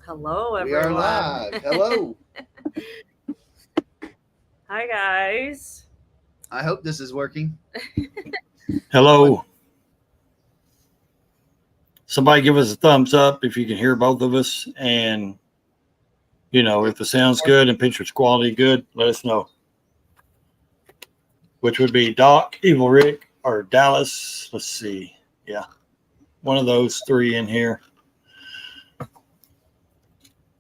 Hello, We everyone. are live. Hello. Hi, guys. I hope this is working. Hello. Somebody give us a thumbs up if you can hear both of us. And, if the sound's good and picture's quality good, let us know. Which would be Doc, Evil Rick, or Dallas. Let's see. Yeah. One of those three in here.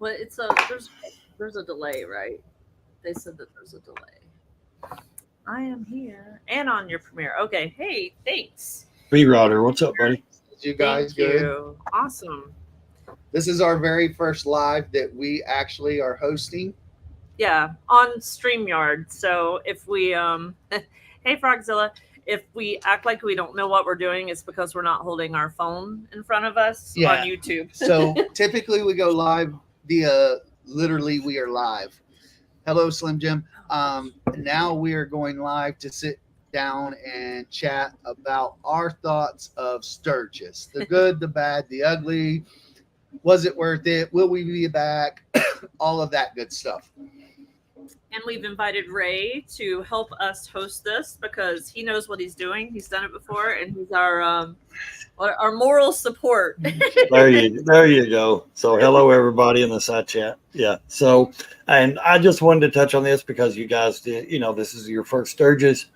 Well, there's a delay, right? They said that there's a delay. I am here and on your premiere. Okay. Hey, thanks. B-Rodder, what's up, buddy? You guys Thank good? you. Awesome. This is our very first live that we actually are hosting. Yeah, on StreamYard. So if we hey Frogzilla, if we act like we don't know what we're doing, it's because we're not holding our phone in front of us on YouTube. So typically we go live via literally we are live. Hello, Slim Jim. Now we are going live to sit down and chat about our thoughts of Sturgis. The good, the bad, the ugly. Was it worth it? Will we be back? All of that good stuff. And we've invited Ray to help us host this because he knows what he's doing. He's done it before, and he's our moral support. There you go. So hello everybody in the side chat. Yeah. So, and I just wanted to touch on this because you guys did, this is your first Sturgis,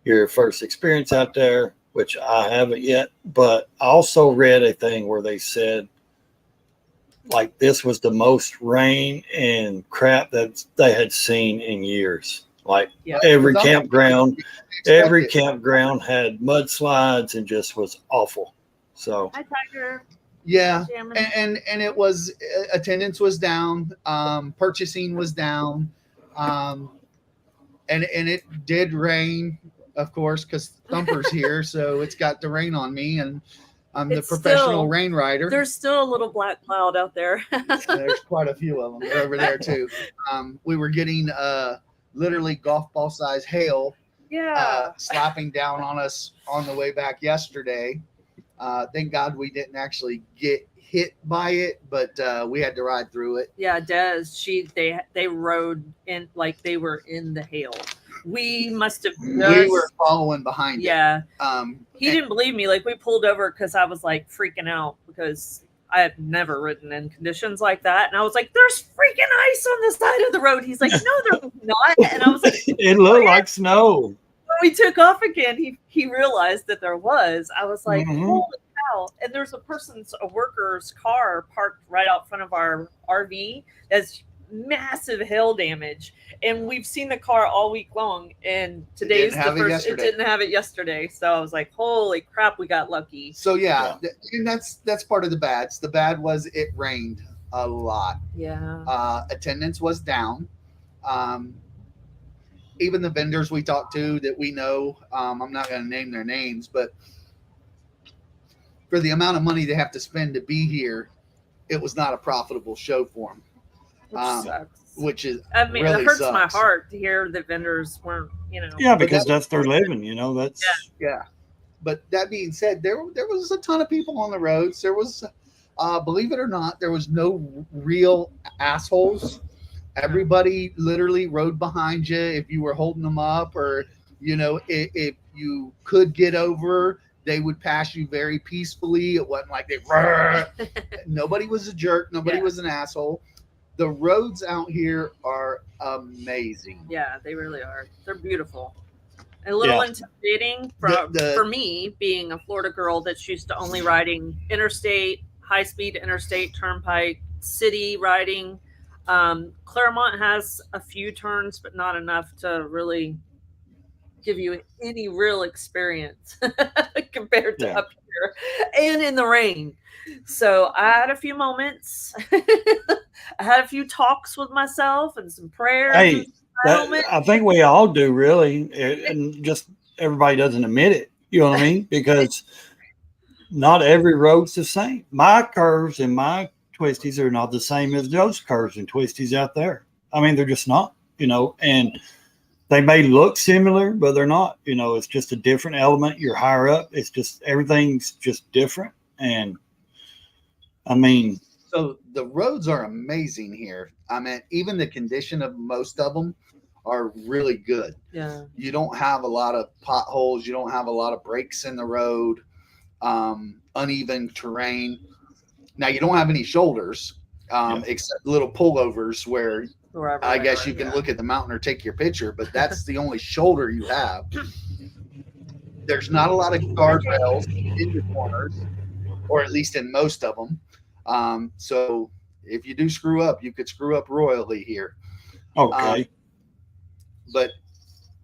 your first experience out there, which I haven't yet, but I also read a thing where they said like this was the most rain and crap that they had seen in years. Like every campground had mudslides and just was awful. So hi Tiger. Yeah, and it was attendance was down, purchasing was down, and it did rain, of course, because Thumper's here, so it's got to rain on me, and I'm the professional rain rider. There's still a little black cloud out there. There's quite a few of them over there too. We were getting literally golf ball size hail, slapping down on us on the way back yesterday. Thank God we didn't actually get hit by it, but we had to ride through it. Yeah, Des, they rode in like they were in the hail. We must have. We were following behind it. Yeah. He didn't believe me. Like we pulled over because I was like freaking out because I have never ridden in conditions like that, and I was like, "There's freaking ice on the side of the road." He's like, "No, there's not," and I was like, "It looked like snow." When we took off again, he realized that there was. I was like, "Holy cow!" And there's a worker's car parked right out front of our RV. That's massive hail damage, and we've seen the car all week long, and today's the first. It didn't have it yesterday, so I was like, "Holy crap, we got lucky." So and that's part of the bads. The bad was it rained a lot. Yeah. Attendance was down. Even the vendors we talked to that we know, I'm not going to name their names, but for the amount of money they have to spend to be here, it was not a profitable show for them. Which is, I mean, really it hurts my heart to hear that vendors weren't, Yeah, because that's their living, that's. Yeah. But that being said, there was a ton of people on the roads. There was, believe it or not, there was no real assholes. Everybody literally rode behind you if you were holding them up, or, if you could get over, they would pass you very peacefully. It wasn't like nobody was a jerk. Nobody was an asshole. The roads out here are amazing. Yeah, they really are. They're beautiful. A little intimidating for me, being a Florida girl that's used to only riding interstate, high-speed interstate, turnpike, city riding. Claremont has a few turns, but not enough to really give you any real experience compared to up here and in the rain. So I had a few moments. I had a few talks with myself and some prayers. Hey, I think we all do, really, and just everybody doesn't admit it. You know what I mean? Because not every road's the same. My curves and my twisties are not the same as those curves and twisties out there. I mean, they're just not, and they may look similar, but they're not. It's just a different element. You're higher up. It's just everything's just different. And I mean, So the roads are amazing here. I mean, even the condition of most of them are really good. Yeah. You don't have a lot of potholes. You don't have a lot of breaks in the road, uneven terrain. Now you don't have any shoulders, except little pullovers where I guess you can look at the mountain or take your picture, but that's the only shoulder you have. There's not a lot of guardrails in the corners, or at least in most of them. So if you do screw up, you could screw up royally here. Okay. But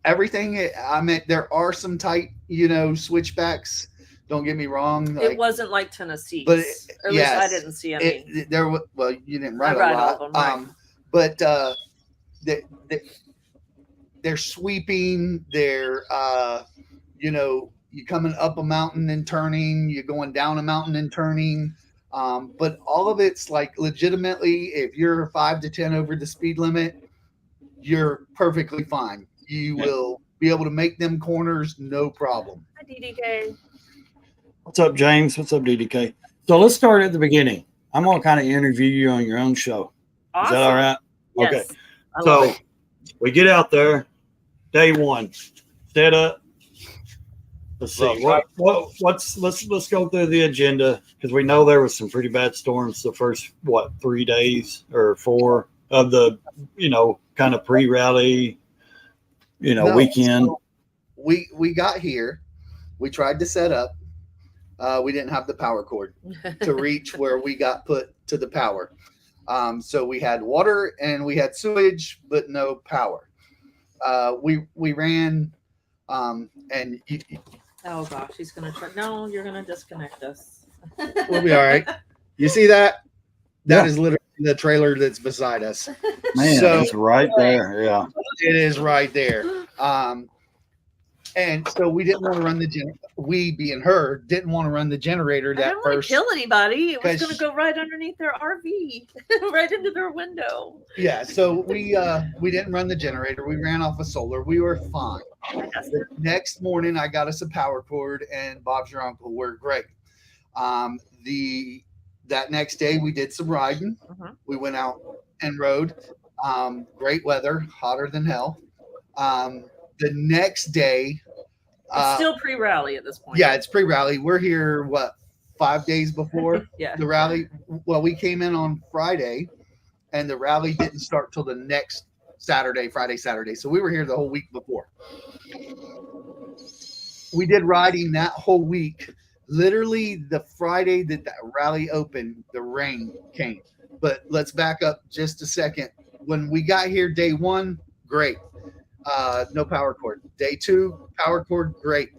everything, I mean, there are some tight, switchbacks. Don't get me wrong. It wasn't like Tennessee, but at least I didn't see any. Well, you didn't ride a ride lot. All of them, right. But they're sweeping. They're you coming up a mountain and turning. You're going down a mountain and turning. But all of it's like legitimately, if you're 5 to 10 over the speed limit, you're perfectly fine. You will be able to make them corners, no problem. Hi, DDK. What's up, James? What's up, DDK? So let's start at the beginning. I'm going to kind of interview you on your own show. Awesome. Is that all right? Yes, okay. I love it. We get out there, day one, set up. Let's see. Let's go through the agenda, because we know there was some pretty bad storms the first 3 days or 4 of the kind of pre-rally weekend. So we got here. We tried to set up. We didn't have the power cord to reach where we got put to the power. So we had water and we had sewage, but no power. We ran, and oh gosh, he's gonna try. No, you're gonna disconnect us. We'll be all right. You see that? That is literally the trailer that's beside us. Man, so, it's right there. Yeah, it is right there. And so we didn't want to run the we being her didn't want to run the generator that I first. Kill anybody? It was going to go right underneath their RV, right into their window. Yeah, so we didn't run the generator. We ran off of solar. We were fine. The next morning, I got us a power cord, and Bob's your uncle. We're great. That next day, we did some riding. We went out and rode. Great weather, hotter than hell. The next day, it's still pre-rally at this point. Yeah, it's pre-rally. We're here 5 days before the rally. Well, we came in on Friday, and the rally didn't start till the next Friday, Saturday. So we were here the whole week before. We did riding that whole week. Literally, the Friday that rally opened, the rain came. But let's back up just a second. When we got here day one, great. No power cord. Day 2, power cord, great.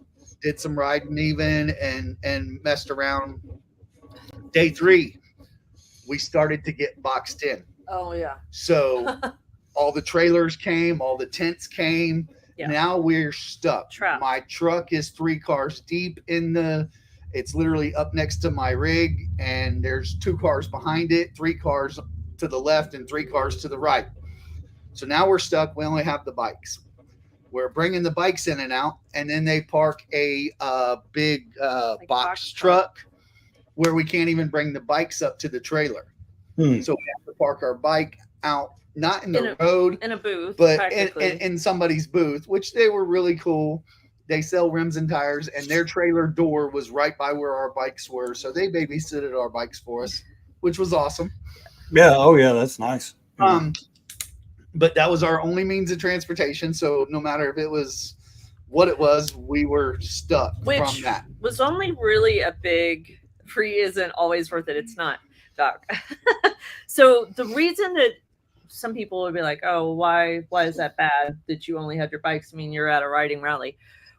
Did some riding even and messed around. Day 3, we started to get boxed in. Oh yeah. So all the trailers came, all the tents came. Yeah. Now we're stuck. Trapped. My truck is 3 cars deep it's literally up next to my rig, and there's 2 cars behind it, 3 cars to the left and 3 cars to the right. So now we're stuck. We only have the bikes. We're bringing the bikes in and out, and then they park a big box truck where we can't even bring the bikes up to the trailer. So we have to park our bike out, not in the road, in a booth, but in somebody's booth, which they were really cool. They sell rims and tires, and their trailer door was right by where our bikes were. So they babysitted our bikes for us, which was awesome. Yeah. Oh yeah. That's nice. But that was our only means of transportation. So no matter if it was what it was, we were stuck from that. Was only really a big free isn't always worth it. It's not, Doc. So the reason that some people would be like, oh, why is that bad that you only had your bikes? I mean, you're at a riding rally.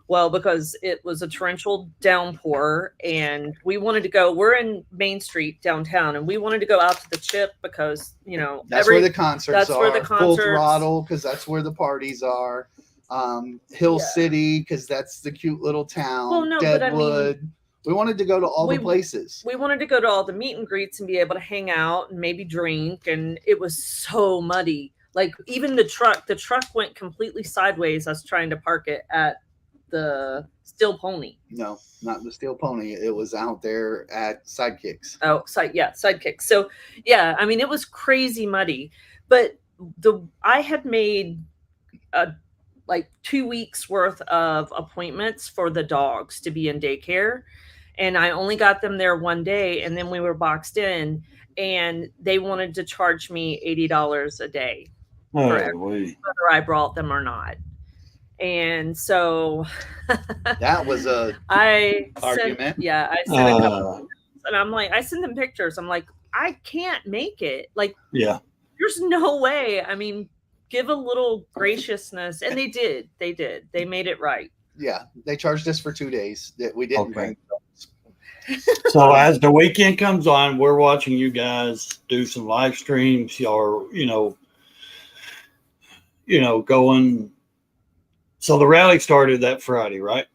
Well, because it was a torrential downpour, and we wanted to go. We're in Main Street downtown, and we wanted to go out to the Chip because that's where the concerts that's are. Where the concerts, Full Throttle, because that's where the parties are. Hill City, because that's the cute little town. Well, no, Deadwood. But I mean, we wanted to go to all the places. We wanted to go to all the meet and greets and be able to hang out and maybe drink, and it was so muddy. Like even the truck went completely sideways. Us trying to park it at the Steel Pony. No, not the Steel Pony. It was out there at Sidekicks. Oh, Sidekicks. So yeah, I mean, it was crazy muddy, but I had made like 2 weeks worth of appointments for the dogs to be in daycare, and I only got them there one day, and then we were boxed in, and they wanted to charge me $80 a day for whether I brought them or not. And so that was a argument. I sent a couple, and I'm like, I sent them pictures. I'm like, I can't make it. Like, there's no way. I mean, give a little graciousness, and they did. They made it right. Yeah, they charged us for 2 days that we didn't bring. So as the weekend comes on, we're watching you guys do some live streams. Y'all are, going. So the rally started that Friday, right?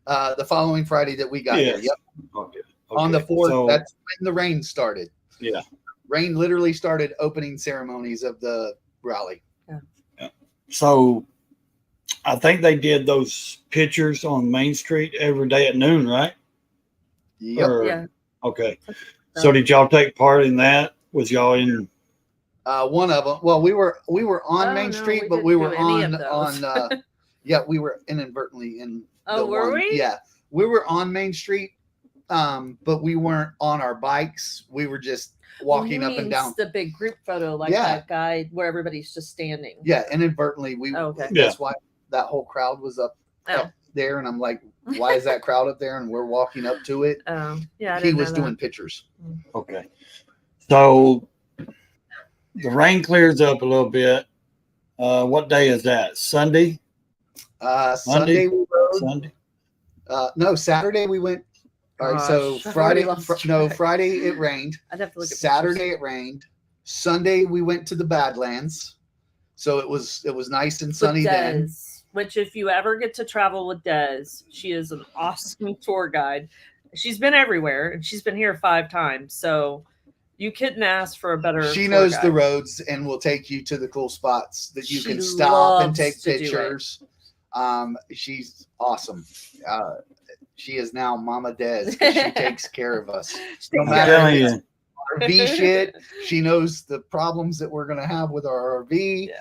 The following Friday that we got here. Yep. Okay. On the 4th, that's when the rain started. Yeah. Rain literally started opening ceremonies of the rally. Yeah. So I think they did those pictures on Main Street every day at noon, right? Yep. Okay. So did y'all take part in that? Was y'all in? One of them. Well, we were on Main Street, but we were on we were inadvertently in. Oh, were we? Yeah, we were on Main Street, but we weren't on our bikes. We were just walking up and down. The big group photo, like that guy where everybody's just standing. Yeah, inadvertently that's why that whole crowd was up there, and I'm like, why is that crowd up there? And we're walking up to it. He was doing pictures. Okay, so. The rain clears up a little bit. What day is that? Sunday? Sunday we rode. Sunday? No, Saturday we went. All right, so Friday it rained. I'd have to look at Saturday it rained. Sunday we went to the Badlands. So it was nice and sunny then. Which, if you ever get to travel with Des, she is an awesome tour guide. She's been everywhere, and she's been here 5 times. So you couldn't ask for a better. She knows the roads and will take you to the cool spots that you can stop and take pictures. She's awesome. She is now Mama Des. She takes care of us. No matter RV shit, she knows the problems that we're gonna have with our RV.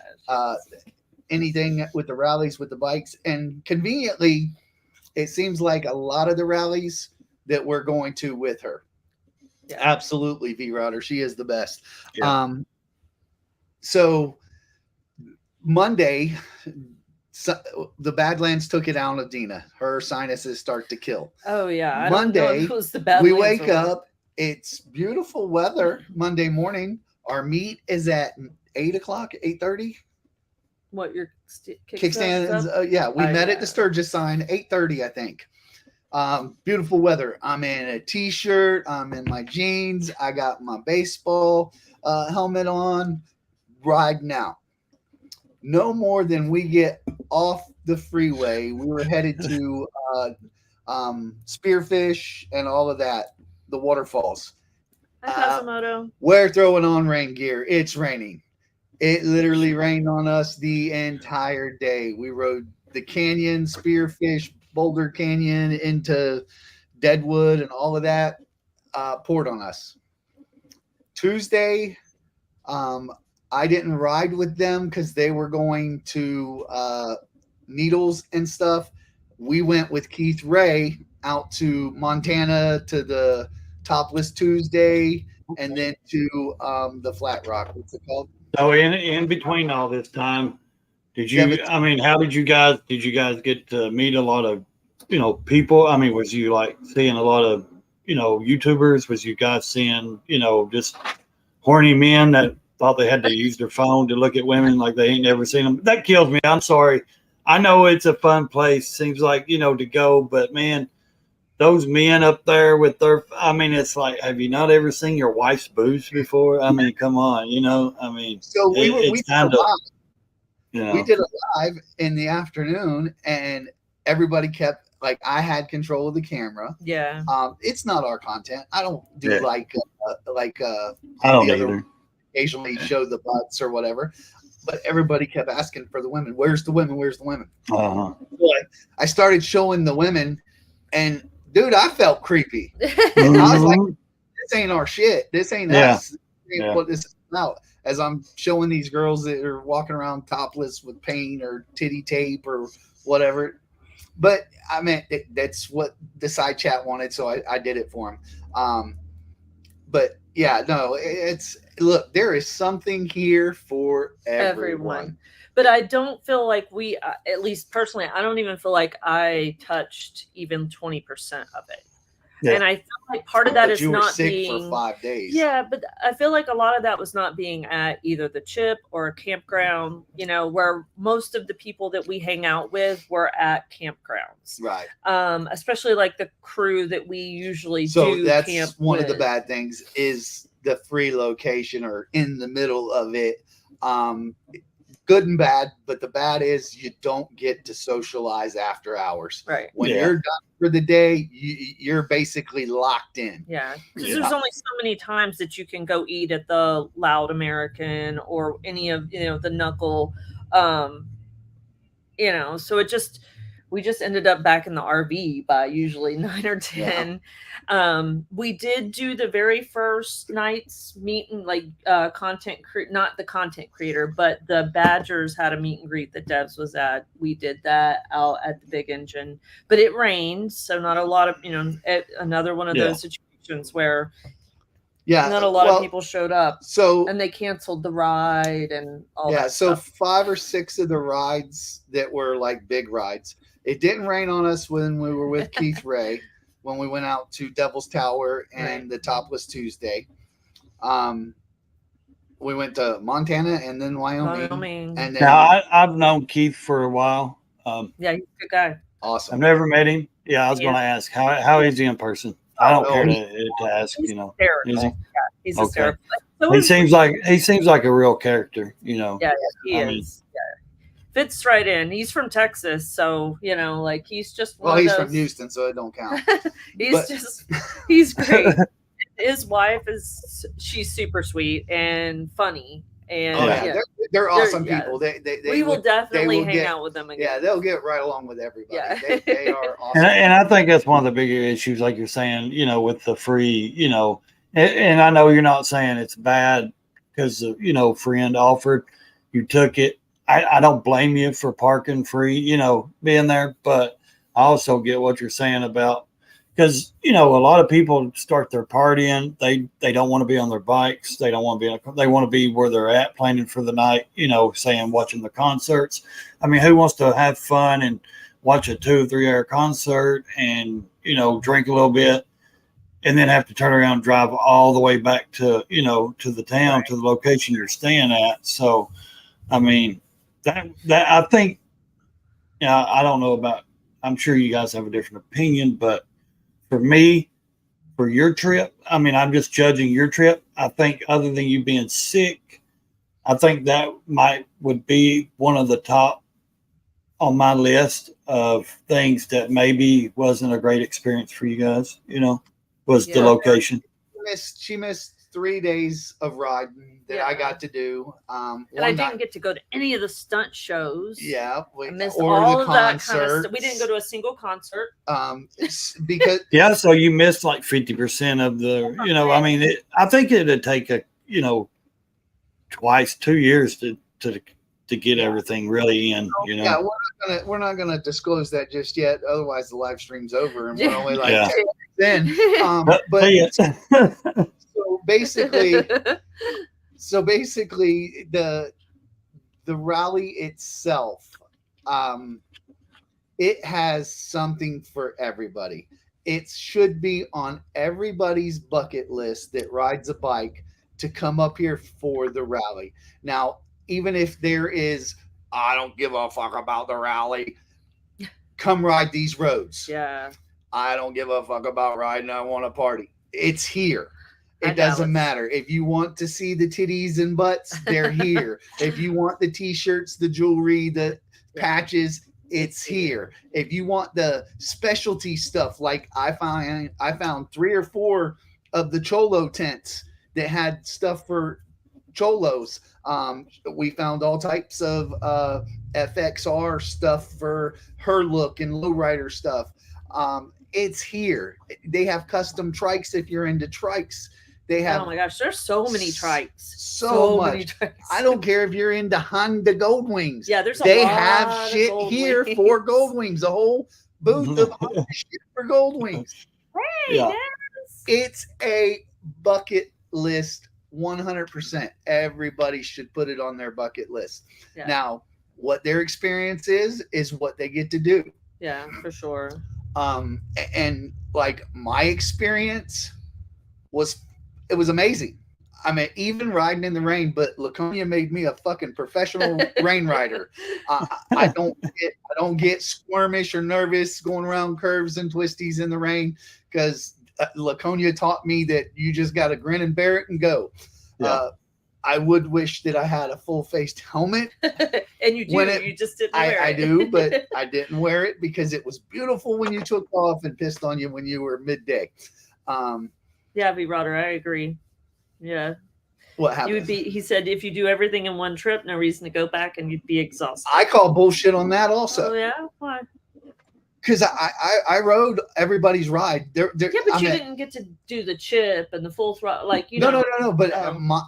Anything with the rallies with the bikes, and conveniently, it seems like a lot of the rallies that we're going to with her. Yeah. Absolutely, V-Router. She is the best. Yeah. So Monday, the Badlands took it out of Dina. Her sinuses start to kill. Oh, yeah. Monday, we wake up. It's beautiful weather Monday morning. Our meet is at 8 o'clock, 8:30. What, your kickstands? Yeah, we met at the Sturgis sign, 8:30, I think. Beautiful weather. I'm in a t-shirt. I'm in my jeans. I got my baseball helmet on, riding out. No more than we get off the freeway. We were headed to Spearfish and all of that, the waterfalls. We're throwing on rain gear. It's raining. It literally rained on us the entire day. We rode the canyon, Spearfish, Boulder Canyon into Deadwood and all of that poured on us. Tuesday, I didn't ride with them because they were going to Needles and stuff. We went with Keith Ray out to Montana to the Topless Tuesday and then to the Flat Rock. What's it called? So in between all this time, how did you guys get to meet a lot of, people? I mean, was you like seeing a lot of, YouTubers? Was you guys seeing, just horny men that thought they had to use their phone to look at women like they ain't never seen them? That kills me. I'm sorry. I know it's a fun place. Seems like, to go, but man, those men up there with their, it's like, have you not ever seen your wife's boobs before? I mean, come on, So we did a live in the afternoon and everybody kept, like, I had control of the camera. Yeah. It's not our content. I don't do I don't either. Occasionally show the butts or whatever. but everybody kept asking for the women. Where's the women? Where's the women? Uh-huh. I started showing the women, and dude, I felt creepy. Mm-hmm. I was like, this ain't our shit. This ain't us. This ain't what this is about. As I'm showing these girls that are walking around topless with paint or titty tape or whatever. But I mean, that's what the side chat wanted, so I did it for him. But yeah, no, look, there is something here for everyone. But I don't feel like we, at least personally, I don't even feel like I touched even 20% of it. Yeah. And I feel like part of that is not being for 5 days. Yeah, but I feel like a lot of that was not being at either the chip or a campground, where most of the people that we hang out with were at campgrounds. Right. Especially like the crew that we usually do. So that's one of the bad things is the free location or in the middle of it. Good and bad, but the bad is you don't get to socialize after hours. Right. When you're done for the day, you're basically locked in. Yeah. Because there's only so many times that you can go eat at the Loud American or any of, the Knuckle, so we just ended up back in the RV by usually 9 or 10. Yeah. We did do the very first night's meeting, like not the content creator, but the Badgers had a meet and greet that Debs was at. We did that out at the Big Engine, but it rained. So not a lot of, another one of those situations where not a lot of people showed up. So and they canceled the ride and all that. Yeah. So stuff. 5 or 6 of the rides that were like big rides. It didn't rain on us when we were with Keith Ray, when we went out to Devil's Tower and the Topless Tuesday. We went to Montana and then Wyoming. And then now I've known Keith for a while. Yeah, he's a good guy. Awesome. I've never met him. Yeah, I was going to ask how is he in person? I don't care to ask. He's hysterical. He's hysterical. So he seems like a real character. Yeah, he is. Fits right in. He's from Texas, so he's just he's from Houston, so it don't count. He's great. His wife she's super sweet and funny, and they're awesome people. We will definitely hang out with them again. Yeah, they'll get right along with everybody. Yeah. They are awesome. And I think that's one of the bigger issues, like you're saying, with the free, and I know you're not saying it's bad because friend offered, you took it. I don't blame you for parking free, being there, but I also get what you're saying about, because, a lot of people start their partying. They don't want to be on their bikes. They don't want to be, they want to be where they're at planning for the night, watching the concerts. I mean, who wants to have fun and watch a 2 or 3 hour concert and, drink a little bit and then have to turn around and drive all the way back to, to the town, to the location you're staying at. So, I mean, that I think, I don't know about, I'm sure you guys have a different opinion, but for me, for your trip, I mean, I'm just judging your trip. I think other than you being sick, I think that would be one of the top on my list of things that maybe wasn't a great experience for you guys, was the location. She missed 3 days of riding that I got to do. And I didn't get to go to any of the stunt shows. Yeah. I missed all of that kind of stuff. We didn't go to a single concert. It's because so you missed like 50% of the, I mean, I think it'd take 2 years to get everything really in, Yeah, we're not gonna disclose that just yet. Otherwise, the live stream's over, and we're only like 10 then. But so basically, the rally itself, it has something for everybody. It should be on everybody's bucket list that rides a bike to come up here for the rally. Now, even if there is, I don't give a fuck about the rally, come ride these roads. Yeah. I don't give a fuck about riding. I want to party. It's here. It doesn't matter. If you want to see the titties and butts, they're here. If you want the t-shirts, the jewelry, the patches, it's here. If you want the specialty stuff, like I found 3 or 4 of the Cholo tents that had stuff for cholos. We found all types of FXR stuff for her look and lowrider stuff. It's here. They have custom trikes if you're into trikes. They have, oh my gosh, there's so many trikes. So much. Many trikes. I don't care if you're into Honda Gold Wings. Yeah, there's they lot have shit here wings. for Gold Wings. A whole booth of Honda shit for Gold Wings. Hey, Yeah. yes. It's a bucket list 100%. Everybody should put it on their bucket list. Yeah. Now, what their experience is what they get to do. Yeah, for sure. And like my experience was amazing. I mean, even riding in the rain, but Laconia made me a fucking professional rain rider. I don't get squirmish or nervous going around curves and twisties in the rain, because Laconia taught me that you just got to grin and bear it and go. Yeah. I would wish that I had a full-faced helmet. And you do. You just didn't wear it. I do, but I didn't wear it because it was beautiful when you took off and pissed on you when you were midday. Yeah, V-Rodder, I agree. Yeah. What happened? You would be, he said, if you do everything in one trip, no reason to go back, and you'd be exhausted. I call bullshit on that also. Oh, yeah? Why? Because I rode everybody's ride. Yeah, but you didn't get to do the chip and the full throttle. Like, you know. No. But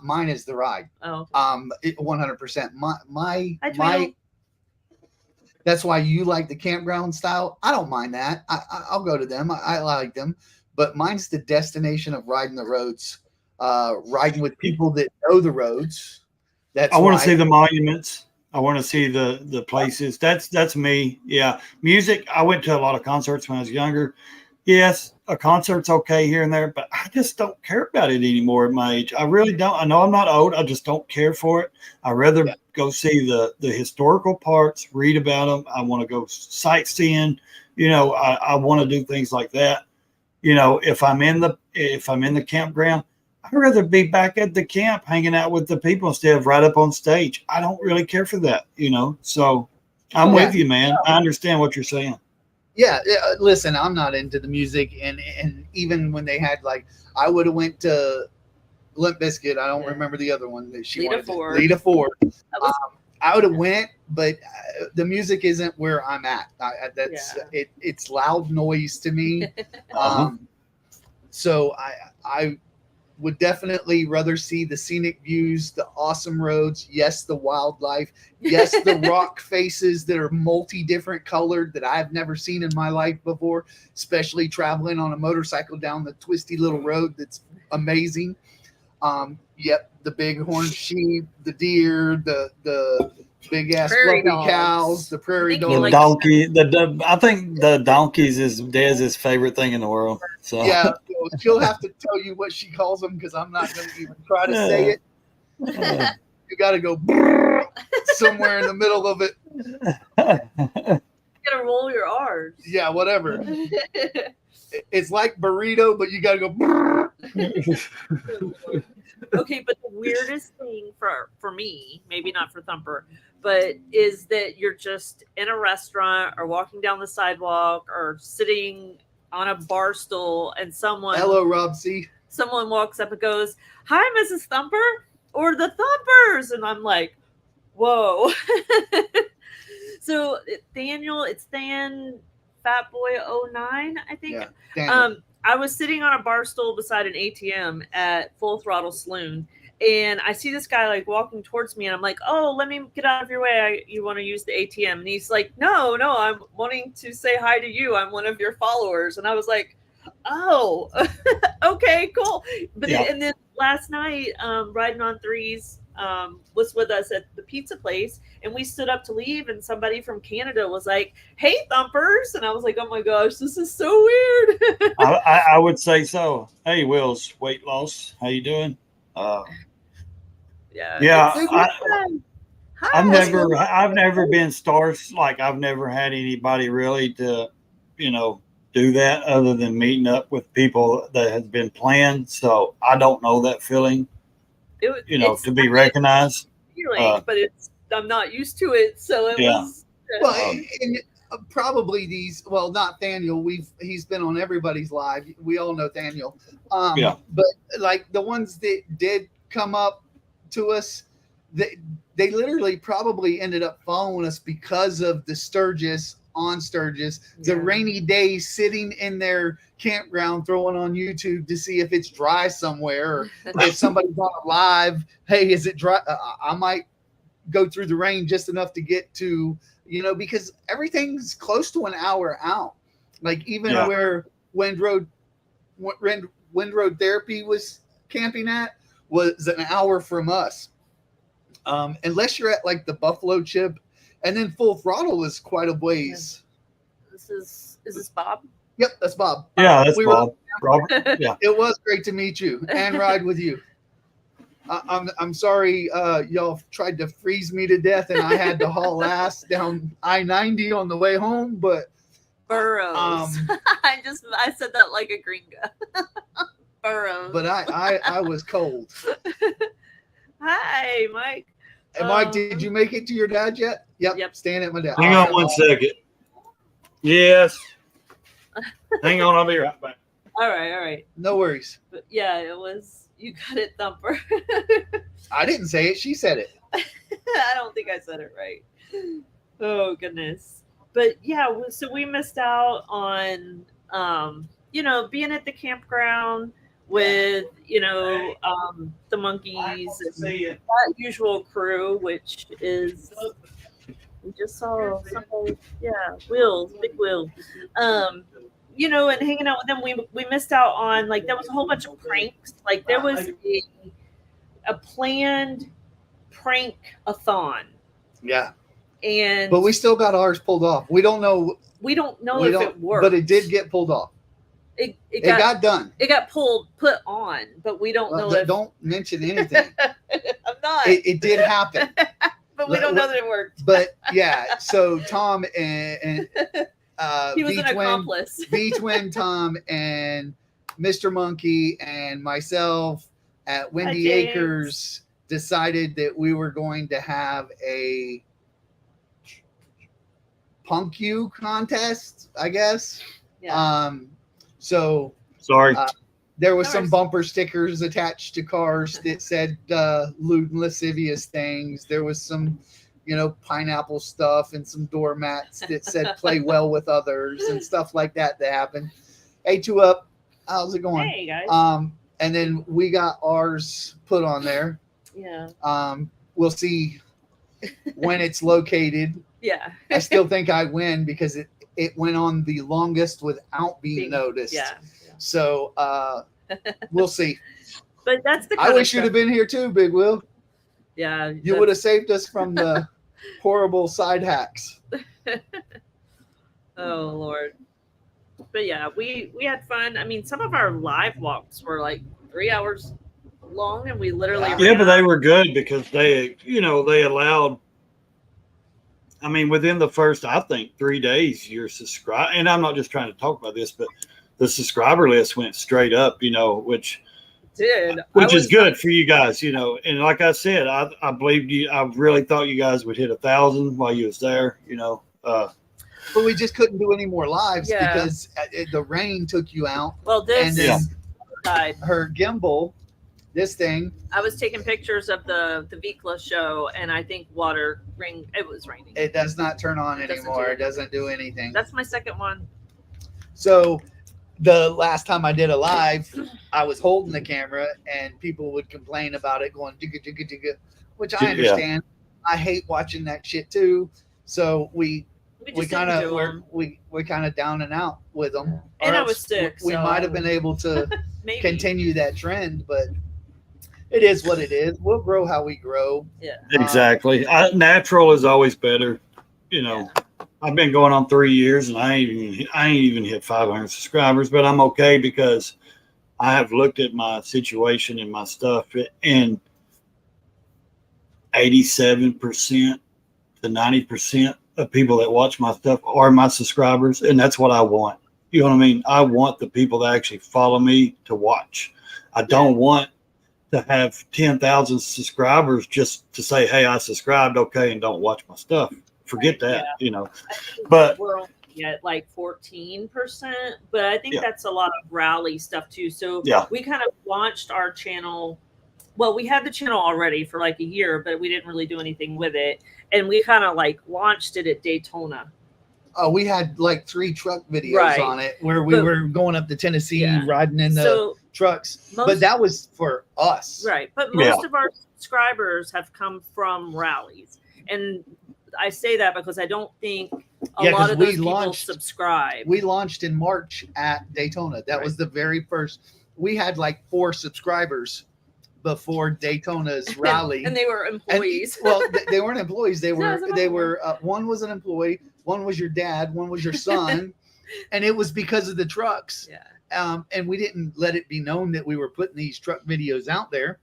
mine is the ride. Oh. 100%. My. That's why you like the campground style. I don't mind that. I'll go to them. I like them. But mine's the destination of riding the roads, riding with people that know the roads. I want to see the monuments. I want to see the places. That's me. Yeah. Music. I went to a lot of concerts when I was younger. Yes, a concert's okay here and there, but I just don't care about it anymore at my age. I really don't. I know I'm not old. I just don't care for it. I'd rather go see the historical parts, read about them. I want to go sightseeing. You know, I want to do things like that. You know, if I'm in the campground, I'd rather be back at the camp hanging out with the people instead of right up on stage. I don't really care for that, you know. So I'm with you, man. I understand what you're saying. Yeah, listen, I'm not into the music, and even when they had, like, I would have went to Limp Bizkit. I don't remember the other one that she wanted. Lita Ford. I would have went, but the music isn't where I'm at. It's loud noise to me. So I would definitely rather see the scenic views, the awesome roads, yes, the wildlife, yes, the rock faces that are different colored that I've never seen in my life before, especially traveling on a motorcycle down the twisty little road that's amazing. The bighorn sheep, the deer, the big ass fluffy cows, the prairie dogs, the donkey. I think the donkeys is Dez's favorite thing in the world. So yeah, she'll have to tell you what she calls them because I'm not going to even try to say it. You got to go somewhere in the middle of it. You got to roll your R's. Yeah, whatever. It's like burrito, but you got to go. Okay, but the weirdest thing for me, maybe not for Thumper, but is that you're just in a restaurant or walking down the sidewalk or sitting on a bar stool and Hello, Rob C. Someone walks up and goes, "Hi, Mrs. Thumper," or "the Thumpers," and I'm like, whoa. So it's Than Fatboy 09, I think. Yeah, I was sitting on a bar stool beside an ATM at Full Throttle Saloon, and I see this guy like walking towards me, and I'm like, "Oh, let me get out of your way. You want to use the ATM?" And he's like, "No, I'm wanting to say hi to you. I'm one of your followers." And I was like, "Oh, okay, cool." But and then last night, Riding on Threes was with us at the pizza place, and we stood up to leave, and somebody from Canada was like, "Hey, Thumpers," and I was like, "Oh my gosh, this is so weird." I would say so. Hey, Will's weight loss. How you doing? I've never been like I've never had anybody really to, do that other than meeting up with people that has been planned. So I don't know that feeling. To be recognized. Feeling, but I'm not used to it, so it was. Well, probably not Daniel. He's been on everybody's live. We all know Daniel. But like the ones that did come up to us. They literally probably ended up following us because of the Sturgis, the rainy days sitting in their campground throwing on YouTube to see if it's dry somewhere, or if somebody's on a live, hey, is it dry? I might go through the rain just enough to get to, because everything's close to an hour out. Like even where Wind Road Therapy was camping at was an hour from us. Unless you're at like the Buffalo Chip, and then Full Throttle is quite a ways. Is this Bob? Yep, that's Bob. Yeah, that's Bob. Robert. Yeah. It was great to meet you and ride with you. I'm sorry, y'all tried to freeze me to death, and I had to haul ass down I-90 on the way home. But Burrows. I said that like a gringo. Burrows. But I was cold. Hi, Mike. And Mike, did you make it to your dad yet? Yep. Staying at my dad. Hang on 1 second. Yes. Hang on, I'll be right back. All right. No worries. But yeah, it was, you got it, Thumper. I didn't say it. She said it. I don't think I said it right. Oh, goodness. But yeah, so we missed out on, being at the campground with, the monkeys and that usual crew, which is, we just saw something, big wheels. And hanging out with them, we missed out on, like, there was a whole bunch of pranks. Like, there was a planned prank-a-thon. Yeah. But we still got ours pulled off. We don't know if it worked. But it did get pulled off. It got done. It got put on, but we don't know if... Don't mention anything. I'm not. It did happen. But we don't know that it worked. But yeah, so Tom and he was an accomplice. V-Twin Tom and Mr. Monkey and myself at Windy Acres decided that we were going to have a Punk You contest, I guess. Yeah. So sorry. There was some bumper stickers attached to cars that said lewd and lascivious things. There was some, pineapple stuff and some doormats that said play well with others and stuff like that happened. Hey, Two Up, how's it going? Hey, guys. And then we got ours put on there. Yeah. We'll see when it's located. Yeah. I still think I win because it went on the longest without being noticed. Yeah. So we'll see. But that's the I wish you'd have been here too, Big Will. Yeah. You would have saved us from the horrible side hacks. Oh Lord. But yeah, we had fun. I mean, some of our live walks were like 3 hours long, and we literally but they were good because they allowed, I mean, within the first, I think, 3 days, you're subscribed. And I'm not just trying to talk about this, but the subscriber list went straight up, which is good for you guys, And like I said, I believed you. I really thought you guys would hit 1,000 while you was there, But we just couldn't do any more lives because the rain took you out. Well, this died. Her gimbal, this thing. I was taking pictures of the Vikla show, and I think it was raining. It does not turn on anymore. It doesn't do anything. That's my second one. So the last time I did a live, I was holding the camera, and people would complain about it going digga digga digga, which I understand. I hate watching that shit too. So we kind of down and out with them. And I was sick. We might have been able to continue that trend, but it is what it is. We'll grow how we grow. Yeah, exactly. Natural is always better. I've been going on 3 years, and I ain't even hit 500 subscribers, but I'm okay because I have looked at my situation and my stuff, and 87% to 90% of people that watch my stuff are my subscribers, and that's what I want. You know what I mean? I want the people that actually follow me to watch. I don't want to have 10,000 subscribers just to say, hey, I subscribed, okay, and don't watch my stuff. Forget that, But we're only at like 14%, but I think that's a lot of rally stuff too. So we kind of launched our channel well, we had the channel already for like a year, but we didn't really do anything with it. And we kind of like launched it at Daytona. We had like 3 truck videos on it where we were going up to Tennessee, riding in the trucks. But that was for us. Right. But most of our subscribers have come from rallies. And I say that because I don't think a lot of those people subscribe. We launched in March at Daytona. That was the very first. We had like 4 subscribers before Daytona's rally, and they were employees. And, well, they weren't employees. They were. One was an employee. One was your dad. One was your son, and it was because of the trucks. Yeah. And we didn't let it be known that we were putting these truck videos out there.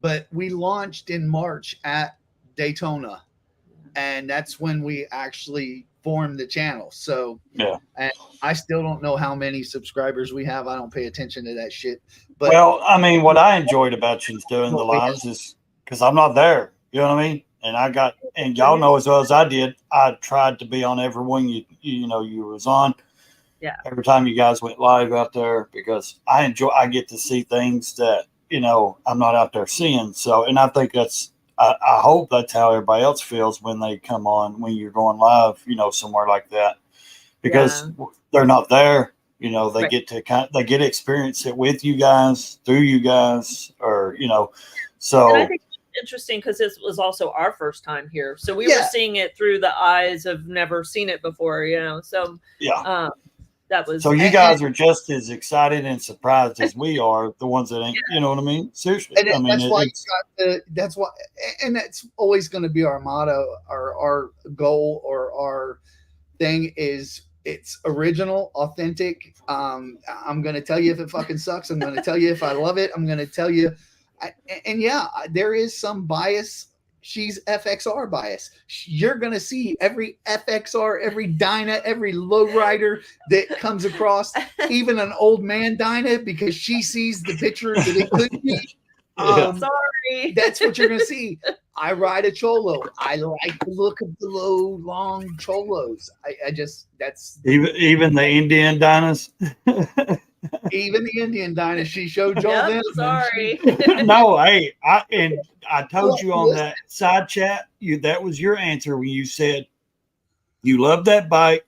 But we launched in March at Daytona, and that's when we actually formed the channel. So and I still don't know how many subscribers we have. I don't pay attention to that shit. But well, I mean, what I enjoyed about you doing the lives is because I'm not there. You know what I mean? And y'all know as well as I did, I tried to be on every one you was on. Yeah. Every time you guys went live out there, because I get to see things that, I'm not out there seeing. So, and I think I hope that's how everybody else feels when they come on, when you're going live, somewhere like that, because they're not there. They get to experience it with you guys, through you guys, or, so. And I think it's interesting because this was also our first time here. So we were seeing it through the eyes of never seen it before, So, that was. So you guys are just as excited and surprised as we are, the ones that ain't, you know what I mean? Seriously. And that's why, and that's always going to be our motto, our goal, or our thing is it's original, authentic. I'm going to tell you if it fucking sucks. I'm going to tell you if I love it. I'm going to tell you. And there is some bias. She's FXR bias. You're going to see every FXR, every Dyna, every lowrider that comes across, even an old man Dyna, because she sees the picture that it could be. Sorry. That's what you're going to see. I ride a Cholo. I like the look of the low, long Cholos. That's even the Indian Dynas. Even the Indian Dyna, she showed Joel them. Sorry. No, hey, I told you on that side chat, that was your answer when you said you love that bike.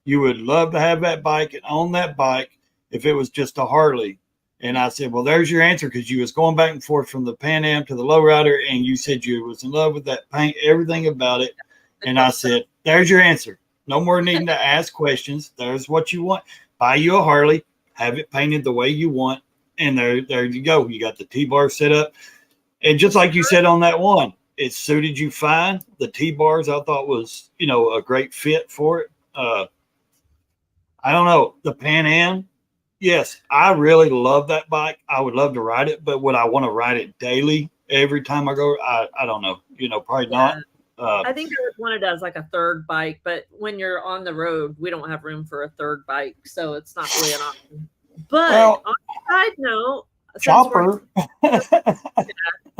You would love to have that bike and own that bike if it was just a Harley. And I said, well, there's your answer, because you was going back and forth from the Pan Am to the lowrider, and you said you was in love with that paint, everything about it. And I said, there's your answer. No more needing to ask questions. There's what you want. Buy you a Harley. Have it painted the way you want, and there you go. You got the T-bar set up, and just like you said on that one, it suited you fine. The T-bars I thought was, a great fit for it. I don't know, the Pan Am. Yes, I really love that bike. I would love to ride it, but would I want to ride it daily every time I go? I don't know. Probably not. I think I would want it as like a third bike, but when you're on the road, we don't have room for a third bike, so it's not really an option. But on a side note, chopper.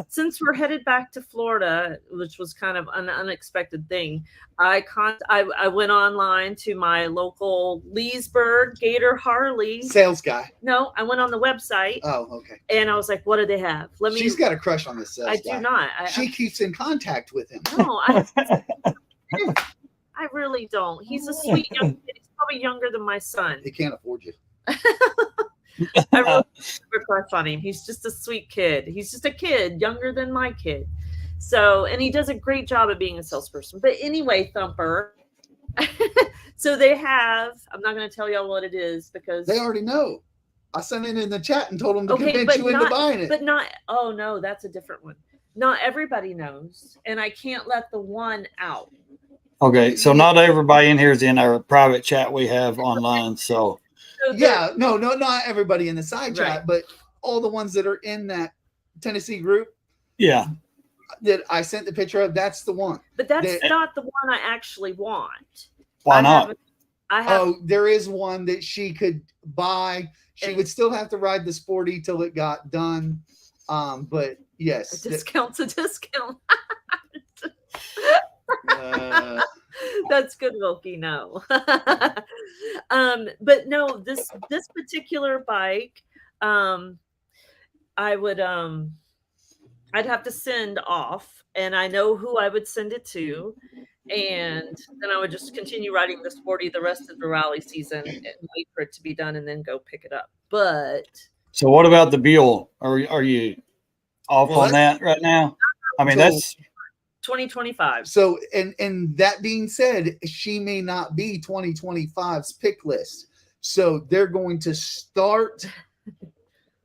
Since we're headed back to Florida, which was kind of an unexpected thing, I went online to my local Leesburg Gator Harley sales guy. No, I went on the website. Oh, okay. And I was like, "What do they have?" She's got a crush on this sales guy. I do not. She keeps in contact with him. No, I really don't. He's a sweet young kid. He's probably younger than my son. He can't afford you. I really have a crush on him. He's just a sweet kid. He's just a kid younger than my kid. So, and he does a great job of being a salesperson. But anyway, Thumper. So they have, I'm not going to tell y'all what it is because they already know. I sent it in the chat and told them to convince you into buying it. But not, oh no, that's a different one. Not everybody knows. And I can't let the one out. Okay. So not everybody in here is in our private chat we have online. So no, not everybody in the side chat, but all the ones that are in that Tennessee group. Yeah. That I sent the picture of, that's the one. But that's not the one I actually want. Why not? There is one that she could buy. She would still have to ride the Sporty till it got done. But yes. A discount's a discount. That's good, Wilkie. No. But no, this particular bike, I would I'd have to send off, and I know who I would send it to, and then I would just continue riding the sporty the rest of the rally season and wait for it to be done and then go pick it up. But So what about the Buell? Are you off Well, on that right now? I mean, So- that's 2025. So, and that being said, she may not be 2025's pick list. So they're going to start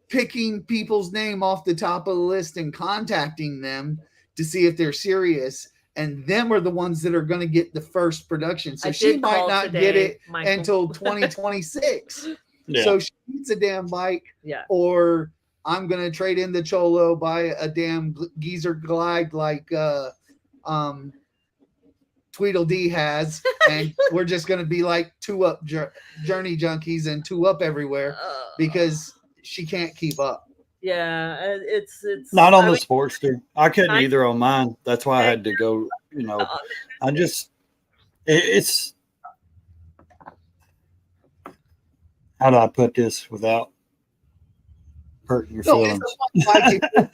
picking people's name off the top of the list and contacting them to see if they're serious. And them are the ones that are going to get the first production. So I she did might call not today, get it Michael. until 2026. yeah. So she needs a damn bike, Yeah. or I'm going to trade in the Cholo, buy a damn geezer glide like Tweedledee has, and we're just going to be like 2-up journey junkies and 2-up everywhere because she can't keep up. Yeah, it's Not on I the would- Sportster. I couldn't I- either on mine. That's why I had to go, you know, I just, it's, how do I put this without hurting your No, feelings? it's a fun bike.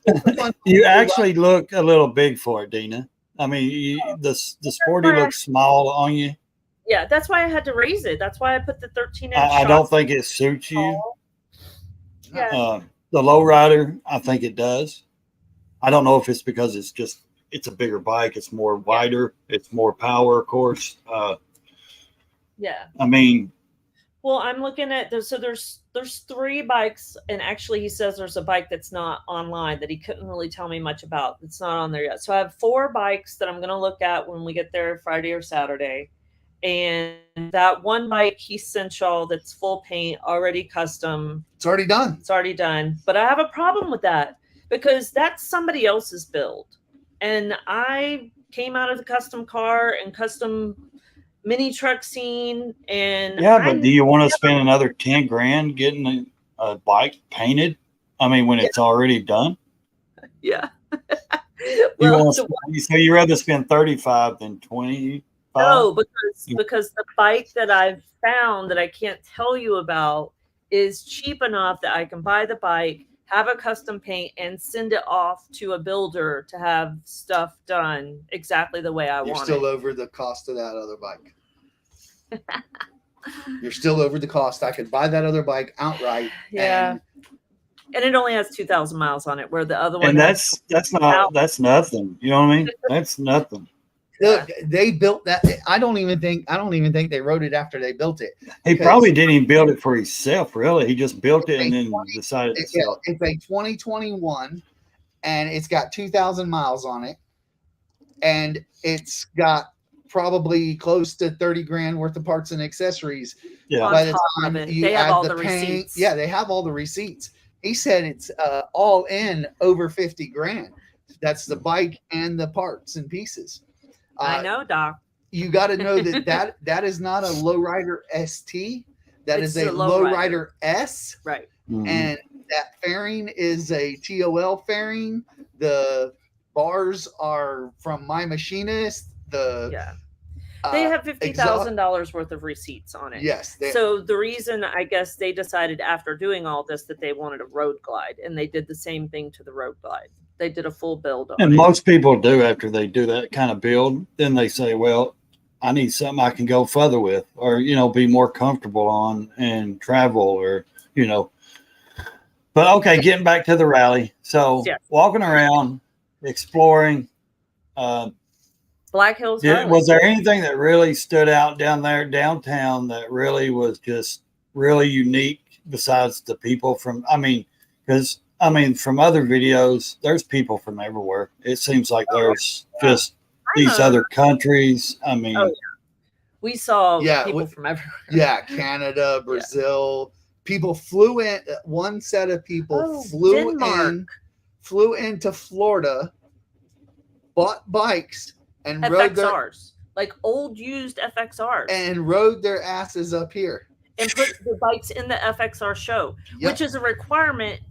It's a fun You bike. actually look a little big for it, Dina. I mean, the Sporty looks small on you. Yeah, that's why I had to raise it. That's why I put the 13-inch. I don't think it suits you. Yeah. The lowrider, I think it does. I don't know if it's because it's a bigger bike. It's more wider. It's more power, of course. Yeah. I mean, Well, I'm looking at there's 3 bikes, and actually he says there's a bike that's not online that he couldn't really tell me much about. It's not on there yet. So I have 4 bikes that I'm going to look at when we get there Friday or Saturday. And that one bike he sent y'all that's full paint, already custom. It's already done. It's already done. But I have a problem with that because that's somebody else's build. And I came out of the custom car and custom mini truck scene, and yeah, but do you want to spend another 10 grand getting a bike painted? I mean, when it's already done? Yeah. So you rather spend 35 than 25? No, because the bike that I've found that I can't tell you about is cheap enough that I can buy the bike, have a custom paint, and send it off to a builder to have stuff done exactly the way I You're want still it. over the cost of that other bike. You're still over the cost. I could buy that other bike outright. Yeah. And it only has 2,000 miles on it, where the other one And has that's nothing. You know what I mean? That's nothing. Look, they built that. I don't even think they wrote it after they built it. He Because- probably didn't even build it for himself, really. He just built it and then decided to sell it. It's a 2021, and it's got 2,000 miles on it, and it's got probably close to 30 grand worth of parts and accessories. Yeah. on By the top time of it. you They have add all the the paint, receipts. yeah, they have all the receipts. He said it's all in over 50 grand. That's the bike and the parts and pieces. I know, Doc. You got to know that is not a lowrider ST. That It's is a a lowrider. lowrider S. Right. Mhm. And that fairing is a TOL fairing. The bars are from My Machinist. The Yeah. They have $50,000 worth of receipts on it. Yes. So the reason I guess they decided after doing all this that they wanted a road glide, and they did the same thing to the road glide. They did a full build on And it. most people do after they do that kind of build. Then they say, well, I need something I can go further with or, be more comfortable on and travel or, But okay, getting back to the rally. So Yes. walking around, exploring, Black Hills Rally. was there anything that really stood out down there downtown that really was just really unique besides the people from from other videos, there's people from everywhere. It seems like there's just these other countries. Oh, yeah. We saw people from everywhere. Yeah, Canada, Brazil. People flew in. One set of people flew into Florida, bought bikes, and FXRs, like old used FXRs, and rode their asses up here and put the bikes in the FXR show, which is a requirement,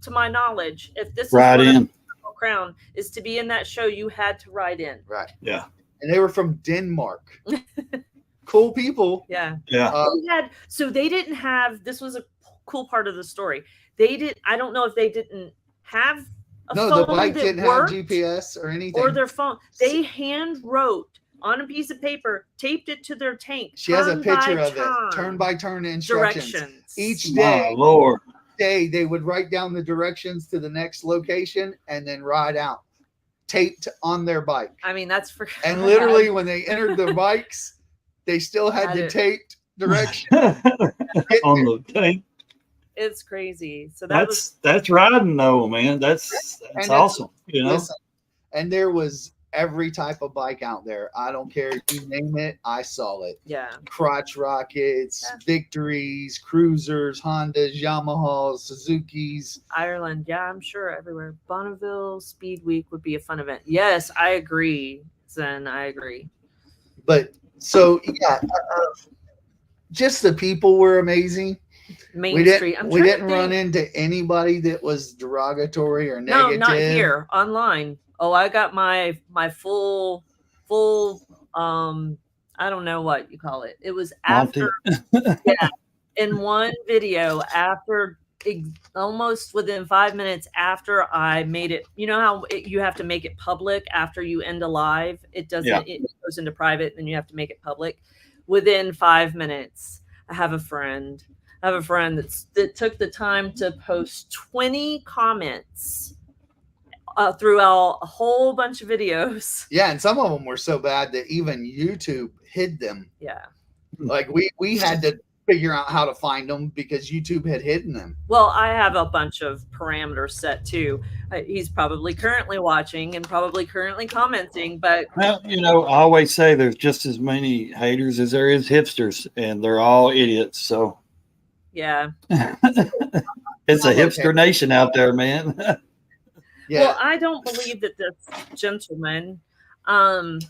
to my knowledge. If this is ride in Crown is to be in that show, you had to ride in. Right. Yeah. And they were from Denmark. Cool people. Yeah. Yeah. So they didn't have, this was a cool part of the story. I don't know if they didn't have a phone the bike that didn't worked, have GPS or anything. or their phone. They hand wrote on a piece of paper, taped it to their tank. She has a picture of it, turn by turn instructions. Directions. Each day, Lord. they would write down the directions to the next location and then ride out, taped on their bike. I mean, that's for. And literally, when they entered their bikes, they still had the taped direction on the tank. It's crazy. So that's riding though, man. That's awesome. You know. Listen, and there was every type of bike out there. I don't care, you name it, I saw it. Yeah. Crotch rockets, Victories, Cruisers, Hondas, Yamahas, Suzukis. Ireland, yeah, I'm sure everywhere. Bonneville Speed Week would be a fun event. Yes, I agree, Zen. I agree. But so yeah, just the people were amazing. We didn't run into anybody that was derogatory or negative. No, not here. Online. Oh, I got my full I don't know what you call it. It was after in one video after almost within 5 minutes after I made it. You know how you have to make it public after you end a live? It doesn't it goes into private and you have to make it public. Within 5 minutes, I have a friend that took the time to post 20 comments throughout a whole bunch of videos. Yeah, and some of them were so bad that even YouTube hid them. Yeah. Like we had to figure out how to find them because YouTube had hidden them. Well, I have a bunch of parameters set too. He's probably currently watching and probably currently commenting, but well, you know, I always say there's just as many haters as there is hipsters, and they're all idiots. So yeah. It's a hipster nation out there, man. Yeah. Well, I don't believe that this gentleman, I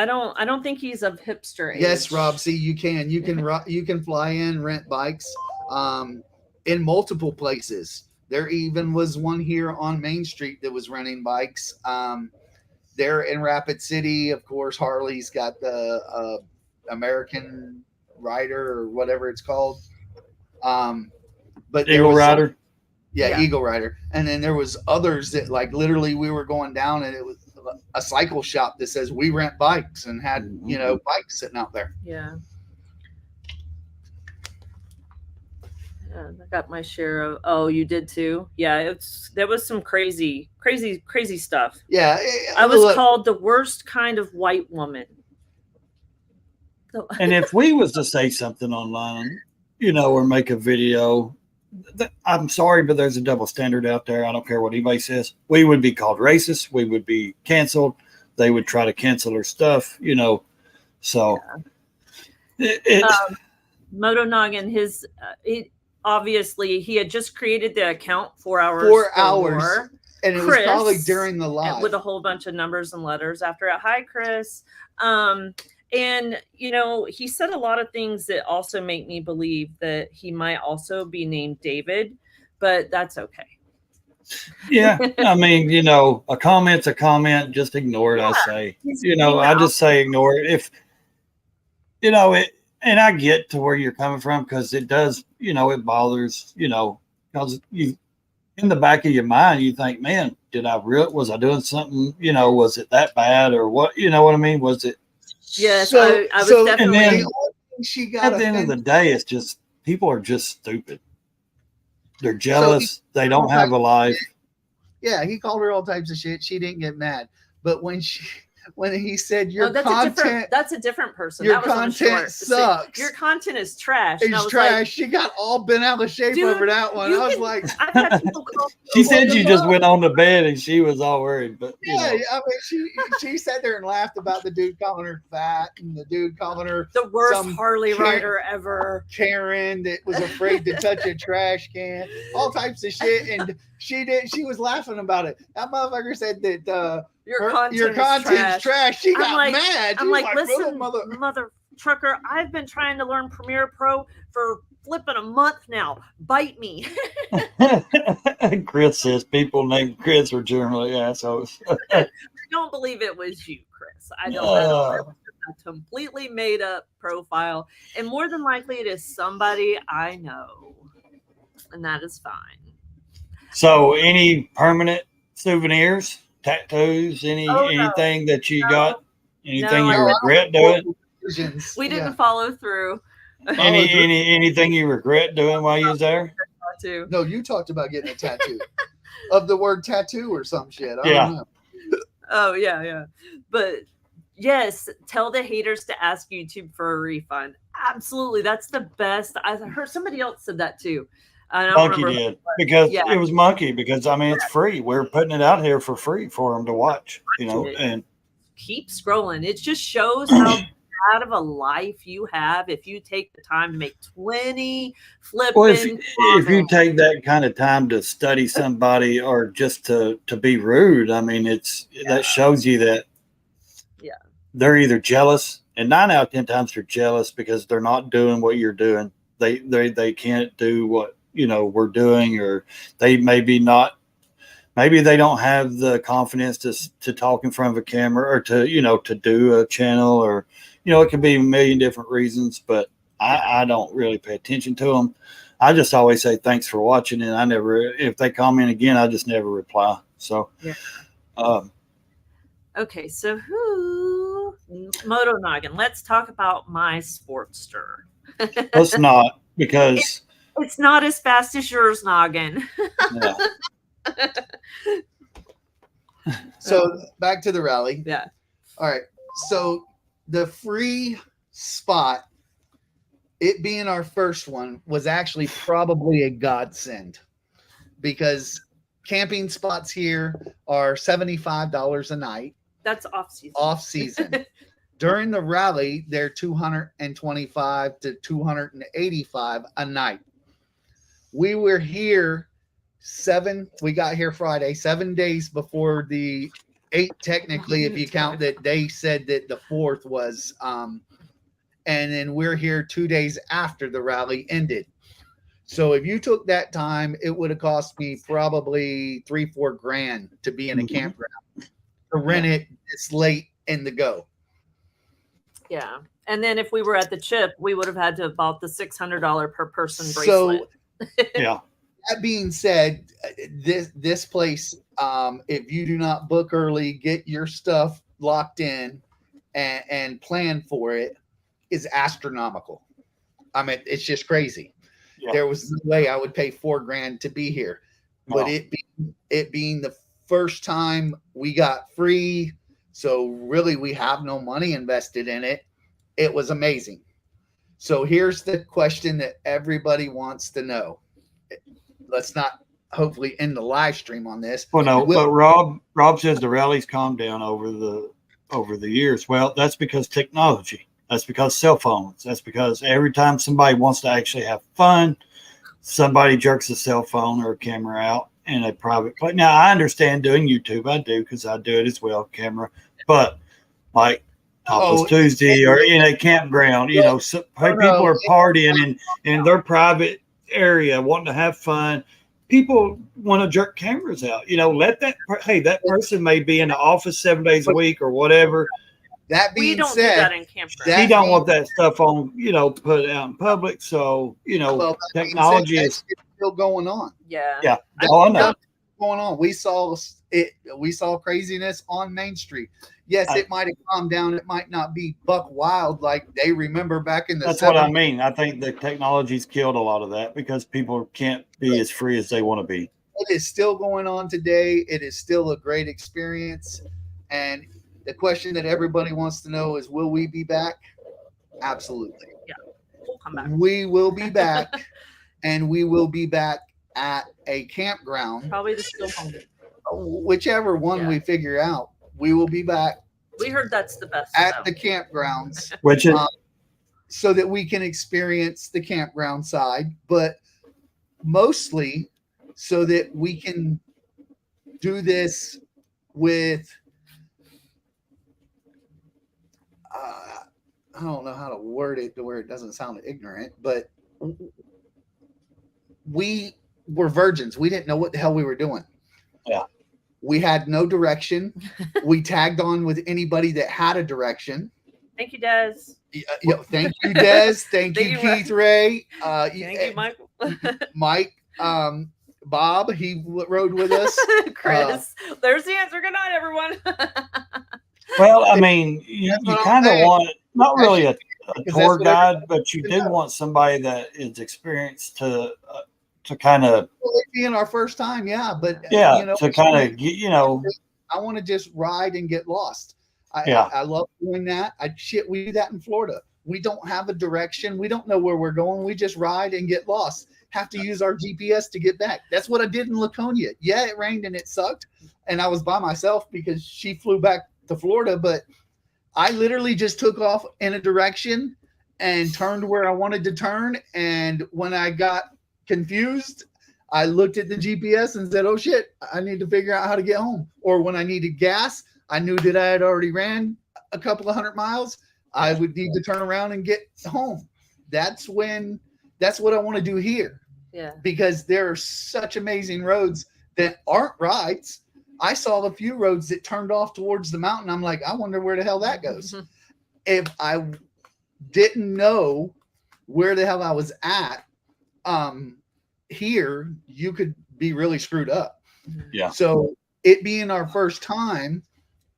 don't think he's of hipster age. Yes, Rob. See, you can fly in, rent bikes, in multiple places. There even was one here on Main Street that was renting bikes. There in Rapid City, of course, Harley's got the American Rider or whatever it's called. But Eagle Rider. Yeah, Eagle Rider. And then there was others that like literally we were going down and it was a cycle shop that says we rent bikes and had, you know, bikes sitting out there. Yeah. I got my share of. Oh, you did too? Yeah, there was some crazy stuff. Yeah. I was called the worst kind of white woman. And if we was to say something online, you know, or make a video, I'm sorry, but there's a double standard out there. I don't care what anybody says. We would be called racist. We would be canceled. They would try to cancel our stuff, you know. So, Moto Noggin, obviously he had just created the account 4 hours. 4 hours, and it was probably during the live with a whole bunch of numbers and letters after it. Hi, Chris. And, you know, he said a lot of things that also make me believe that he might also be named David, but that's okay. Yeah. I mean, you know, a comment's a comment. Just ignore it, I say. You know, I just say ignore it. If, you know, and I get to where you're coming from because it does, you know, it bothers, you know, because you, in the back of your mind, you think, man, was I doing something, you know, was it that bad or what, you know what I mean? Was it? Yes, I was definitely. And then, at the end of the day, it's just people are just stupid. They're jealous. They don't have a life. Yeah, he called her all types of shit. She didn't get mad, but when he said your content, that's a different person. Your content sucks. Your content is trash. It's trash. Like, she got all bent out of shape over that one. I was like, I've had people call she said you just went on to bed and she was all worried. But yeah, I mean, she sat there and laughed about the dude calling her fat and the dude calling her the worst Harley rider ever. Karen that was afraid to touch a trash can, all types of shit, and she was laughing about it. That motherfucker said that. Your content's trash. She got mad. I'm like, listen, mother trucker, I've been trying to learn Premiere Pro for flipping a month now. Bite me. Chris says people named Chris are generally assholes. I don't believe it was you, Chris. I don't know. It was a completely made up profile. And more than likely it is somebody I know. and that is fine. So, any permanent souvenirs, tattoos, anything that you got? Anything you regret doing? We didn't follow through. Anything you regret doing while you was there? No, you talked about getting a tattoo of the word tattoo or some shit. I don't know. Oh yeah. But yes, tell the haters to ask YouTube for a refund. Absolutely, that's the best. I heard somebody else said that too. Monkey did because it was Monkey because I mean it's free. We're putting it out here for free for them to watch. And keep scrolling. It just shows how bad of a life you have if you take the time to make 20 flipping. Well, if you take that kind of time to study somebody or just to be rude, I mean that shows you that they're either jealous, and 9 out of 10 times they're jealous because they're not doing what you're doing. They can't do what we're doing, or they maybe they don't have the confidence to talk in front of a camera or to do a channel, or it could be a million different reasons, but I don't really pay attention to them. I just always say thanks for watching, and if they comment again, I just never reply. So okay, so Moto Noggin, let's talk about my Sportster. Let's not, because it's not as fast as yours, Noggin. Yeah. So back to the rally. Yeah. All right. So the free spot, it being our first one, was actually probably a godsend, because camping spots here are $75 a night. That's off season. Off season. During the rally, they're $225 to $285 a night. We were here we got here Friday, 7 days before the 8th, technically, if you count that they said that the 4th was, and then we're here 2 days after the rally ended. So if you took that time, it would have cost me probably $3-4 grand to be in a campground, to rent it this late in the go. Yeah. And then if we were at the chip, we would have had to have bought the $600 per person bracelet. Yeah. That being said, this place, if you do not book early, get your stuff locked in and plan for it, is astronomical. I mean, it's just crazy. Yeah. There was no way I would pay $4 grand to be here. But it being the first time we got free, so really we have no money invested in it, it was amazing. So here's the question that everybody wants to know. Let's not hopefully end the live stream on this. Well, no, but Rob says the rally's calmed down over the years. Well, that's because technology. That's because cell phones. That's because every time somebody wants to actually have fun, somebody jerks a cell phone or a camera out in a private place. Now, I understand doing YouTube. I do, because I do it as well, camera. But like Topless Tuesday or in a campground, people are partying in their private area wanting to have fun. People want to jerk cameras out. Let that person may be in the office 7 days a week or whatever. That being we don't said, do that in campground. He don't want that stuff on, put out in public. So, technology is still going on. Yeah. Yeah. I know. Going on. We saw it. We saw craziness on Main Street. Yes, it might have calmed down. It might not be buck wild like they remember back in the 70s. That's what I mean. I think the technology's killed a lot of that because people can't be as free as they want to be. It is still going on today. It is still a great experience. And the question that everybody wants to know is, will we be back? Absolutely. Yeah, we'll come back. We will be back, and we will be back at a campground. Probably the still hungry. Whichever one we figure out, we will be back. We heard that's the best at the campgrounds, which is so that we can experience the campground side, but mostly so that we can do this with. I don't know how to word it to where it doesn't sound ignorant, but we were virgins. We didn't know what the hell we were doing. Yeah. We had no direction. We tagged on with anybody that had a direction. Thank you, Des. Thank you, Des. Thank you, Keith Ray. Thank you, Michael. Mike. Bob, he rode with us. Chris, there's the answer. Good night, everyone. Well, I mean, you That's what I'm kind of saying. want not really a Because tour that's what guide, but you everybody do want somebody that is experienced to kind of Well, it being our first time, yeah, but to kind of I want to just ride and get lost. Yeah. I love doing that. We do that in Florida. We don't have a direction. We don't know where we're going. We just ride and get lost. Have to use our GPS to get back. That's what I did in Laconia. Yeah, it rained and it sucked, and I was by myself because she flew back to Florida. But I literally just took off in a direction and turned where I wanted to turn. And when I got confused, I looked at the GPS and said, "Oh shit, I need to figure out how to get home." Or when I needed gas, I knew that I had already ran a couple of 100 miles. I would need to turn around and get home. That's what I want to do here. Yeah. Because there are such amazing roads that aren't rides. I saw a few roads that turned off towards the mountain. I'm like, I wonder where the hell that goes. Mm-hmm. If I didn't know where the hell I was at, here, you could be really screwed up. Yeah. So it being our first time,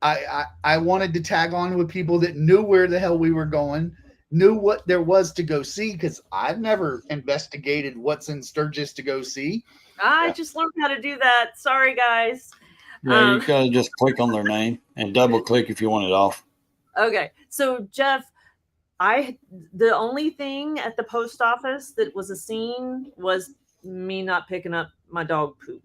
I wanted to tag on with people that knew where the hell we were going, knew what there was to go see, because I've never investigated what's in Sturgis to go see. I just learned how to do that. Sorry, guys. Yeah, you gotta just click on their name and double click if you want it off. Okay, so Jeff, the only thing at the post office that was a scene was me not picking up my dog poop.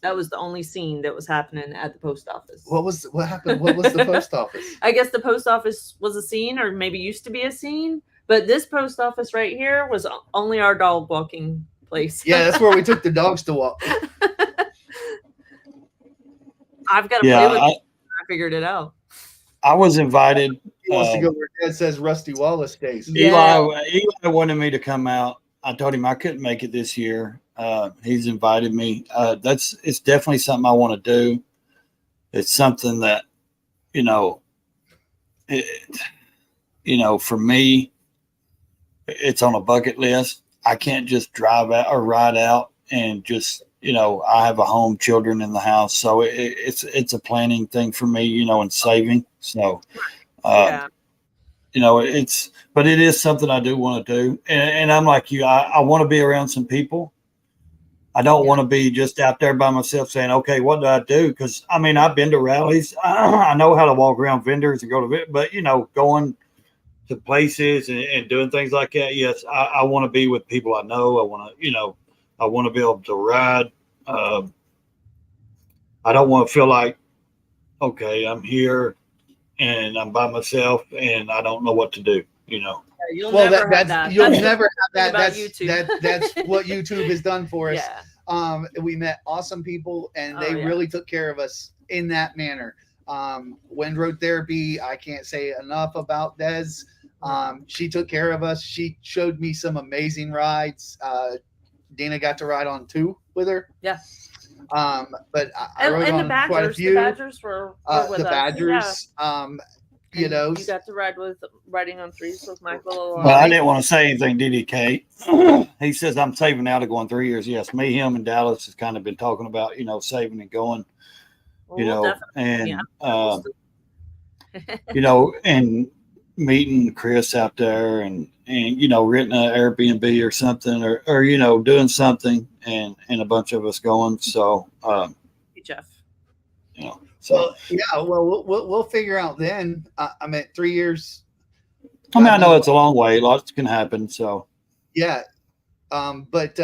That was the only scene that was happening at the post office. What happened? What was the post office? I guess the post office was a scene, or maybe used to be a scene. But this post office right here was only our dog walking place. Yeah, that's where we took the dogs to walk. I've got to play with it. I figured it out. I was invited. He wants to go where Dad says Rusty Wallace stays. Eli wanted me to come out. I told him I couldn't make it this year. He's invited me. It's definitely something I want to do. It's something that, for me, it's on a bucket list. I can't just drive out or ride out and just, I have a home, children in the house. So it's a planning thing for me, and saving. So, but it is something I do want to do. And I'm like you, I want to be around some people. I don't want to be just out there by myself saying, okay, what do I do? Because, I've been to rallies. I know how to walk around vendors and go to, but, going to places and doing things like that. Yes, I want to be with people I know. I want to, I want to be able to ride. I don't want to feel like, okay, I'm here and I'm by myself and I don't know what to do, You'll never have that. That's what YouTube has done for us. Yeah. We met awesome people and they really took care of us in that manner. Wind road therapy, I can't say enough about Des. She took care of us. She showed me some amazing rides. Dina got to ride on 2 with her. Yeah. But I rode on quite a few. The Badgers were with the Badgers. Yeah. You got to riding on 3s with Michael. Well, I didn't want to say anything, did he, Kate? He says I'm saving now to go on 3 years. Yes, me, him, and Dallas has kind of been talking about, saving and going, and and meeting Chris out there and renting an Airbnb or something or doing something and a bunch of us going. So, hey, Jeff. So we'll figure out then. 3 years. I know it's a long way. Lots can happen. So yeah, but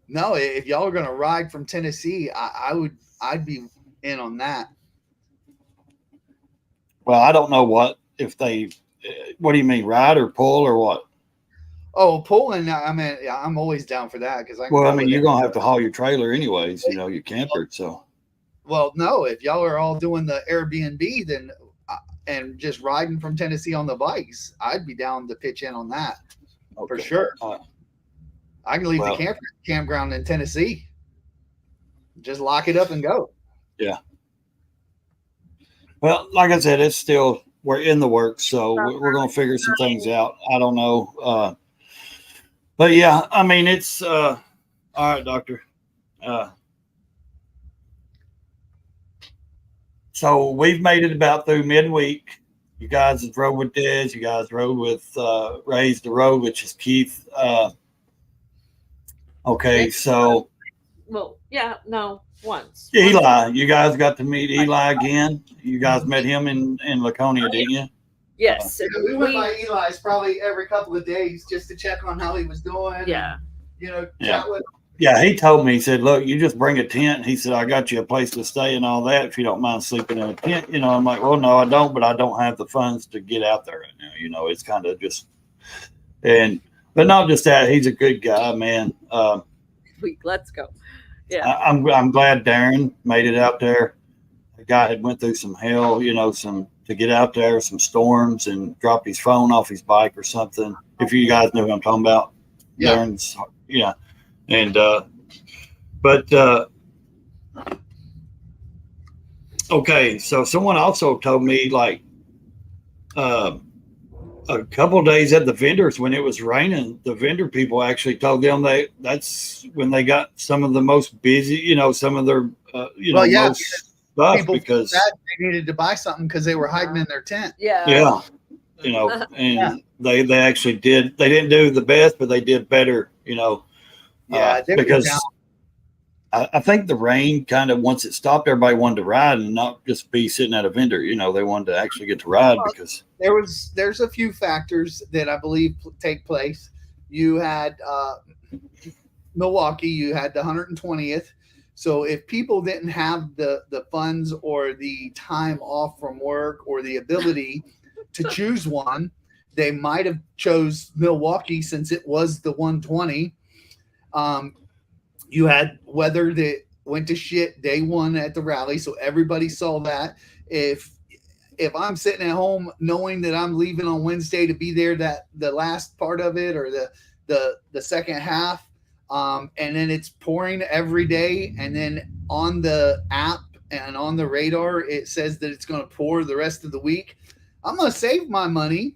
no, if y'all are gonna ride from Tennessee, I'd be in on that. Well, I don't know what do you mean, ride or pull or what? Oh, pulling. I'm always down for that because you're gonna have to haul your trailer anyways. Your camper. So. Well, no, if y'all are all doing the Airbnb, then and just riding from Tennessee on the bikes, I'd be down to pitch in on that for sure. I can leave the campground in Tennessee. Just lock it up and go. Yeah. Well, like I said, we're in the works, so we're going to figure some things out. I don't know. But yeah, it's, All right, doctor. So we've made it about through midweek. You guys have rode with Dez. You guys rode with Raise the Road, which is Keith. Okay, so Well, yeah, no, once. Eli, you guys got to meet Eli again. You guys met him in Laconia, didn't you? Yes. Yeah, we went by Eli's probably every couple of days just to check on how he was doing. Yeah. And, chat with him. Yeah, he told me, he said, look, you just bring a tent. He said, I got you a place to stay and all that if you don't mind sleeping in a tent. I'm like, well, no, I don't, but I don't have the funds to get out there right now. It's kind of just, but not just that, he's a good guy, man. Let's go. Yeah. I'm glad Darren made it out there. The guy had went through some hell, to get out there, some storms, and dropped his phone off his bike or something. If you guys know who I'm talking about. Yeah. Darren's, yeah. And, but, okay. So someone also told me like, a couple of days at the vendors when it was raining, the vendor people actually told them that's when they got some of the most busy, some of their, most stuff people because they needed to buy something because they were hiding in their tent. Yeah. And they actually did. They didn't do the best, but they did better, because I think the rain kind of, once it stopped, everybody wanted to ride and not just be sitting at a vendor. They wanted to actually get to ride because there's a few factors that I believe take place. You had Milwaukee, you had the 120th. So if people didn't have the funds or the time off from work or the ability to choose one, they might have chose Milwaukee since it was the 120. You had weather that went to shit day one at the rally, so everybody saw that. If I'm sitting at home knowing that I'm leaving on Wednesday to be there the last part of it or the second half, and then it's pouring every day, and then on the app and on the radar it says that it's going to pour the rest of the week, I'm going to save my money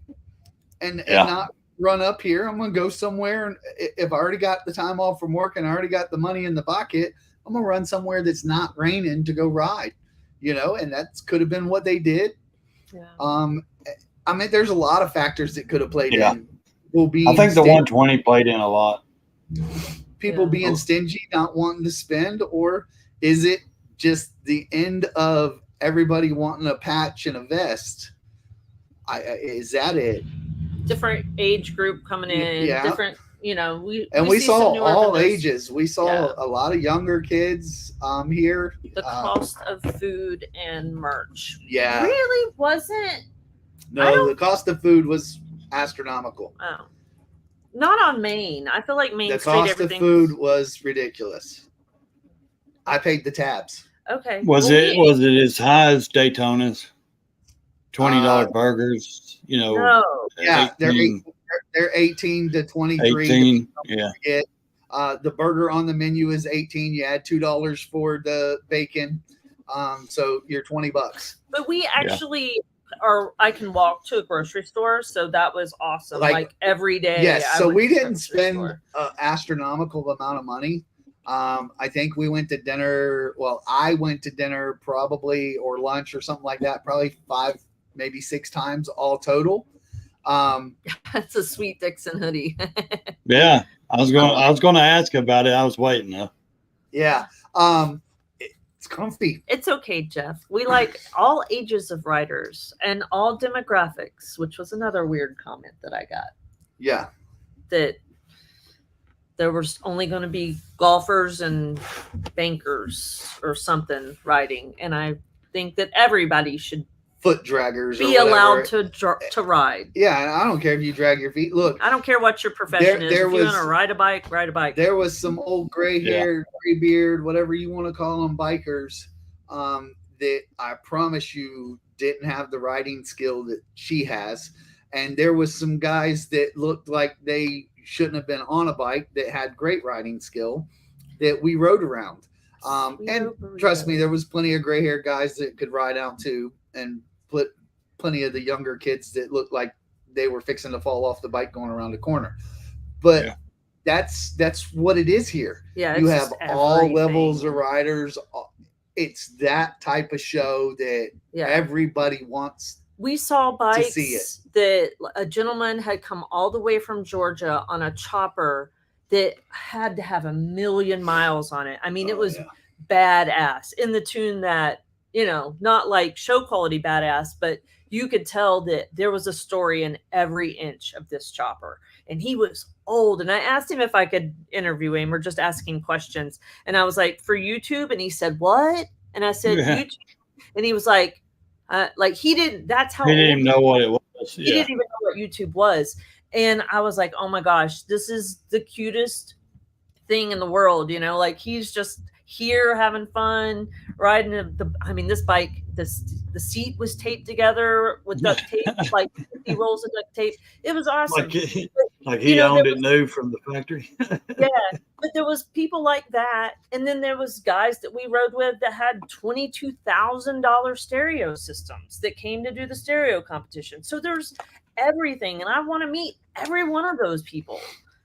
and not run up here. I'm going to go somewhere, and if I already got the time off from work and I already got the money in the pocket, I'm going to run somewhere that's not raining to go ride, and that could have been what they did. Yeah. There's a lot of factors that could have played in. I think the 120 played in a lot. People being stingy, not wanting to spend, or is it just the end of everybody wanting a patch and a vest? Is that it? Different age group coming in, different, we saw all ages. We saw a lot of younger kids here. The cost of food and merch really wasn't. No, the cost of food was astronomical. Oh, not on Main. I feel like Main Street. The cost of food was ridiculous. I paid the tabs. Okay. Was it as high as Daytona's? $20 burgers, No. Yeah, 18, they're 18 to 23. 18, yeah. The burger on the menu is 18. You add $2 for the bacon, so you're $20. But we actually I can walk to a grocery store, so that was awesome. Like every day. Yes, so we didn't spend an astronomical amount of money. I think we went to dinner. Well, I went to dinner probably, or lunch or something like that, probably 5, maybe 6 times all total. That's a sweet Dixon hoodie. Yeah, I was going to ask about it. I was waiting though. Yeah, it's comfy. It's okay, Jeff. We like all ages of riders and all demographics, which was another weird comment that I got. Yeah, that there was only going to be golfers and bankers or something riding, and I think that everybody should foot draggers be allowed to ride. Yeah, and I don't care if you drag your feet. Look, I don't care what your profession is. If you want to ride a bike, ride a bike. There was some old gray hair, gray beard, whatever you want to call them, bikers, that I promise you didn't have the riding skill that she has. And there was some guys that looked like they shouldn't have been on a bike that had great riding skill that we rode around. And trust me, there was plenty of gray hair guys that could ride out too, and plenty of the younger kids that looked like they were fixing to fall off the bike going around the corner. But that's what it is here. Yeah, You it's have just all everything. levels of riders. It's that type of show that everybody wants. We saw bikes to see it. that a gentleman had come all the way from Georgia on a chopper that had to have 1,000,000 miles on it. I mean, it was badass in the tune that, you know, not like show quality badass, but you could tell that there was a story in every inch of this chopper. And he was old. And I asked him if I could interview him or just asking questions. And I was like, for YouTube? And he said, what? And I said, YouTube. And he was like he didn't, that's how he didn't even know what it was. He didn't even know what YouTube was. And I was like, oh my gosh, this is the cutest thing in the world, you know, like he's just here having fun riding this bike, the seat was taped together with duct tape, like 50 rolls of duct tape. It was awesome. Like he owned it new from the factory. Yeah, but there was people like that, and then there was guys that we rode with that had $22,000 stereo systems that came to do the stereo competition. So there's everything, and I want to meet every one of those people.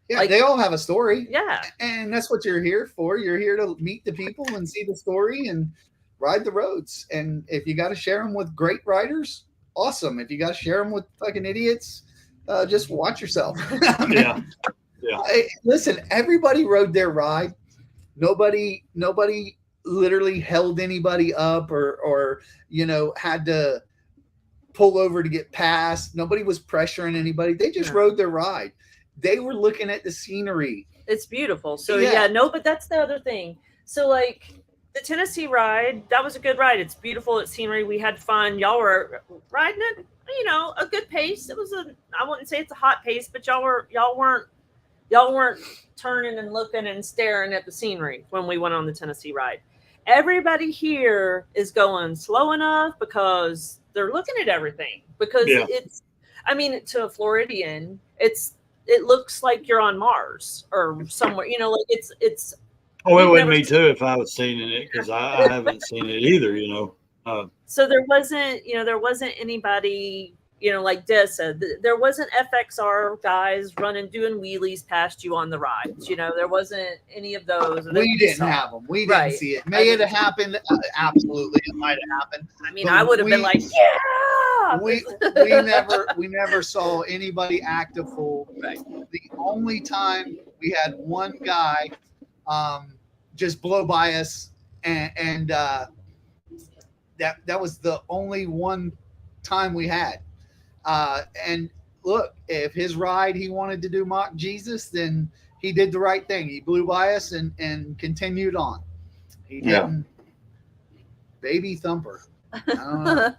Yeah, like, they all have a story. Yeah. And that's what you're here for. You're here to meet the people and see the story and ride the roads. And if you got to share them with great riders, awesome. If you got to share them with fucking idiots, just watch yourself. Yeah. Listen, everybody rode their ride. Nobody literally held anybody up or you know, had to pull over to get past. Nobody was pressuring anybody. They just rode their ride. They were looking at the scenery. It's beautiful. So but that's the other thing. So like the Tennessee ride, that was a good ride. It's beautiful. It's scenery. We had fun. Y'all were riding it, you know, a good pace. It was I wouldn't say it's a hot pace, but y'all weren't turning and looking and staring at the scenery when we went on the Tennessee ride. Everybody here is going slow enough because they're looking at everything, because it's, I mean, to a Floridian, it looks like you're on Mars or somewhere, you know, like it's. Oh, it would me too if I was seeing it, because I haven't seen it either, you know. So there wasn't anybody, you know, like Des said, there wasn't FXR guys doing wheelies past you on the rides. You know, there wasn't any of those. We didn't have them. We didn't see it. May it have happened. Absolutely, it might have happened. I mean, I would have been like, yeah. We never saw anybody act a fool. Right. The only time we had one guy just blow by us, and that was the only one time we had. And look, if his ride he wanted to do mock Jesus, then he did the right thing. He blew by us and continued on. He didn't. Baby thumper. I don't know.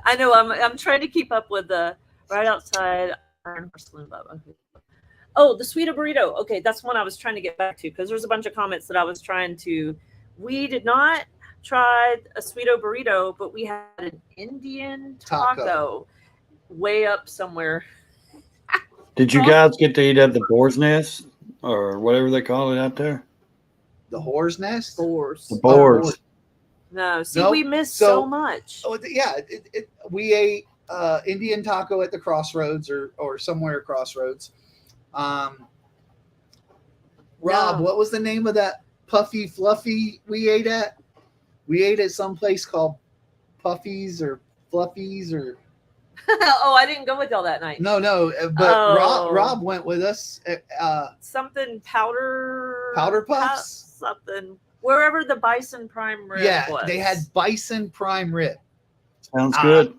I know. I'm trying to keep up with the right outside Iron Horse Saloon Club. Okay. Oh, the Sweeto Burrito. Okay, that's one I was trying to get back to, because there's a bunch of comments that I was trying to. We did not try a Sweeto Burrito, but we had an Indian taco. Way up somewhere. Did you guys get to eat at the Boar's Nest or whatever they call it out there? The Whore's Nest? Boars. The Boars. No, see, we missed so much. Oh, yeah. We ate Indian taco at the Crossroads or somewhere at Crossroads. Rob, what was the name of that Puffy Fluffy we ate at? We ate at some place called Puffies or Fluffies or. Oh, I didn't go with y'all that night. No, but Rob went with us. Something powder puffs, something wherever the bison prime rib was. They had bison prime rib. Sounds good.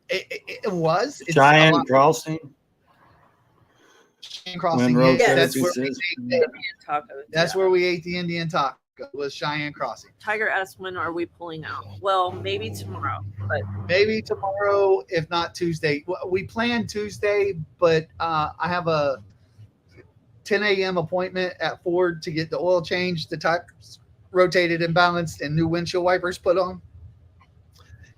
It was Cheyenne Crossing. Cheyenne Crossing. That's where we ate Indian tacos. That's where we ate the Indian taco. Was Cheyenne Crossing. Tiger asked, when are we pulling out? Well, maybe tomorrow. But maybe tomorrow, if not Tuesday. We planned Tuesday, but I have a 10 a.m. appointment at Ford to get the oil changed, the tires rotated and balanced, and new windshield wipers put on.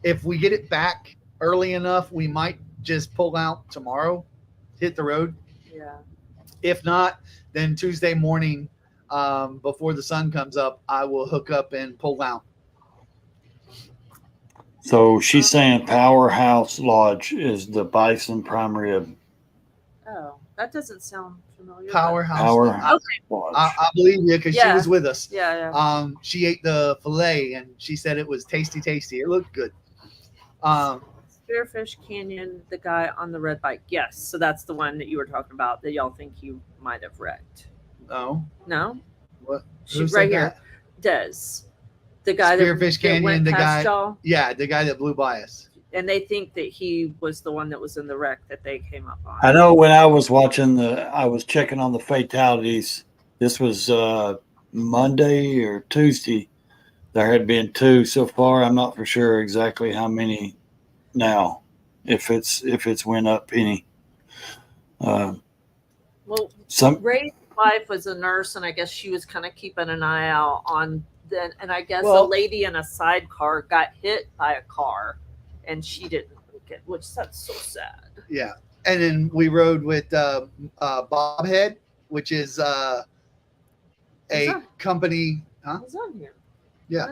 If we get it back early enough, we might just pull out tomorrow, hit the road. Yeah. If not, then Tuesday morning, before the sun comes up, I will hook up and pull out. So she's saying Powerhouse Lodge is the bison prime rib. Oh. That doesn't sound familiar. Powerhouse. Power. I believe you because she was with us. Yeah. She ate the fillet and she said it was tasty. It looked good. Spearfish Canyon, the guy on the red bike. Yes, so that's the one that you were talking about that y'all think you might have wrecked. No. What? Shoot, right here. Des, the guy Spearfish Canyon, went the past guy. y'all. Yeah, the guy that blew by us. And they think that he was the one that was in the wreck that they came up on. I know when I was watching I was checking on the fatalities. This was Monday or Tuesday. There had been 2 so far. I'm not for sure exactly how many now. If it's went up any. Well, Ray's wife was a nurse, and I guess she was kind of keeping an eye out on then. And I guess a lady in a sidecar got hit by a car, and she didn't make it, which that's so sad. Yeah, and then we rode with Bobhead, which is a company. Huh? He's on here. Yeah.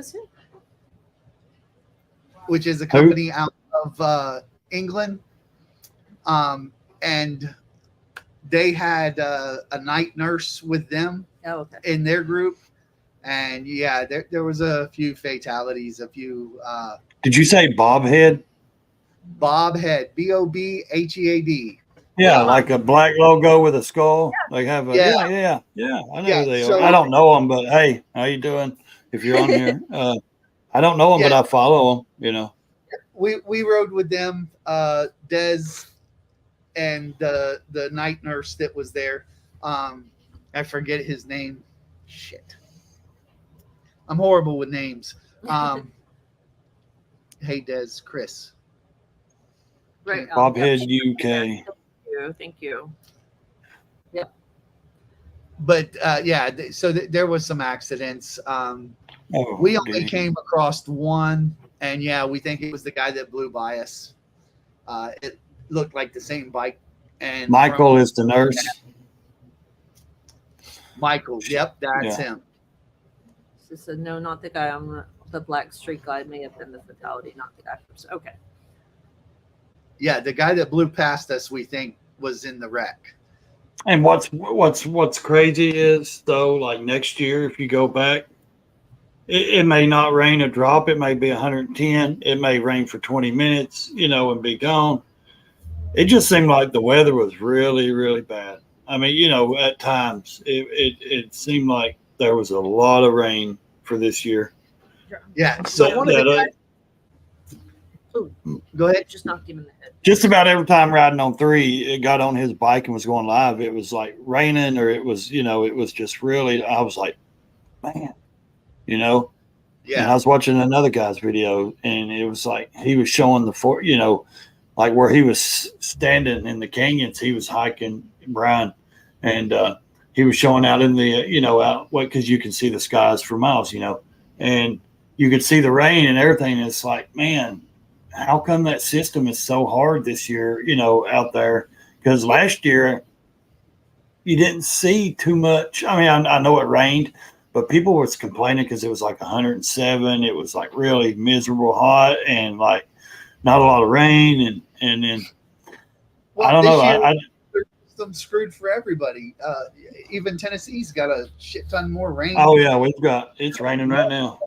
Which is a company out of England, and they had a night nurse with them in their group, and yeah, there was a few fatalities. Did you say Bobhead? Bobhead, Bobhead. Yeah, like a black logo with a skull. They have a yeah. I know who they are. I don't know them, but hey, how you doing? If you're on here, I don't know them, but I follow them. You know, we rode with them, Des, and the night nurse that was there. I forget his name. Shit, I'm horrible with names. Hey, Des, Chris. Right, Bobhead UK. Thank you. Yep. But so there was some accidents. We only came across one, and we think it was the guy that blew by us. It looked like the same bike. And Michael is the nurse. Michael, yep, that's him. She said, no, not the guy on the black street glide may have been the fatality, not the guy. Okay. Yeah, the guy that blew past us, we think, was in the wreck. And what's crazy is though, like next year, if you go back, it may not rain a drop. It may be 110. It may rain for 20 minutes, and be gone. It just seemed like the weather was really, really bad. I mean, at times it seemed like there was a lot of rain for this year. Yeah. So one of the guys. Go ahead. Just knocked him in the head. Just about every time riding on 3, it got on his bike and was going live. It was like raining, or it was, it was just really. I was like, man, Yeah. And I was watching another guy's video, and it was like he was showing like where he was standing in the canyons. He was hiking, Brian, and he was showing out in the out because you can see the skies for miles, and you could see the rain and everything. And it's like, man, how come that system is so hard this year, out there? Because last year you didn't see too much. I mean, I know it rained, but people was complaining because it was like 107. It was like really miserable hot and like not a lot of rain. And then I don't know. I'm screwed for everybody. Even Tennessee's got a shit ton more rain. Oh yeah, it's raining right now.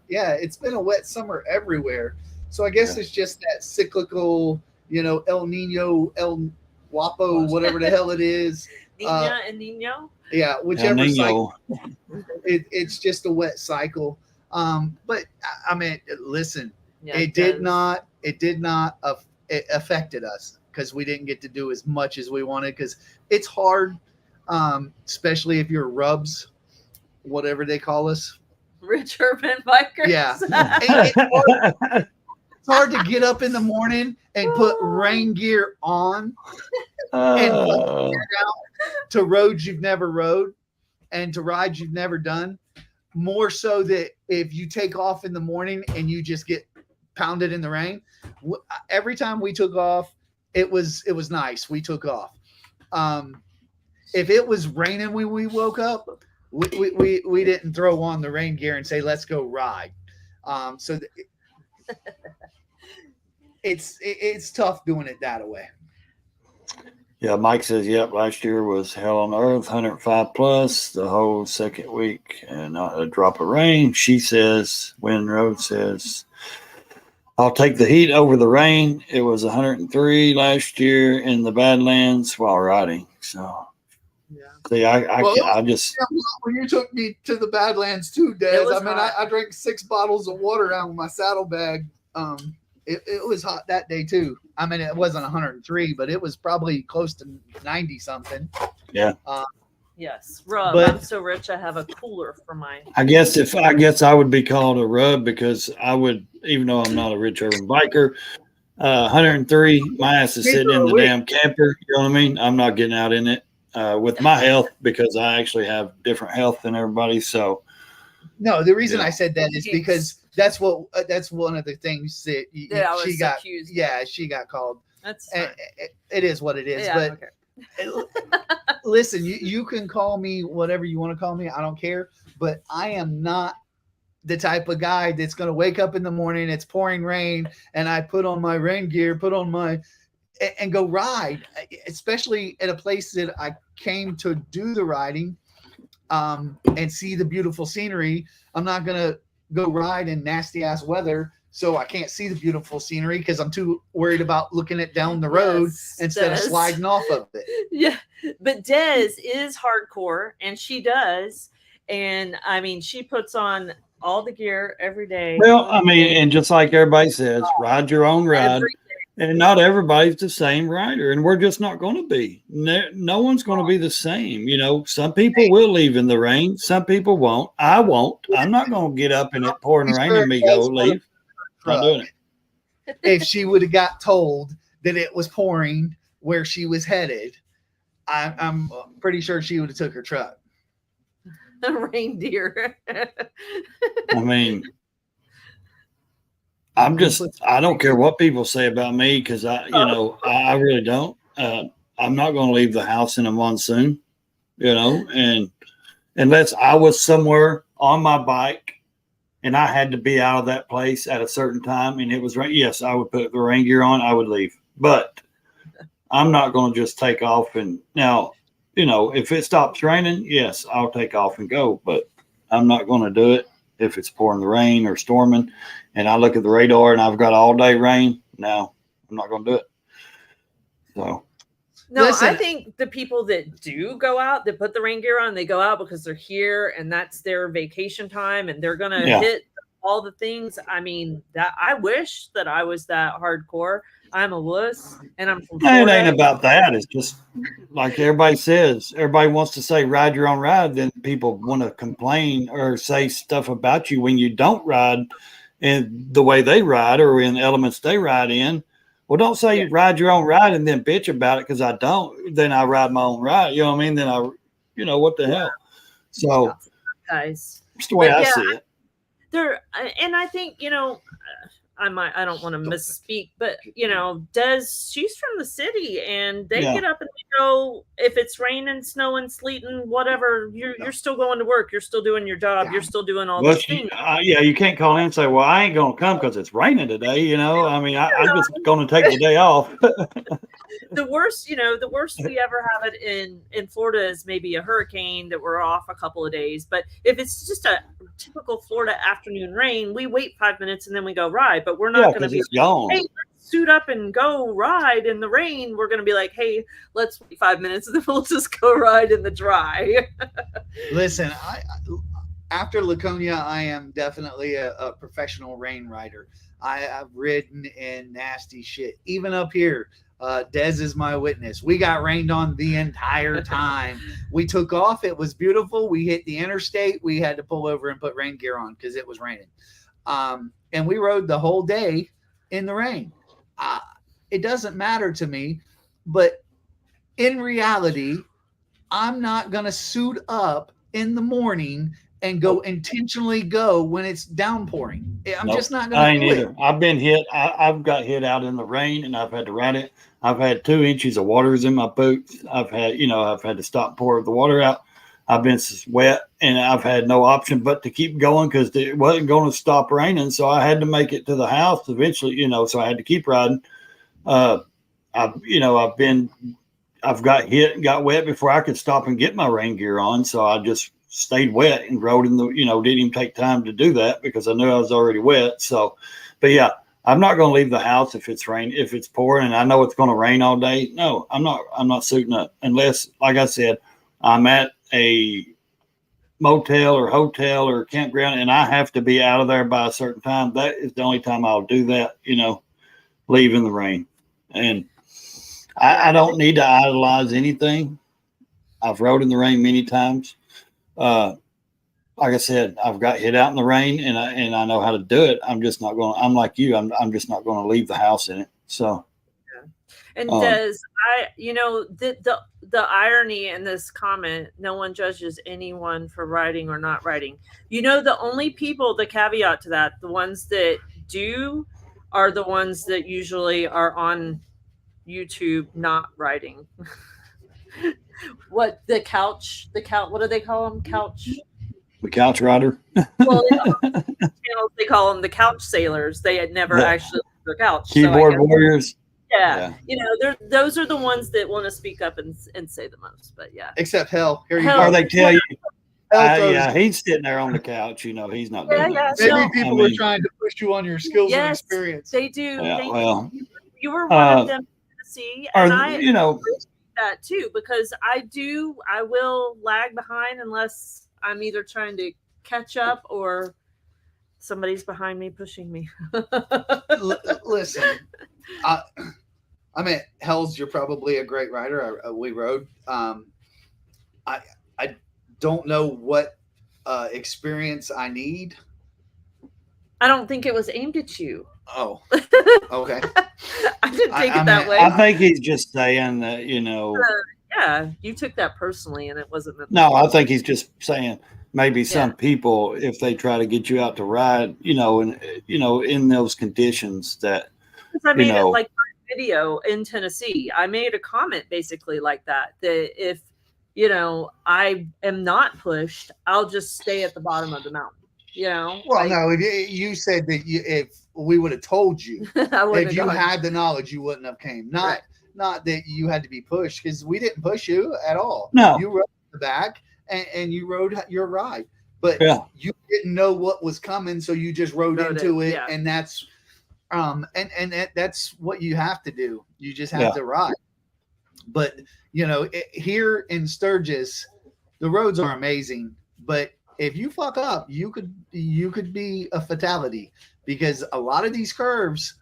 Yeah, it's been a wet summer everywhere. So I guess it's just that cyclical, El Nino, El Guapo, whatever the hell it is. Nina and Nino? Yeah, whichever cycle. It's just a wet cycle. But I mean, listen, it affected us because we didn't get to do as much as we wanted because it's hard, especially if you're rubs, whatever they call us. Rich urban bikers. Yeah. It's hard to get up in the morning and put rain gear on and out to roads you've never rode and to rides you've never done. More so that if you take off in the morning and you just get pounded in the rain. Every time we took off, it was nice. We took off. If it was raining when we woke up, we didn't throw on the rain gear and say, let's go ride. It's tough doing it that way. Yeah, Mike says, yep, last year was hell on earth, 105 plus the whole second week and not a drop of rain. She says, Wind Road says, I'll take the heat over the rain. It was 103 last year in the Badlands while riding. So, Yeah. see, I just. When you took me to the Badlands too, Des, I mean, I drank 6 bottles of water out of my saddlebag. It was hot that day too. I mean, it wasn't 103, but it was probably close to 90 something. Yeah. Yes, rub. But- I'm so rich. I have a cooler for my. I guess I would be called a rub because I would, even though I'm not a rich urban biker, 103, my ass is sitting in the damn camper. You know what I mean? I'm not getting out in it with my health because I actually have different health than everybody. So, no, the reason Yeah. I said that is because that's one of the things that she got accused. Yeah, she got called. That's it is what it is. yeah, But listen, you can call me whatever you want to call me. I don't care. But I am not the type of guy that's going to wake up in the morning, it's pouring rain, and I put on my rain gear, and go ride, especially at a place that I came to do the riding and see the beautiful scenery. I'm not going to go ride in nasty ass weather so I can't see the beautiful scenery because I'm too worried about looking it down the road instead of sliding off of it. Yeah, but Des is hardcore, and she does. And I mean, she puts on all the gear every day. well, I mean, and just like everybody says, ride your own ride. Every And not everybody's the same rider, and we're just not going to be. No one's going to be the same. You know, some people will leave in the rain. Some people won't. I won't. I'm not going to get up in it pouring rain and me go leave. Not doing it. If she would have got told that it was pouring where she was headed, I'm pretty sure she would have took her truck. A reindeer. I mean, I don't care what people say about me because I really don't. I'm not going to leave the house in a monsoon, and unless I was somewhere on my bike and I had to be out of that place at a certain time and it was rain. Yes, I would put the rain gear on. I would leave, but I'm not going to just take off. And now, if it stops raining, yes, I'll take off and go, but I'm not going to do it if it's pouring the rain or storming. And I look at the radar and I've got all day rain. No, I'm not going to do it. So. No, Listen, I think the people that do go out, that put the rain gear on, they go out because they're here and that's their vacation time and they're going to hit all the things. I mean, that I wish that I was that hardcore. I'm a wuss and I'm from Florida. It ain't about that. It's just like everybody says. Everybody wants to say ride your own ride. Then people want to complain or say stuff about you when you don't ride in the way they ride or in elements they ride in. Well, don't say ride your own ride and then bitch about it because I don't. Then I ride my own ride. You know what I mean? Then what the hell? So guys, that's the way I see it. And I think, I don't want to misspeak, but she's from the city and they get up and they go, if it's raining, snowing, sleeting, whatever, you're still going to work. You're still doing your job. You're still doing all these things. You can't call in and say, well, I ain't going to come because it's raining today. I mean, I'm just going to take the day off. The worst we ever have it in Florida is maybe a hurricane that we're off a couple of days. But if it's just a typical Florida afternoon rain, we wait 5 minutes and then we go ride. But we're not going to be gone. Hey, let's suit up and go ride in the rain. We're going to be like, hey, let's wait 5 minutes and then we'll just go ride in the dry. Listen, after Laconia, I am definitely a professional rain rider. I have ridden in nasty shit, even up here. Des is my witness. We got rained on the entire time. We took off. It was beautiful. We hit the interstate. We had to pull over and put rain gear on because it was raining. And we rode the whole day in the rain. It doesn't matter to me, but in reality, I'm not going to suit up in the morning and intentionally go when it's downpouring. I'm just not going to. I ain't either. I've been hit. I've got hit out in the rain and I've had to ride it. I've had 2 inches of waters in my boots. I've had to stop pour the water out. I've been wet and I've had no option but to keep going because it wasn't going to stop raining. So I had to make it to the house eventually, so I had to keep riding. I've been I've got hit and got wet before I could stop and get my rain gear on. So I just stayed wet and rode in the, didn't even take time to do that because I knew I was already wet. So, but yeah, I'm not going to leave the house if it's pouring and I know it's going to rain all day. No, I'm not suiting up unless, like I said, I'm at a motel or hotel or campground and I have to be out of there by a certain time. That is the only time I'll do that, leave in the rain. And I don't need to idolize anything. I've rode in the rain many times. Like I said, I've got hit out in the rain and I know how to do it. I'm just not going. I'm like you. I'm just not going to leave the house in it. So, and the irony in this comment, no one judges anyone for riding or not riding. The only people, the caveat to that, the ones that do are the ones that usually are on YouTube not riding. What the couch, what do they call them? The couch rider. Well, they call them the couch sailors. They had never actually left their couch. Keyboard warriors. Yeah. Those are the ones that want to speak up and say the most. But yeah. Except Hell. Here you go. Or they tell you. He's sitting there on the couch. He's not doing that. Maybe people are trying to push you on your skills and experience. They do. Yeah, you were one of them to see, and I that too, because I will lag behind unless I'm either trying to catch up or somebody's behind me pushing me. Listen, I mean, Hells, you're probably a great rider. We rode. I don't know what experience I need. I don't think it was aimed at you. Oh, okay. I didn't take it that way. I think he's just saying that, yeah, you took that personally, and it wasn't. No, I think he's just saying maybe some people, if they try to get you out to ride, in those conditions that. I made it like my video in Tennessee. I made a comment basically like that if I am not pushed, I'll just stay at the bottom of the mountain. Well, no, if you said that if we would have told you, if you had the knowledge, you wouldn't have came. Not that you had to be pushed, because we didn't push you at all. No, you rode the back and you rode your ride, but you didn't know what was coming, so you just rode into it, and that's that's what you have to do. You just have to ride. But here in Sturgis, the roads are amazing, but if you fuck up, you could be a fatality, because a lot of these curves,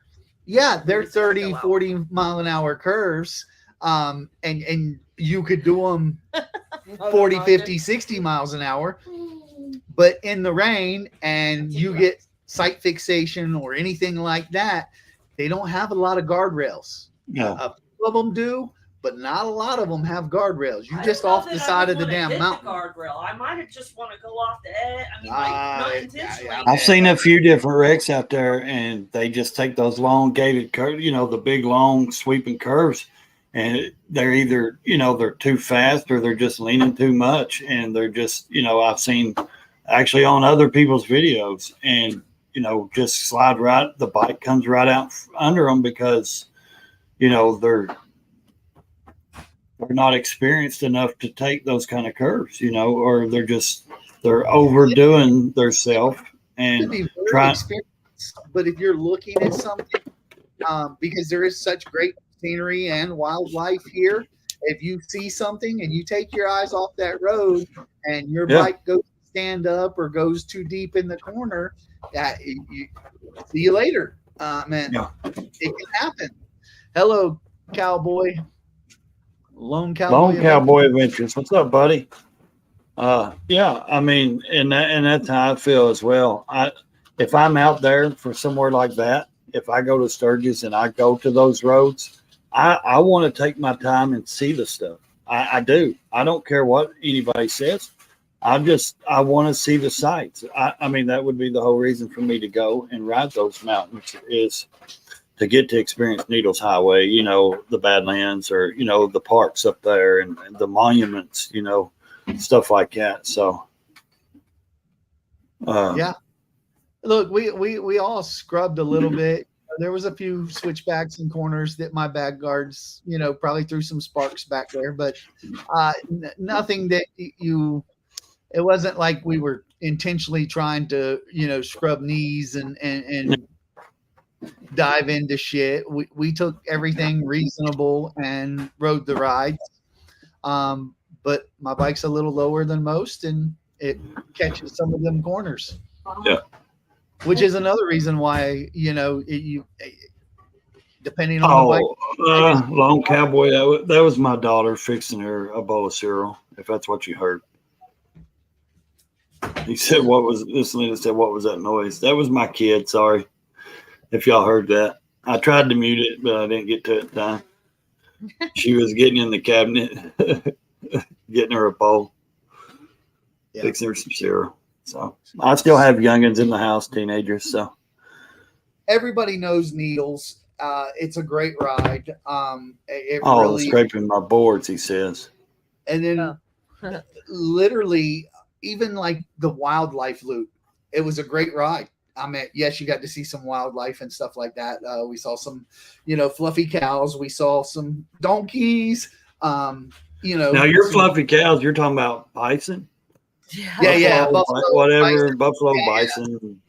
they're 30, 40 mile an hour curves. And you could do them 40, 50, 60 miles an hour, but in the rain and you get sight fixation or anything like that, they don't have a lot of guardrails. A few of them do, but not a lot of them have guardrails. You just off the side of the damn mountain. Guardrail. I might have just want to go off the edge. I mean, not intentionally. I've seen a few different wrecks out there, and they just take those long gated curves, the big long sweeping curves, and they're either they're too fast or they're just leaning too much, and they're just I've seen actually on other people's videos, and just slide right. The bike comes right out under them because they're not experienced enough to take those kind of curves, or they're overdoing themselves and trying. But if you're looking at something, because there is such great scenery and wildlife here, if you see something and you take your eyes off that road and your bike goes to stand up or goes too deep in the corner, see you later. Man, it can happen. Hello, cowboy. Lone Cowboy Adventures. What's up, buddy? I mean, and that's how I feel as well. If I'm out there for somewhere like that, if I go to Sturgis and I go to those roads, I want to take my time and see the stuff. I do. I don't care what anybody says. I want to see the sights. I mean, that would be the whole reason for me to go and ride those mountains, is to get to experience Needles Highway, the Badlands, or, the parks up there and the monuments, stuff like that. So, look, we all scrubbed a little bit. there was a few switchbacks and corners that my bag guards, probably threw some sparks back there, but nothing that it wasn't like we were intentionally trying to, scrub knees and dive into shit. We took everything reasonable and rode the rides. But my bike's a little lower than most, and it catches some of them corners. Yeah. Which is another reason why, you depending on the bike. Long Cowboy, that was my daughter fixing her a bowl of cereal, if that's what you heard. He said, this Linda said, what was that noise? That was my kid, sorry. If y'all heard that. I tried to mute it, but I didn't get to it in time. She was getting in the cabinet, getting her a bowl, fixing her some cereal. So I still have youngins in the house, teenagers. So everybody knows Needles. It's a great ride. Really, scraping my boards, he says. And then literally, even like the wildlife loop, it was a great ride. I mean, yes, you got to see some wildlife and stuff like that. We saw some, fluffy cows. We saw some donkeys. Now your fluffy cows, you're talking about bison? Yeah, buffalo, whatever, bison. Buffalo, bison.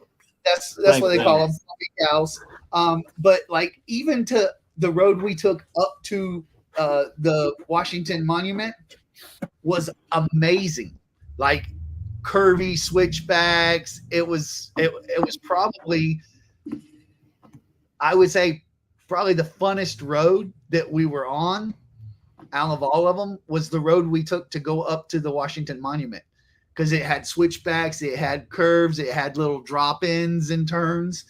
That's what they call them, fluffy cows. But like even to the road we took up to the Washington Monument was amazing. Like curvy switchbacks. It was probably, I would say, probably the funnest road that we were on out of all of them was the road we took to go up to the Washington Monument, because it had switchbacks, it had curves, it had little drop-ins and turns.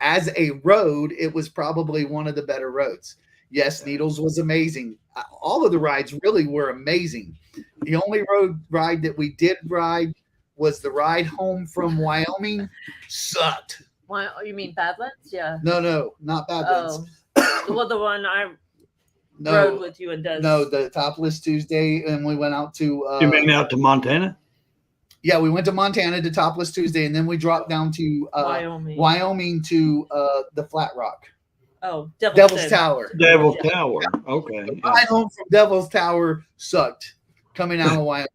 As a road, it was probably one of the better roads. Yes, Needles was amazing. All of the rides really were amazing. The only road ride that we did ride was the ride home from Wyoming. Sucked. Why? You mean Badlands? Yeah. No, not Badlands. Oh, well, the one I rode with you and does. No, the Topless Tuesday, and we went out to. You mean out to Montana? Yeah, we went to Montana to Topless Tuesday, and then we dropped down to Wyoming to the Flat Rock. Oh, Devil's Tower. Devil's Tower. Okay. The ride home from Devil's Tower sucked. Coming out of Wyoming,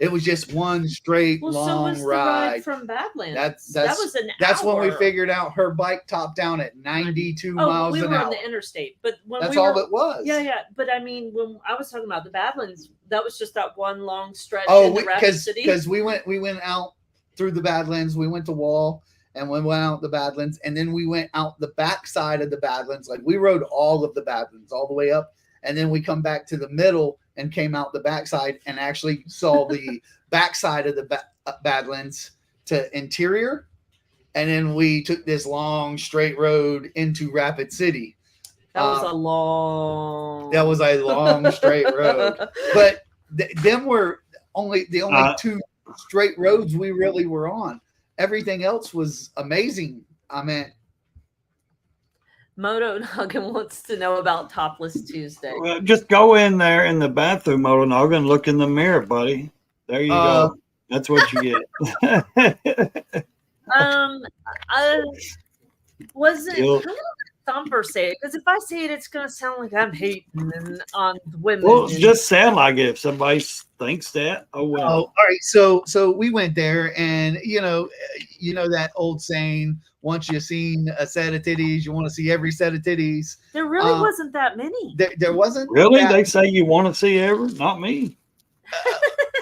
it was just one straight long the ride. ride from Badlands. That was an That's hour. when we figured out her bike topped down at 92 miles an hour. We were on the interstate, but when that's all it was. Yeah. But I mean, when I was talking about the Badlands, that was just that one long stretch. in the Rapid City. Because we went out through the Badlands. We went to Wall. And we went out the Badlands, and then we went out the backside of the Badlands. Like we rode all of the Badlands all the way up, and then we come back to the middle and came out the backside and actually saw the backside of the Badlands to interior, and then we took this long straight road into Rapid City. That was a long straight road, but them were the only two straight roads we really were on. Everything else was amazing. I mean, Moto Noggin wants to know about Topless Tuesday. Well, just go in there in the bathroom, Moto Noggin, look in the mirror, buddy. There you go. That's what you get. I wasn't. Thumper say it, because if I say it, it's going to sound like I'm hating on women. Well, it just sound like it if somebody thinks that. Oh well. All right. So we went there, and you know that old saying: once you've seen a set of titties, you want to see every set of titties. There really wasn't that many. There wasn't. Really? They say you want to see every? Not me.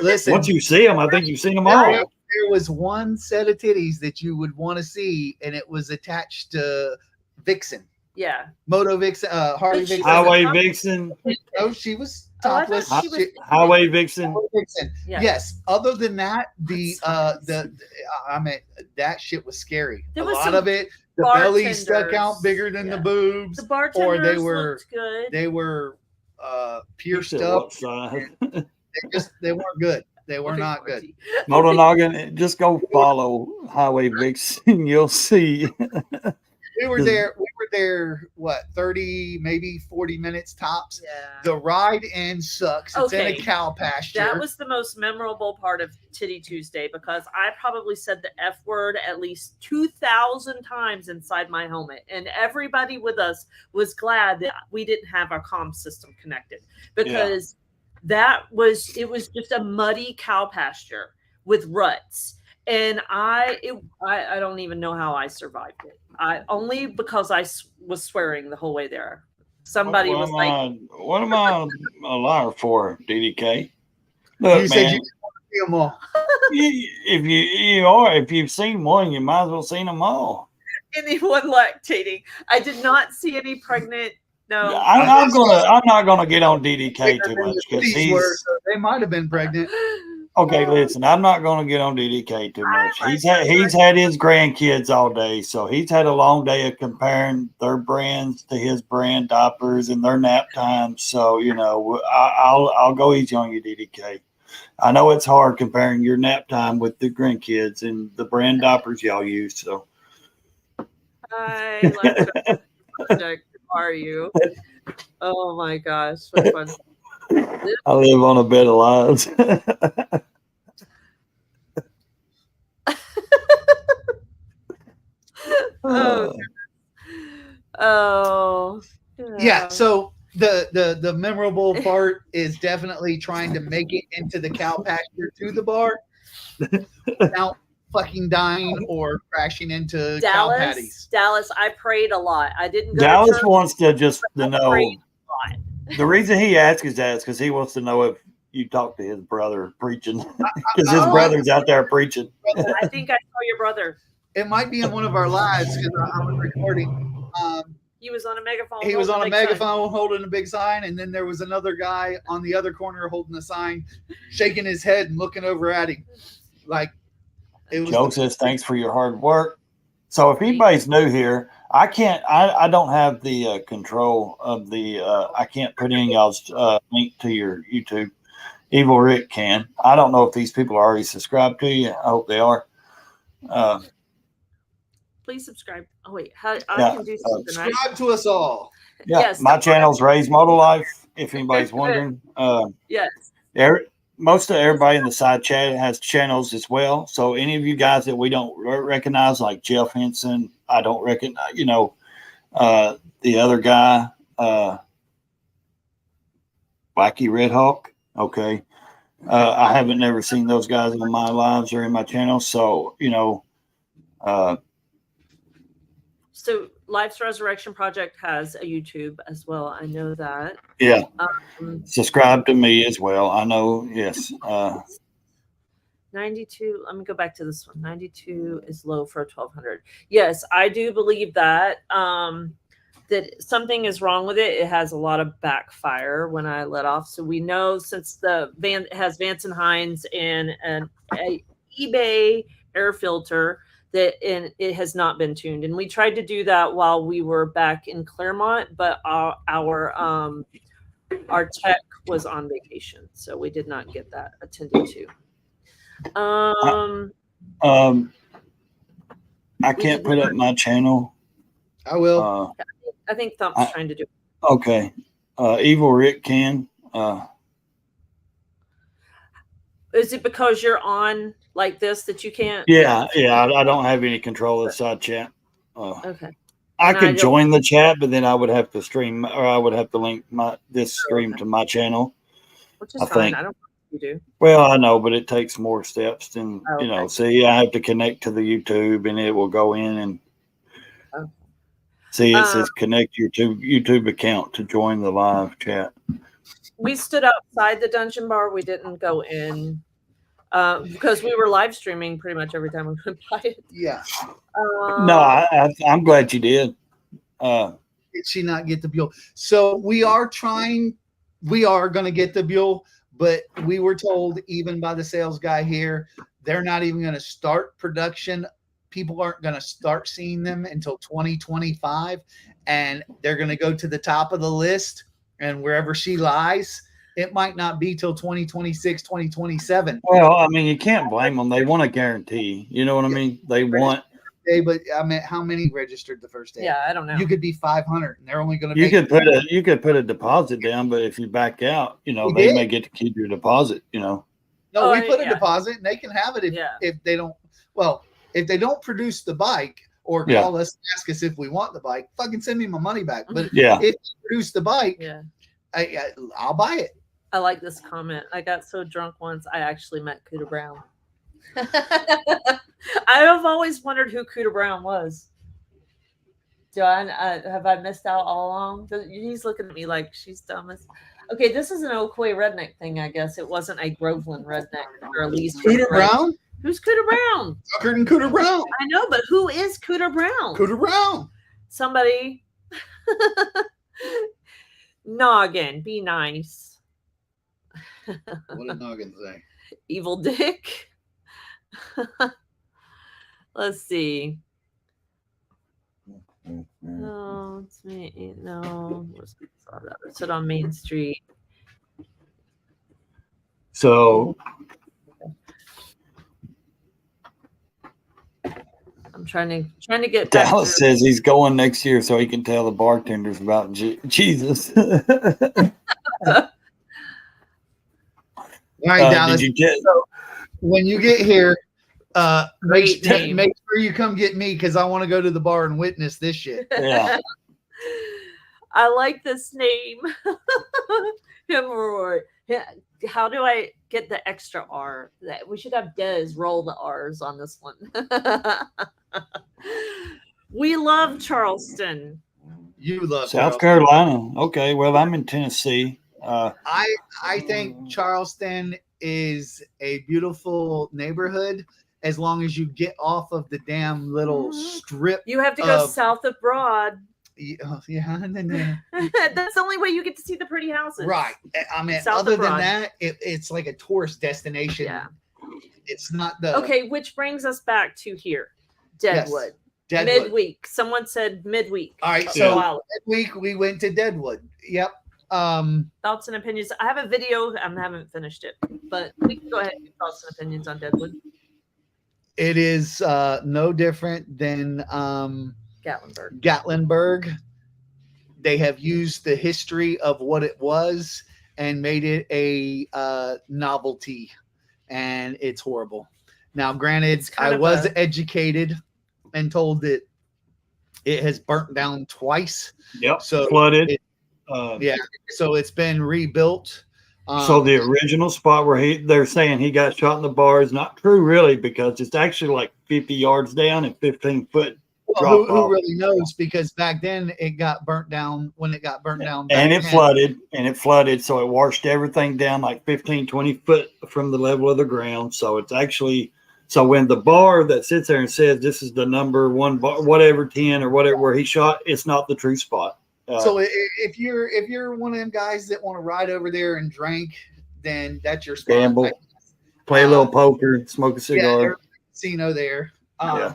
Listen. Once you see them, I think you've seen them all. There was one set of titties that you would want to see, and it was attached to Vixen. Yeah. Moto Vixen, Harley Vixen. Highway Vixen. No, she was topless. Highway Vixen. Yeah. Yes. Other than that, I mean, that shit was scary. A lot of it, the belly stuck out bigger than the boobs. The bartenders looked good. They were pierced up. They weren't good. They were not good. Moto Noggin, just go follow Highway Vixen. You'll see. We were there there, 30, maybe 40 minutes tops. Yeah. The ride in sucks. It's in a Okay. cow pasture. That was the most memorable part of Titty Tuesday because I probably said the F word at least 2,000 times inside my helmet. And everybody with us was glad that we didn't have our comm system connected because it was just a muddy cow pasture with ruts. And I don't even know how I survived it. Only because I was swearing the whole way there. Somebody was like, "What am I a liar for, DDK?" Look, you said you didn't want to see them all. If you've seen one, you might as well seen them all. Anyone lactating? I did not see any pregnant. No, I'm not gonna get on DDK too much because so they might have been pregnant. Okay, listen, I'm not going to get on DDK too much. He's had his grandkids all day, so he's had a long day of comparing their brands to his brand diapers and their nap times. So I'll go easy on you, DDK. I know it's hard comparing your nap time with the grandkids and the brand diapers y'all use. So, hi, project. How are you? Oh my gosh, what fun! I live on a bed of lies. Yeah. So the memorable part is definitely trying to make it into the cow pasture to the bar without fucking dying or crashing into cow patties. Dallas, I prayed a lot. I didn't go Dallas to church, wants to just to know. The reason he asks is that because he wants to know if you talk to his brother preaching, because his brother's out there preaching. I think I saw your brother. It might be in one of our lives because I was recording. He was on a megaphone. He was on a megaphone holding a big sign, and then there was another guy on the other corner holding the sign, shaking his head and looking over at him. Like it was. Joe says, "Thanks for your hard work." So if anybody's new here, I don't have the control of the. I can't put in y'all's link to your YouTube. Evil Rick can. I don't know if these people are already subscribed to you. I hope they are. Please subscribe. Oh wait, I can do something. Subscribe to us all. Yeah, yes, my channel's Ray's Motor Life. If anybody's wondering. Yes. Most of everybody in the side chat has channels as well. So any of you guys that we don't recognize, like Jeff Henson, I don't recognize. The other guy, Wacky Red Hawk. Okay. I haven't never seen those guys in my lives or in my channel. So, so Life's Resurrection Project has a YouTube as well. I know that. Yeah. Subscribe to me as well. I know. Yes. 92. Let me go back to this one. 92 is low for 1200. Yes, I do believe that. That something is wrong with it. It has a lot of backfire when I let off. So we know since the van has Vance and Hines and an eBay air filter that it has not been tuned. And we tried to do that while we were back in Claremont, but our tech was on vacation, so we did not get that attended to. I can't put up my channel. I will. I think Thump's trying to do it. Okay. Evil Rick can. Is it because you're on like this that you can't? Yeah. I don't have any control of the side chat. Okay. I could join the chat, but then I would have to stream, or I would have to link this stream to my channel. Which is fine. I don't know if you do. Well, I know, but it takes more steps than See, I have to connect to the YouTube, and it will go in and. See, it says connect your YouTube account to join the live chat. We stood outside the dungeon bar. We didn't go in because we were live streaming pretty much every time we went by it. Yeah. No, I'm glad you did. Did she not get the Buell? So we are going to get the Buell, but we were told even by the sales guy here, they're not even going to start production. People aren't going to start seeing them until 2025, and they're going to go to the top of the list, and wherever she lies, it might not be till 2026, 2027. Well, I mean, you can't blame them. They want a guarantee. You know what I mean? They want day, but I mean, how many registered the first day? Yeah, I don't know. You could be 500, and they're only going to. You could put a deposit down, but if you back out, they may get to keep your deposit. No, we put a deposit, and they can have it if they don't. Well, if they don't produce the bike or call us and ask us if we want the bike, fucking send me my money back. But if you produce the bike, I'll buy it. I like this comment. I got so drunk once, I actually met Cooter Brown. I have always wondered who Cooter Brown was. Have I missed out all along? He's looking at me like she's dumb as. Okay, this is an Ocoee redneck thing, I guess. It wasn't a Groveland redneck or at least Cooter Brown. Who's Cooter Brown? Tucker and Cooter Brown. I know, but who is Cooter Brown? Cooter Brown. Somebody. Noggin, be nice. What did Noggin say? Evil dick. Let's see. No, it's me. No, sit on Main Street. So I'm trying to get. Dallas says he's going next year so he can tell the bartenders about Jesus. All right, Dallas. When you get here, make sure you come get me because I want to go to the bar and witness this shit. Yeah. I like this name. Hemorrhoid. How do I get the extra R? We should have Des roll the R's on this one. We love Charleston. You love South Carolina. Okay, well, I'm in Tennessee. I think Charleston is a beautiful neighborhood as long as you get off of the damn little strip. You have to go south of Broad. Yeah. That's the only way you get to see the pretty houses. Right. I mean, south other than that, it's like a tourist destination. Yeah. It's not the. Okay, which brings us back to here. Deadwood. Yes. Midweek. Someone said midweek. All right. So midweek, we went to Deadwood. Yep. Thoughts and opinions. I have a video. I haven't finished it, but we can go ahead and give thoughts and opinions on Deadwood. It is no different than Gatlinburg. They have used the history of what it was and made it a novelty, and it's horrible. Now, granted, I was educated and told that it has burnt down twice. Yep. So flooded. So it's been rebuilt. So the original spot where they're saying he got shot in the bar is not true, really, because it's actually like 50 yards down and 15 foot. Well, who really knows? Because back then it got burnt down when it got burnt down. And it flooded. So it washed everything down like 15, 20 foot from the level of the ground. So it's actually, so when the bar that sits there and says this is the number one bar, whatever, 10 or whatever, where he shot, it's not the true spot. So if you're one of them guys that want to ride over there and drink, then that's your spot. Gamble, play a little poker, smoke a cigar. There's a casino there. I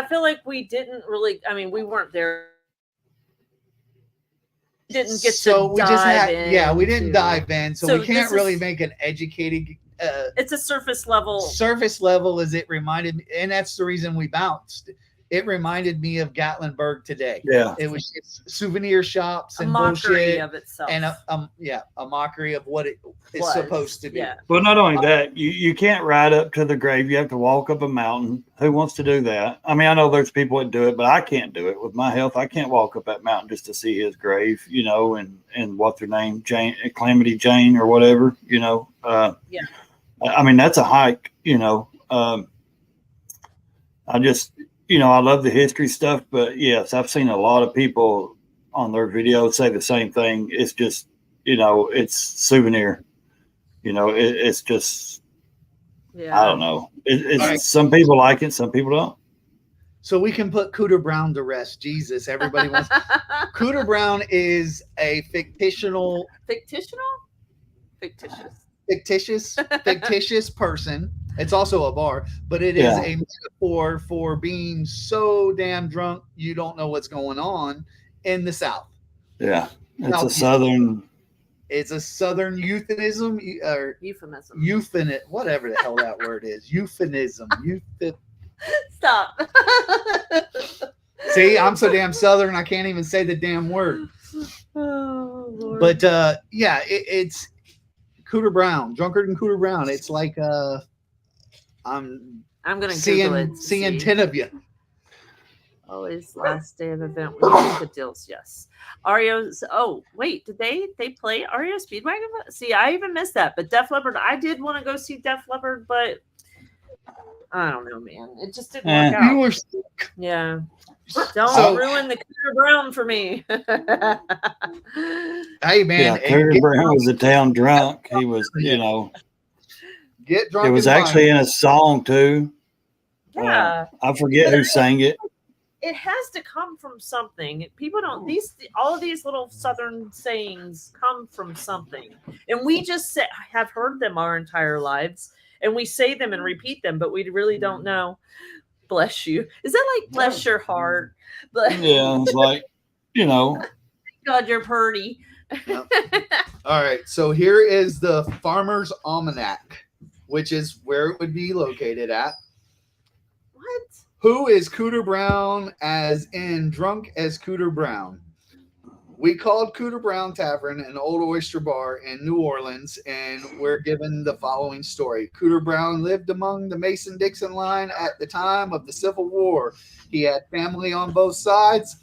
feel like we didn't really. I mean, we weren't there. Didn't get to dive in. Yeah, we didn't dive in, so we can't really make an educated. It's a surface level. Surface level, as it reminded me, and that's the reason we bounced. It reminded me of Gatlinburg today. Yeah, it was just souvenir shops and mockery bullshit of itself, and a mockery of what it is supposed to be. Yeah. Well, not only that, you can't ride up to the grave. You have to walk up a mountain. Who wants to do that? I mean, I know there's people that do it, but I can't do it with my health. I can't walk up that mountain just to see his grave, and what's her name, Calamity Jane or whatever, Yeah. I mean, that's a hike, I just. I love the history stuff, but yes, I've seen a lot of people on their videos say the same thing. It's just, it's souvenir. It's just, I don't know. It's some people like it, some people don't. So we can put Cooter Brown to rest. Jesus, everybody wants. Cooter Brown is a fictional person. It's also a bar, but it is a metaphor for being so damn drunk you don't know what's going on in the South. Yeah, it's a southern. It's a southern euphemism or euphemism. Whatever the hell that word is. Euphemism. Stop. See, I'm so damn Southern, I can't even say the damn word. Oh, Lord. But yeah, it's Cooter Brown, Drunkard and Cooter Brown. It's like I'm gonna Google it. Seeing 10 of you. Always last day of event with good deals. Yes. REO's. Oh wait, did they play REO Speedwagon? See, I even missed that. But Def Leppard, I did want to go see Def Leppard, but I don't know, man. It just didn't work out. You were sick. Yeah. Don't ruin the Cooter Brown for me. Hey man, yeah, Cooter Brown was a town drunk. He was, get drunk. It was actually in a song too. Yeah. I forget who sang it. It has to come from something. People don't all of these little Southern sayings come from something, and we just have heard them our entire lives, and we say them and repeat them, but we really don't know. Bless you. Is that like bless your heart? But yeah, it's like God, you're pretty. Yep. All right, so here is the Farmer's Almanac, which is where it would be located at. What? Who is Cooter Brown, as in drunk as Cooter Brown? We called Cooter Brown Tavern an old oyster bar in New Orleans, and we're given the following story. Cooter Brown lived among the Mason-Dixon line at the time of the Civil War. He had family on both sides,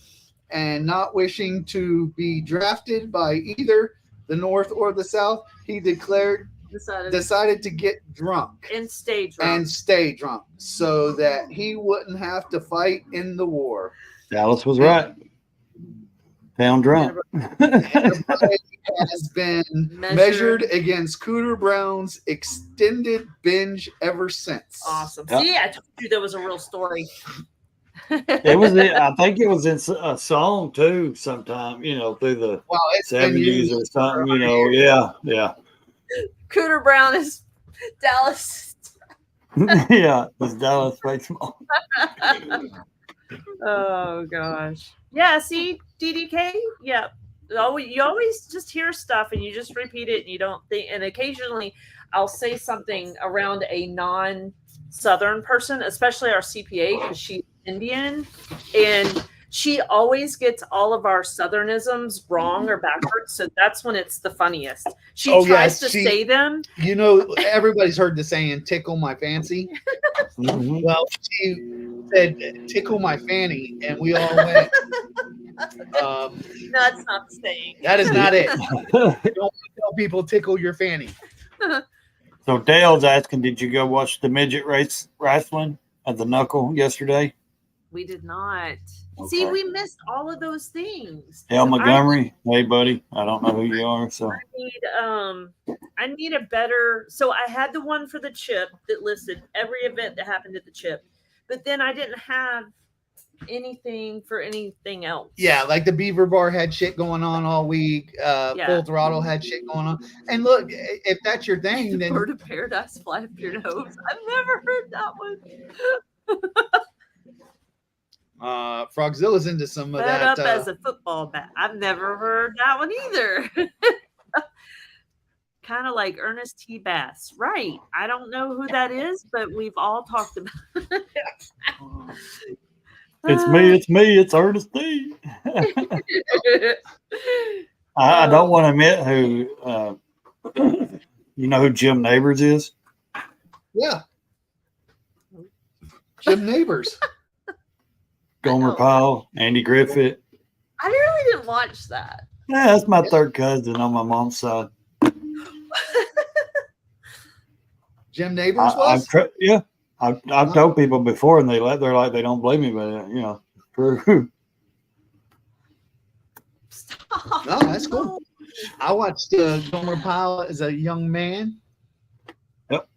and not wishing to be drafted by either the North or the South, he decided to get drunk and stay drunk so that he wouldn't have to fight in the war. Dallas was right. Town drunk. Has been measured against Cooter Brown's extended binge ever since. Awesome. Yep. See, I told you there was a real story. It was. I think it was in a song too. Sometime, through the 70s or something. Yeah. Cooter Brown is Dallas. Yeah, it's Dallas baseball. Oh gosh. Yeah. See, DDK. Yeah. You always just hear stuff and you just repeat it and you don't think. And occasionally, I'll say something around a non-Southern person, especially our CPA, because she's Indian, and she always gets all of our Southernisms wrong or backwards. So that's when it's the funniest. She tries to say them. Everybody's heard the saying "tickle my fancy." Mm-hmm. Well, she said "tickle my fanny," and we all went. No, that's not the saying. That is not it. Don't tell people tickle your fanny. So Dale's asking, did you go watch the midget wrestling at the Knuckle yesterday? We did not. Okay. See, we missed all of those things. Al Montgomery, hey buddy, I don't know who you are, so I need a better. So I had the one for the chip that listed every event that happened at the chip, but then I didn't have anything for anything else. Yeah, like the Beaver Bar had shit going on all week. Full Throttle had shit going on. And look, if that's your thing, then Bird of Paradise, Fly Up Your Nose. I've never heard that one. Frogzilla's into some of Set that. up as a football bat. I've never heard that one either. Kind of like Ernest T. Bass. Right. I don't know who that is, but we've all talked about it. it's me, it's Ernest T. I don't want to admit who you know who Jim Neighbors is? Yeah. Jim Neighbors. Gomer Pyle, Andy Griffith. I really didn't watch that. Yeah, that's my third cousin on my mom's side. Jim Neighbors was? I've told people before, and they're like they don't believe me, but true. Stop. No, that's cool. I watched Gomer Pyle as a young man. Yep.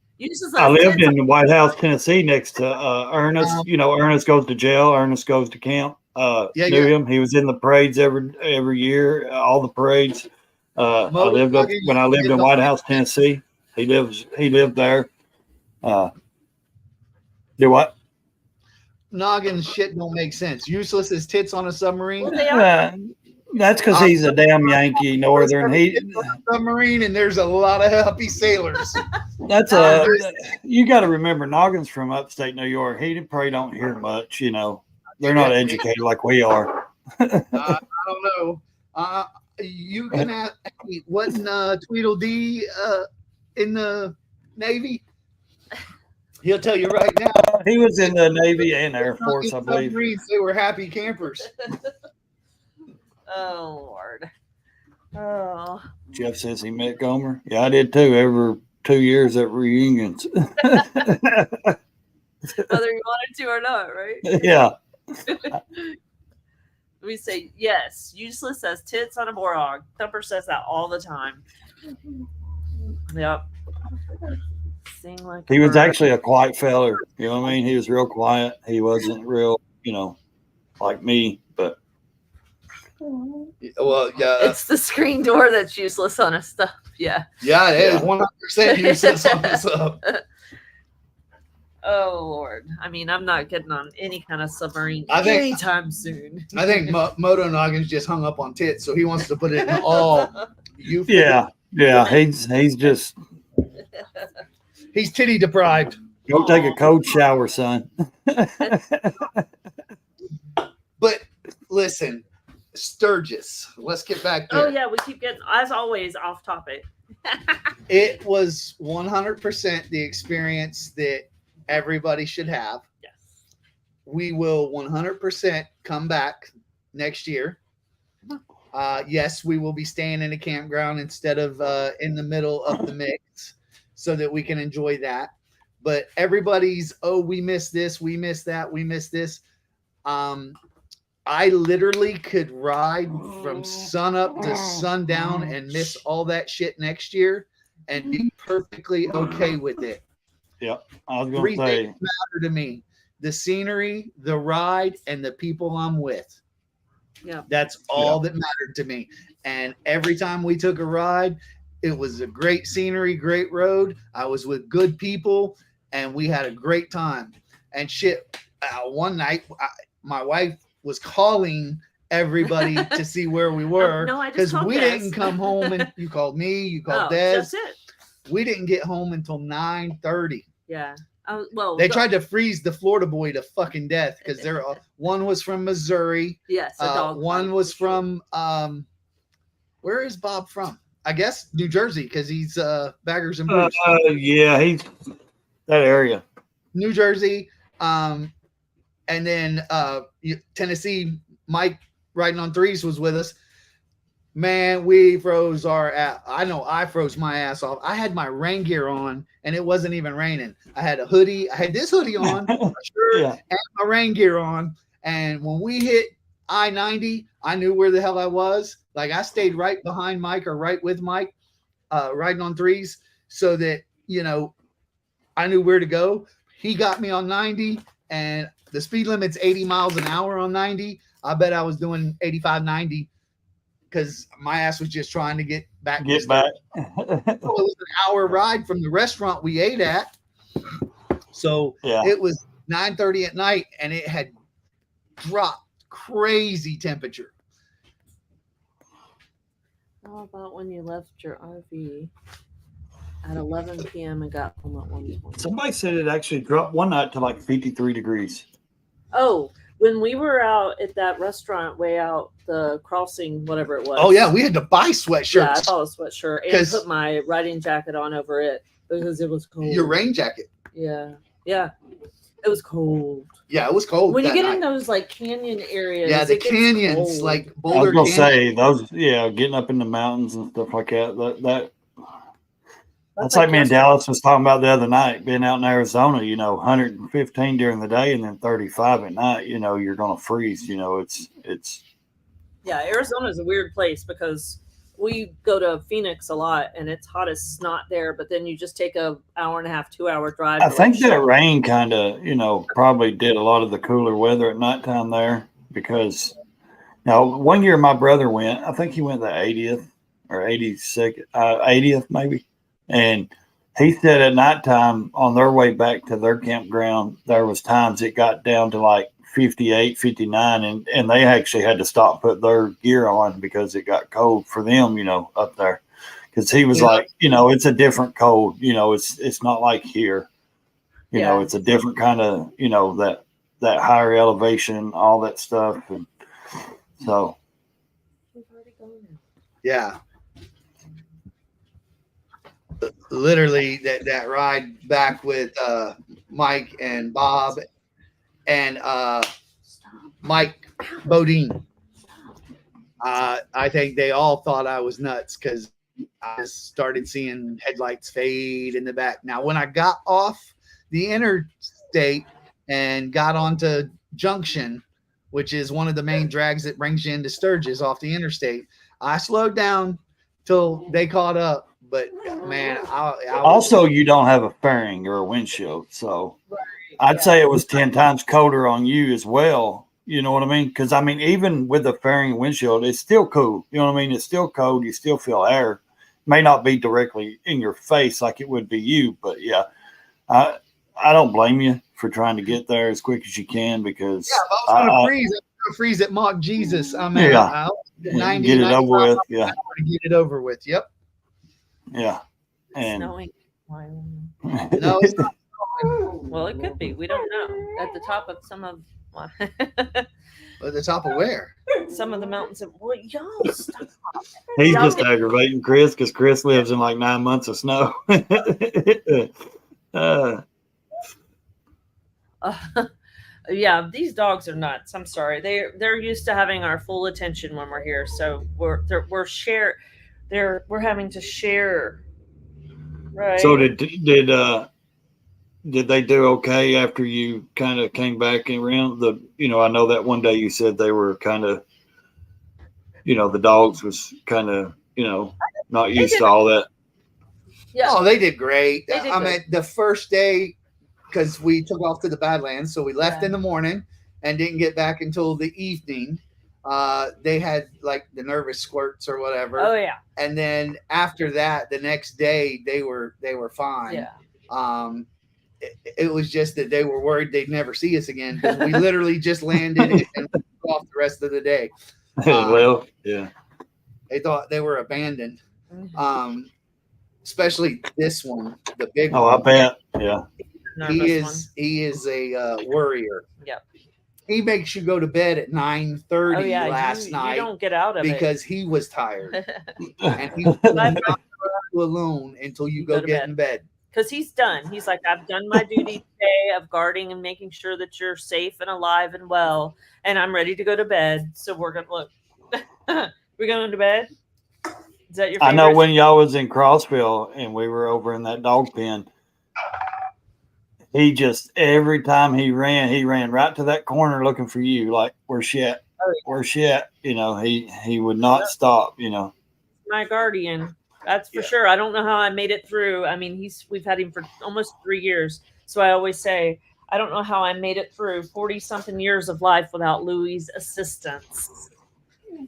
I lived in the White House, Tennessee, next to Ernest. Ernest goes to jail. Ernest goes to camp. Knew him. He was in the parades every year. All the parades. I lived when I lived in White House, Tennessee. He lived there. Do what? Noggin shit don't make sense. Useless as tits on a submarine. That's because he's a damn Yankee Northern. Submarine, and there's a lot of happy sailors. That's you got to remember, Noggin's from upstate New York. He probably don't hear much, They're not educated like we are. I don't know. You can ask me, wasn't Tweedledee in the Navy? He'll tell you right now. He was in the Navy and Air Force, I believe. They were happy campers. Oh, Lord. Oh. Jeff says he met Gomer. Yeah, I did too. Every 2 years at reunions. Whether you wanted to or not, right? Yeah. We say, yes, useless as tits on a boar hog. Thumper says that all the time. Yep. Sing like He was actually a quiet feller. You know what I mean? He was real quiet. He wasn't real, like me, but. Well, yeah. It's the screen door that's useless on us stuff. Yeah. Yeah, it is 100% useless on us up. Oh, Lord. I mean, I'm not getting on any kind of submarine anytime soon. I think Moto Noggin's just hung up on tits, so he wants to put it in all you. Yeah. He's just. He's titty deprived. Go take a cold shower, son. But listen, Sturgis. Let's get back there. Oh, yeah. We keep getting, as always, off topic. It was 100% the experience that everybody should have. Yes. We will 100% come back next year. Yes, we will be staying in a campground instead of in the middle of the mix so that we can enjoy that. But everybody's, we missed this, we missed that, we missed this. I literally could ride from sun up to sundown and miss all that shit next year and be perfectly okay with it. Yeah, I was going to say. 3 things matter to me: the scenery, the ride, and the people I'm with. Yeah, that's all that mattered to me. And every time we took a ride, it was a great scenery, great road. I was with good people, and we had a great time. And shit, one night, my wife was calling everybody to see where we were because we didn't come home. And you called me, you called Des. That's it. We didn't get home until 9:30. Yeah. They tried to freeze the Florida boy to fucking death because one was from Missouri. Yes. One was from where is Bob from? I guess New Jersey because he's Baggers and Boots. Yeah, he's that area. New Jersey. And then Tennessee. Mike riding on threes was with us. Man, we froze our ass. I know I froze my ass off. I had my rain gear on and it wasn't even raining. I had a hoodie. I had this hoodie on, a shirt, and my rain gear on. And when we hit I-90, I knew where the hell I was. Like I stayed right behind Mike or right with Mike, riding on threes so that, I knew where to go. He got me on 90 and the speed limit's 80 miles an hour on 90. I bet I was doing 85, 90. Because my ass was just trying to get back. Get back. It was an hour ride from the restaurant we ate at. So it was 9:30 at night and it had dropped crazy temperature. How about when you left your RV at 11 p.m. and got home at 1:20? Somebody said it actually dropped one night to like 53 degrees. Oh, when we were out at that restaurant way out the crossing, whatever it was. Oh, yeah. We had to buy sweatshirts. Yeah, I bought a sweatshirt and put my riding jacket on over it because it was cold. Your rain jacket. Yeah. Yeah. It was cold. Yeah, it was cold. When you get in those like canyon areas. Yeah, the canyons, like Boulder. I was going to say, those, getting up in the mountains and stuff like that. That's like me and Dallas was talking about the other night, being out in Arizona, 115 during the day and then 35 at night, you're going to freeze, it's. Yeah, Arizona is a weird place because we go to Phoenix a lot and it's hot as snot there, but then you just take a hour and a half, 2 hour drive. I think that rain kind of, probably did a lot of the cooler weather at nighttime there because now 1 year my brother went, I think he went the 80th or 82nd, 80th maybe. And he said at nighttime on their way back to their campground, there was times it got down to like 58, 59, and they actually had to stop, put their gear on because it got cold for them, up there. Because he was like, it's a different cold, it's not like here. It's a different kind of, that that higher elevation, all that stuff. And so, yeah. Literally that ride back with Mike and Bob and Mike Bodine. I think they all thought I was nuts because I started seeing headlights fade in the back. Now, when I got off the interstate and got onto Junction, which is one of the main drags that brings you into Sturgis off the interstate, I slowed down till they caught up. But man, also you don't have a fairing or a windshield, so Right, I'd say it was 10 times colder on you as well. You know what I mean? Because I mean, even with the fairing and windshield, it's still cool. You know what I mean? It's still cold. You still feel air. May not be directly in your face like it would be you, but yeah, I don't blame you for trying to get there as quick as you can because if I was gonna freeze, I'm gonna freeze at Mock Jesus. I mean, yeah, get it over with. Yeah, get it over with. Yep. Yeah, and snowing. No, it's not. Well, it could be. We don't know. At the top of some of At the top of where? some of the mountains. Well, y'all stop. he's just aggravating Chris because Chris lives in like 9 months of snow. Yeah, these dogs are nuts. I'm sorry. They're used to having our full attention when we're here. So we're having to share. Right. So did they do okay after you kind of came back around the, I know that one day you said they were kind of, the dogs was kind of, not used to all that. Yeah. Oh, they did great. They did I mean, the first day, because we took off to the Badlands, so we left in the morning and didn't get back until the evening. They had like the nervous squirts or whatever. Oh yeah. And then after that, the next day they were fine. Yeah. It was just that they were worried they'd never see us again because we literally just landed and took off the rest of the day. Well, yeah. They thought they were abandoned. Especially this one, the big one. Oh, I bet. Yeah. He is a worrier. Yep. He makes you go to bed at 9:30 last night. You don't get out of because he was tired. And he was not alone until you go get in bed. Because he's done. He's like, I've done my duty today of guarding and making sure that you're safe and alive and well, and I'm ready to go to bed. So we're gonna look. We're going to bed. Is that your favorite? I know when y'all was in Crossville and we were over in that dog pen, he just every time he ran right to that corner looking for you, like where's she at? Where's she at? He would not stop. My guardian. That's for sure. I don't know how I made it through. I mean, we've had him for almost 3 years. So I always say, I don't know how I made it through 40-something years of life without Louie's assistance.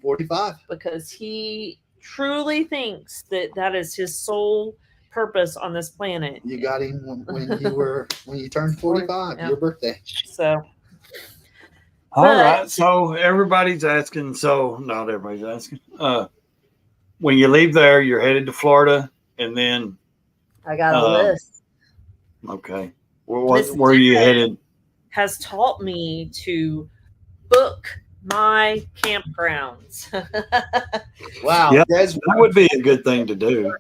45. Because he truly thinks that is his sole purpose on this planet. You got him when you turned 45, your birthday. So. All right. So everybody's asking. So not everybody's asking. When you leave there, you're headed to Florida, and then I got a list. Okay. Well, where are you headed? Has taught me to book my campgrounds. Wow. Yep, that would be a good thing to do.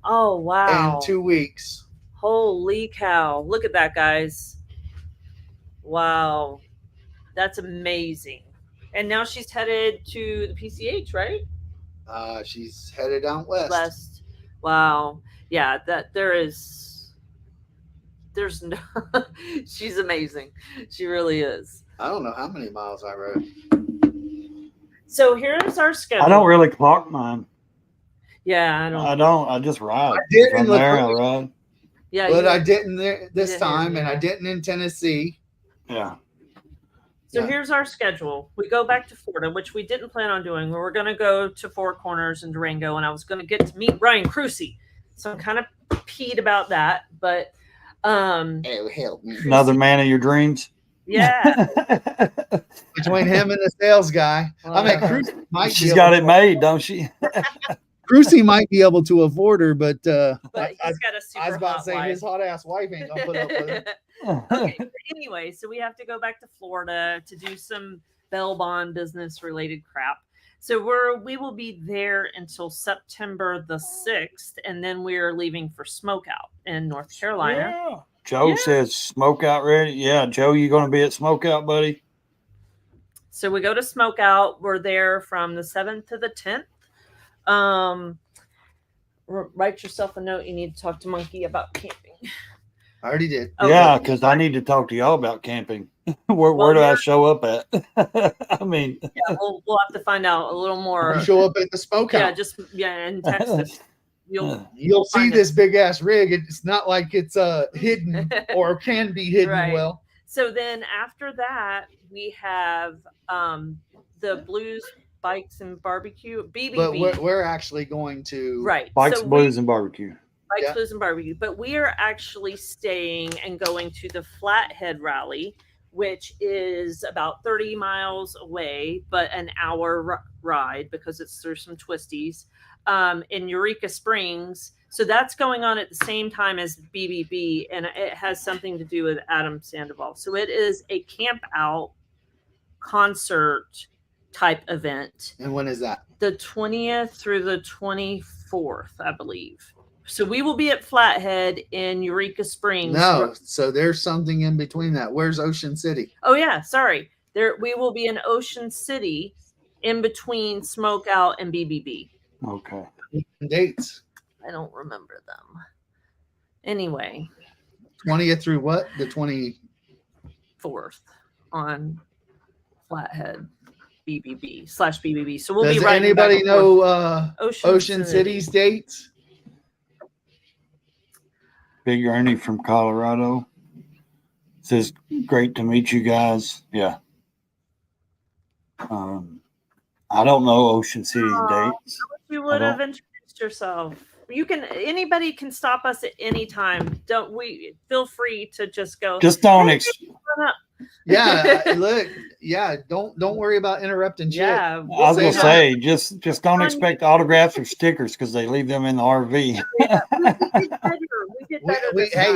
Oh, wow. In 2 weeks. Holy cow. Look at that, guys. Wow. That's amazing. And now she's headed to the PCH, right? She's headed out west. Wow. Yeah, there's no she's amazing. She really is. I don't know how many miles I rode. So here's our schedule. I don't really clock mine. Yeah, I don't. I just ride. I didn't I ride. Yeah, but I didn't this time, and I didn't in Tennessee. Yeah. So here's our schedule. We go back to Florida, which we didn't plan on doing. We were going to go to Four Corners and Durango, and I was going to get to meet Ryan Crucy. So I'm kind of peed about that, but oh, help me. Another man of your dreams. Yeah. Between him and the sales guy. I mean, Crucy might She's got it made, don't she? Crucy might be able to afford her, but he's got a super I was about to hot say wife. his hot ass wife ain't gonna put up with him. Okay. But anyway, so we have to go back to Florida to do some bail bond business related crap. So we will be there until September the 6th, and then we're leaving for Smokeout in North Carolina. Yeah. Joe says Smokeout ready. Yeah, Joe, you going to be at Smokeout, buddy? So we go to Smokeout. We're there from the 7th to the 10th. Write yourself a note. You need to talk to Monkey about camping. I already did. Okay. Yeah, because I need to talk to y'all about camping. Where do I show up at? I mean, yeah, we'll have to find out a little more. You show up at the Smokeout. And text us. You'll see this big ass rig. It's not like it's hidden or can be hidden Right. well. So then after that, we have the Blues, Bikes, and Barbecue, BBB. But we're actually going to Bikes, Blues, and Barbecue. Bikes, Blues, and Barbecue. But we are actually staying and going to the Flathead Rally, which is about 30 miles away, but an hour ride because it's through some twisties in Eureka Springs. So that's going on at the same time as BBB, and it has something to do with Adam Sandoval. So it is a camp out concert type event. And when is that? The 20th through the 24th, I believe. So we will be at Flathead in Eureka Springs. No, so there's something in between that. Where's Ocean City? Oh yeah, sorry. We will be in Ocean City in between Smokeout and BBB. Okay. Dates. I don't remember them. Anyway. 20th through what? The 24th on Flathead BBB/BBB. So we'll Does be right. Anybody know Ocean City's dates? Big Ernie from Colorado says, "Great to meet you guys." Yeah. I don't know Ocean City's dates. You would have introduced yourself. Anybody can stop us at any time. Feel free to just go. Just don't. Look. Yeah. Don't worry about interrupting. Yeah. I was gonna say just don't expect autographs or stickers because they leave them in the RV.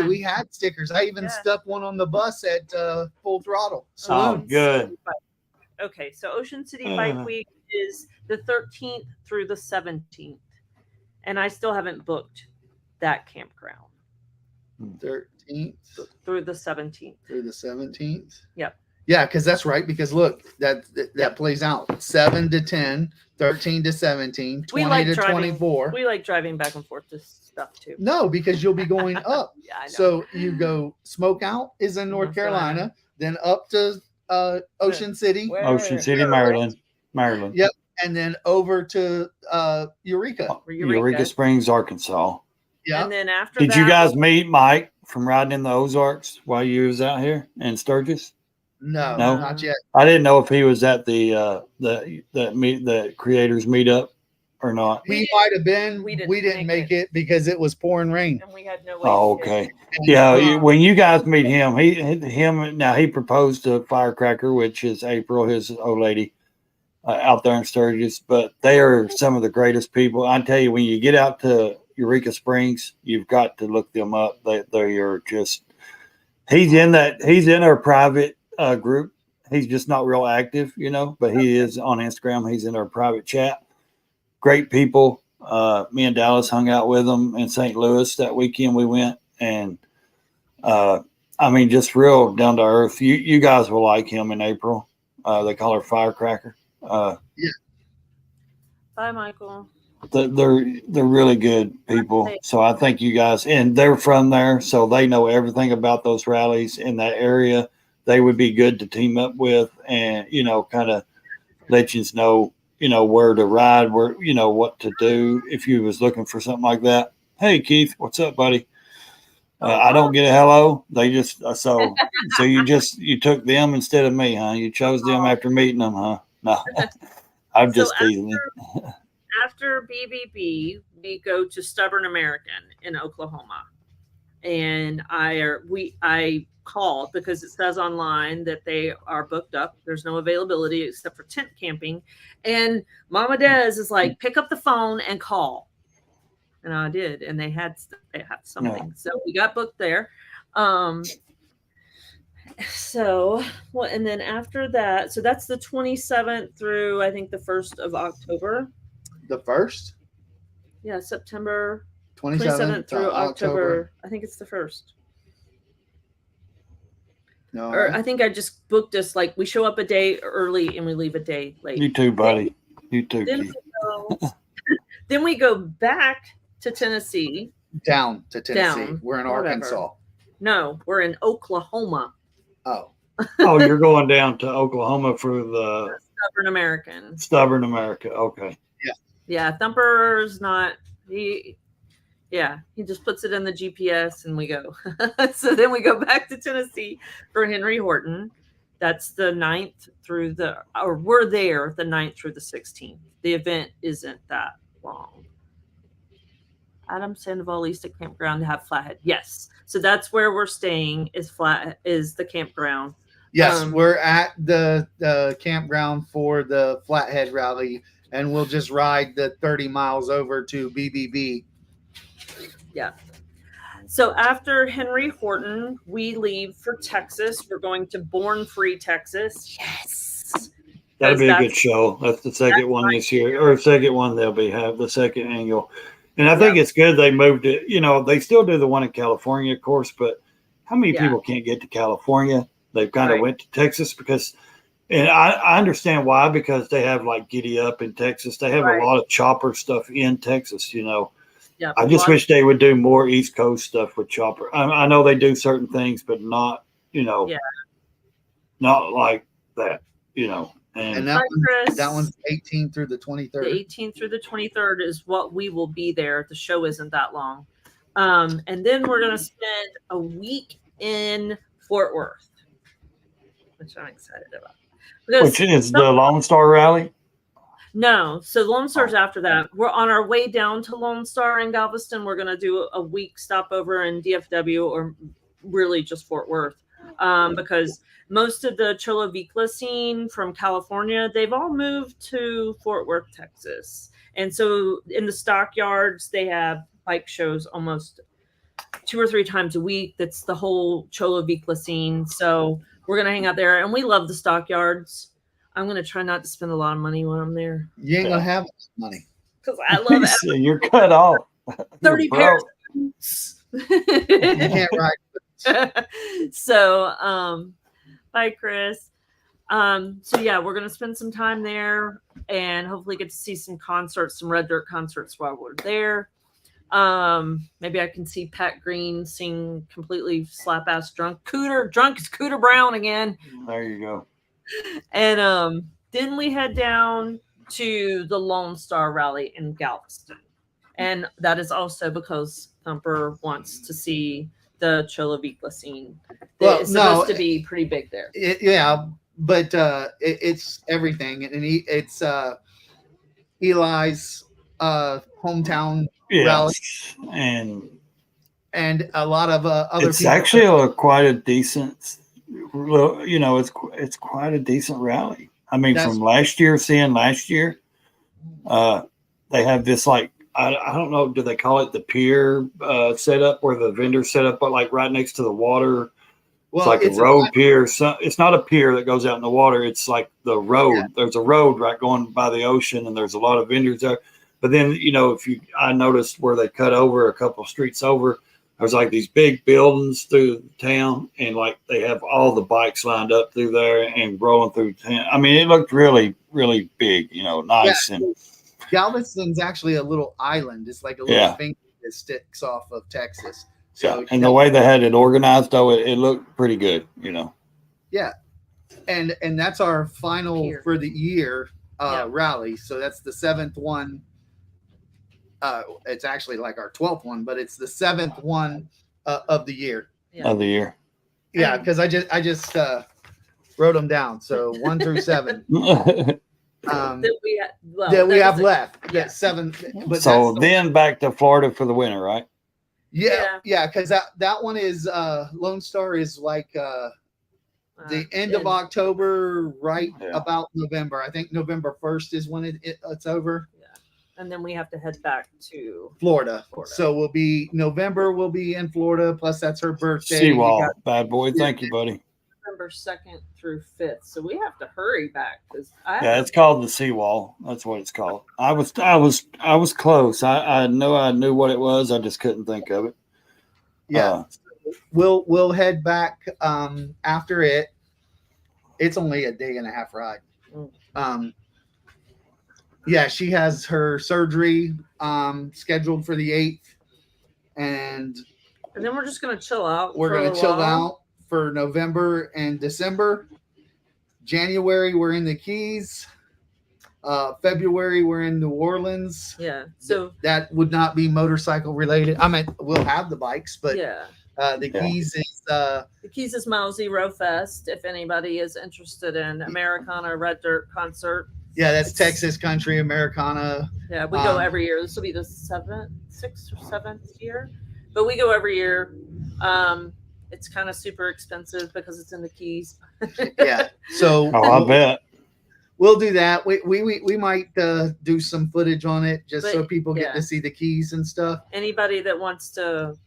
We had stickers. I even stuck one on the bus at Full Throttle. Oh, good. Okay, so Ocean City Bike Week is the 13th through the 17th, and I still haven't booked that campground. 13th through the 17th. Through the 17th. Yep. Yeah, because that's right. Because look, that plays out 7 to 10, 13 to 17, 20 to 24. We like driving back and forth to stuff too. No, because you'll be going up. Yeah, I know. So you go Smokeout is in North Carolina, then up to Ocean City. Ocean City, Maryland. Yep. And then over to Eureka Springs, Arkansas. Yeah. And then after Did you guys meet Mike from riding in the Ozarks while you was out here in Sturgis? No, not yet. I didn't know if he was at the creators meetup or not. He might have been. We didn't make it because it was pouring rain. And we had no way. Oh, okay. Yeah, when you guys meet him, he proposed to Firecracker, which is April, his old lady, out there in Sturgis. But they are some of the greatest people. I tell you, when you get out to Eureka Springs, you've got to look them up. They are just. He's in our private group. He's just not real active, but he is on Instagram. He's in our private chat. Great people. Me and Dallas hung out with them in St. Louis that weekend we went, and just real down to earth. You guys will like him in April. They call her Firecracker. Yeah. Bye, Michael. They're really good people. So I think you guys, and they're from there, so they know everything about those rallies in that area. They would be good to team up with, and kind of let you know, where to ride, where what to do if you was looking for something like that. Hey Keith, what's up, buddy? I don't get a hello. They just so you took them instead of me, huh? You chose them after meeting them, huh? No, I'm just teasing you. After BBB, we go to Stubborn American in Oklahoma. and I called because it says online that they are booked up. There's no availability except for tent camping. And Mama Des is like, pick up the phone and call. And I did, and they had something. So we got booked there. So, well, and then after that, so that's the 27th through I think the 1st of October. The 1st? Yeah, September 27th through October. I think it's the 1st. No. Or I think I just booked us like we show up a day early and we leave a day late. You too, buddy. You too. Then we go back to Tennessee. Down to Tennessee. We're in Arkansas. No, we're in Oklahoma. Oh. Oh, you're going down to Oklahoma for the Stubborn American. Stubborn America. Okay. Yeah. Yeah, Thumper's not he just puts it in the GPS and we go. So then we go back to Tennessee for Henry Horton. That's the 9th through we're there the 9th through the 16th. The event isn't that long. Adam Sandoval East at Campground to have Flathead. Yes. So that's where we're staying is the campground. Yes, we're at the campground for the Flathead Rally, and we'll just ride the 30 miles over to BBB. Yeah. So after Henry Horton, we leave for Texas. We're going to Born Free, Texas. Yes. That'll be a good show. That's the second one this year, or second one they'll have the second annual. And I think it's good they moved it. You know, they still do the one in California, of course, but how many people can't get to California? They've kind of went to Texas because, and I understand why, because they have like Giddy Up in Texas. They have a lot of chopper stuff in Texas, you know. Yeah, I just wish they would do more East Coast stuff with chopper. I know they do certain things, but not, you know, not like that, you know. And that one's 18th through the 23rd. The 18th through the 23rd is what we will be there. The show isn't that long. And then we're going to spend a week in Fort Worth, which I'm excited about. Which is the Lone Star Rally? No. So Lone Star's after that. We're on our way down to Lone Star in Galveston. We're going to do a week stopover in DFW or really just Fort Worth because most of the Cholo Vicla scene from California, they've all moved to Fort Worth, Texas. And so in the stockyards, they have bike shows almost 2 or 3 times a week. That's the whole Cholo Vicla scene. So we're going to hang out there. And we love the stockyards. I'm going to try not to spend a lot of money when I'm there. You ain't going to have money. Because I love it. You're cut off. 30 pairs of boots. You can't ride. So, bye, Chris. So yeah, we're gonna spend some time there and hopefully get to see some concerts, some Red Dirt concerts while we're there. Maybe I can see Pat Green sing completely slap ass drunk. Drunk is Cooter Brown again. There you go. And then we head down to the Lone Star Rally in Galveston. And that is also because Thumper wants to see the Cholo Vicla scene. It's supposed to be pretty big there. But it's everything, and it's Eli's hometown rally, and a lot of other. It's people. Actually quite a decent. You know, it's quite a decent rally. I mean, from last year, they have this like. I don't know. Do they call it the pier setup where the vendors set up, but like right next to the water? Well, it's like a road pier. So it's not a pier that goes out in the water. It's like the road. Yeah. There's a road right going by the ocean, and there's a lot of vendors there. But then, you know, I noticed where they cut over a couple of streets over, there's like these big buildings through town, and like they have all the bikes lined up through there and rolling through town. I mean, it looked really, really big. You know, nice and. Galveston's actually a little island. It's like a little finger that sticks off of Texas. So and the way they had it organized, though, it looked pretty good, you know. Yeah, and that's our final for the year rally. So that's the 7th one. It's actually like our 12th one, but it's the 7th one of the year. Of the year. Yeah, because I just wrote them down. So 1 through 7. That we have left. Yeah. 7. But so then back to Florida for the winter, right? Yeah, because that one is Lone Star is like the end of October, right about November. I think November 1st is when it's over. Yeah, and then we have to head back to Florida. So November will be in Florida. Plus, that's her birthday. Seawall, bad boy. Thank you, buddy. November 2nd through 5th. So we have to hurry back because it's called the Seawall. That's what it's called. I was close. I knew what it was. I just couldn't think of it. Yeah. We'll head back after it. It's only a day and a half ride. She has her surgery scheduled for the 8th, and then we're just gonna chill out. We're gonna chill out for November and December. January we're in the Keys. February we're in New Orleans. Yeah, so that would not be motorcycle related. I mean, we'll have the bikes, but the Keys is Mile Zero Fest. If anybody is interested in Americana Red Dirt concert, that's Texas Country Americana. Yeah, we go every year. This will be the 6th or 7th year, but we go every year. It's kind of super expensive because it's in the Keys. So I bet we'll do that. We might do some footage on it just so people get to see the Keys and stuff. Anybody that wants to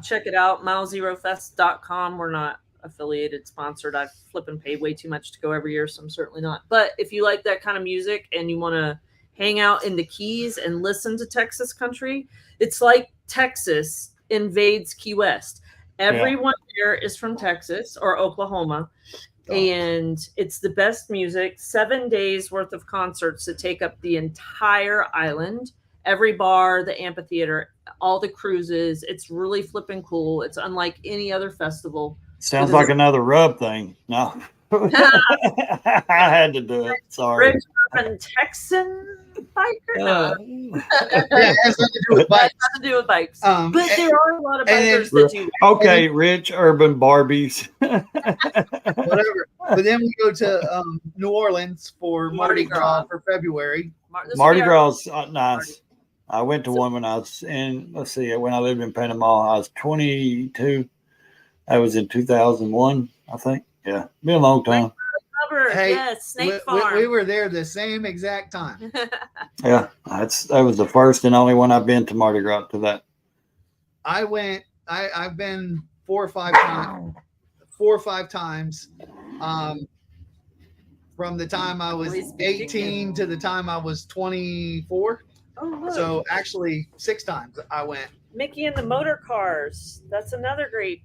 check it out, milezerofest.com. We're not affiliated, sponsored. I flip and pay way too much to go every year, so I'm certainly not. But if you like that kind of music and you want to hang out in the Keys and listen to Texas country, it's like Texas invades Key West. Everyone here is from Texas or Oklahoma, and it's the best music. 7 days worth of concerts that take up the entire island. Every bar, the amphitheater, all the cruises. It's really flipping cool. It's unlike any other festival. Sounds like another rub thing. No. I had to do it. Sorry. Rich urban Texan biker? No. It has nothing to do with bikes. Nothing to do with bikes. But there are a lot of bikers that do. Okay, rich urban Barbies. Whatever. But then we go to New Orleans for Mardi Gras for February. Mardi Gras nice. I went to one when I was when I lived in Panama. I was 22. That was in 2001, I think. Yeah, been a long time. Hey, Snake Farm. We were there the same exact time. Yeah, that was the first and only one I've been to Mardi Gras to that. I've been 4 or 5 times. 4 or 5 times. From the time I was 18 to the time I was 24. Oh, look. So actually 6 times I went. Mickey and the Motor Cars. That's another great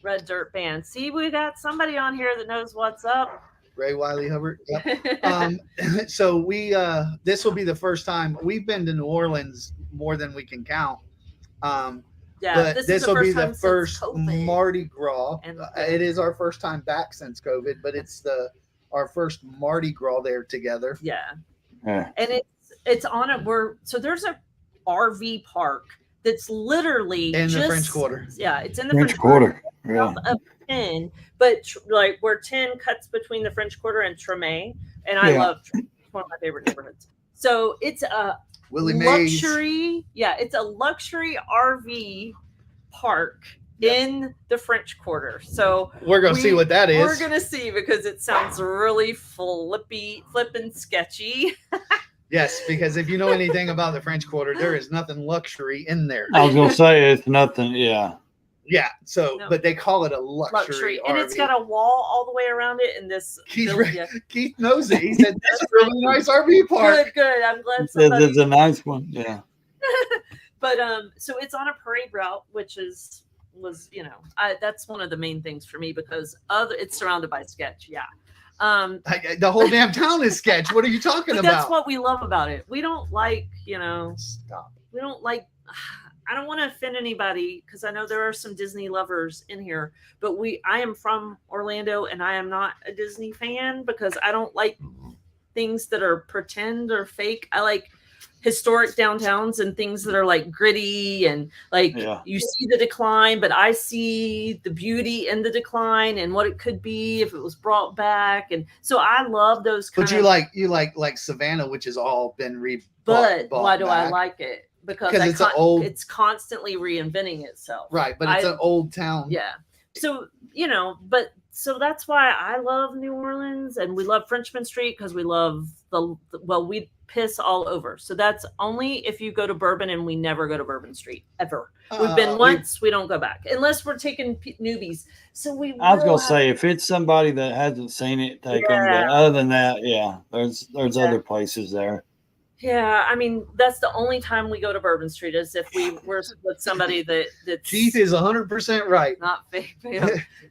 Red Dirt band. See, we got somebody on here that knows what's up. Ray Wiley Hubbard. Yep. So this will be the first time we've been to New Orleans more than we can count. But this will be the first Mardi Gras. It is our first time back since COVID, but it's our first Mardi Gras there together. Yeah. And it's on there's a RV park that's literally in the French Quarter. Yeah, it's in the French Quarter. Yeah. Of 10, but like where 10 cuts between the French Quarter and Tremé, and I love Tremé. It's one of my favorite neighborhoods. So it's a luxury. Yeah, it's a luxury RV park in the French Quarter. So we're gonna see what that is. We're gonna see because it sounds really flippin' sketchy. Yes, because if you know anything about the French Quarter, there is nothing luxury in there. I was gonna say it's nothing. Yeah. Yeah. So, but they call it a luxury and RV. it's got a wall all the way around it. And this Keith knows it. He said, "That's a really nice RV park." Good. I'm glad somebody. It's a nice one. Yeah. But so it's on a parade route, which that's one of the main things for me because it's surrounded by sketch. Yeah. The whole damn town is sketch. What are you talking about? That's what we love about it. We don't like, stop. We don't like. I don't want to offend anybody because I know there are some Disney lovers in here, but I am from Orlando and I am not a Disney fan because I don't like things that are pretend or fake. I like historic downtowns and things that are like gritty and you see the decline, but I see the beauty in the decline and what it could be if it was brought back. And so I love those But you like Savannah, which has all been rebuilt. But why do I like it? because it's constantly reinventing itself. Right, but it's an old town. Yeah. So, so that's why I love New Orleans, and we love Frenchman Street because we love we piss all over. So that's only if you go to Bourbon, and we never go to Bourbon Street ever. We've been once, we don't go back unless we're taking newbies. So I was gonna say, if it's somebody that hasn't seen it, take them. But other than that, there's other places there. Yeah, I mean, that's the only time we go to Bourbon Street is if we were with somebody that Keith is 100% right. Not fake.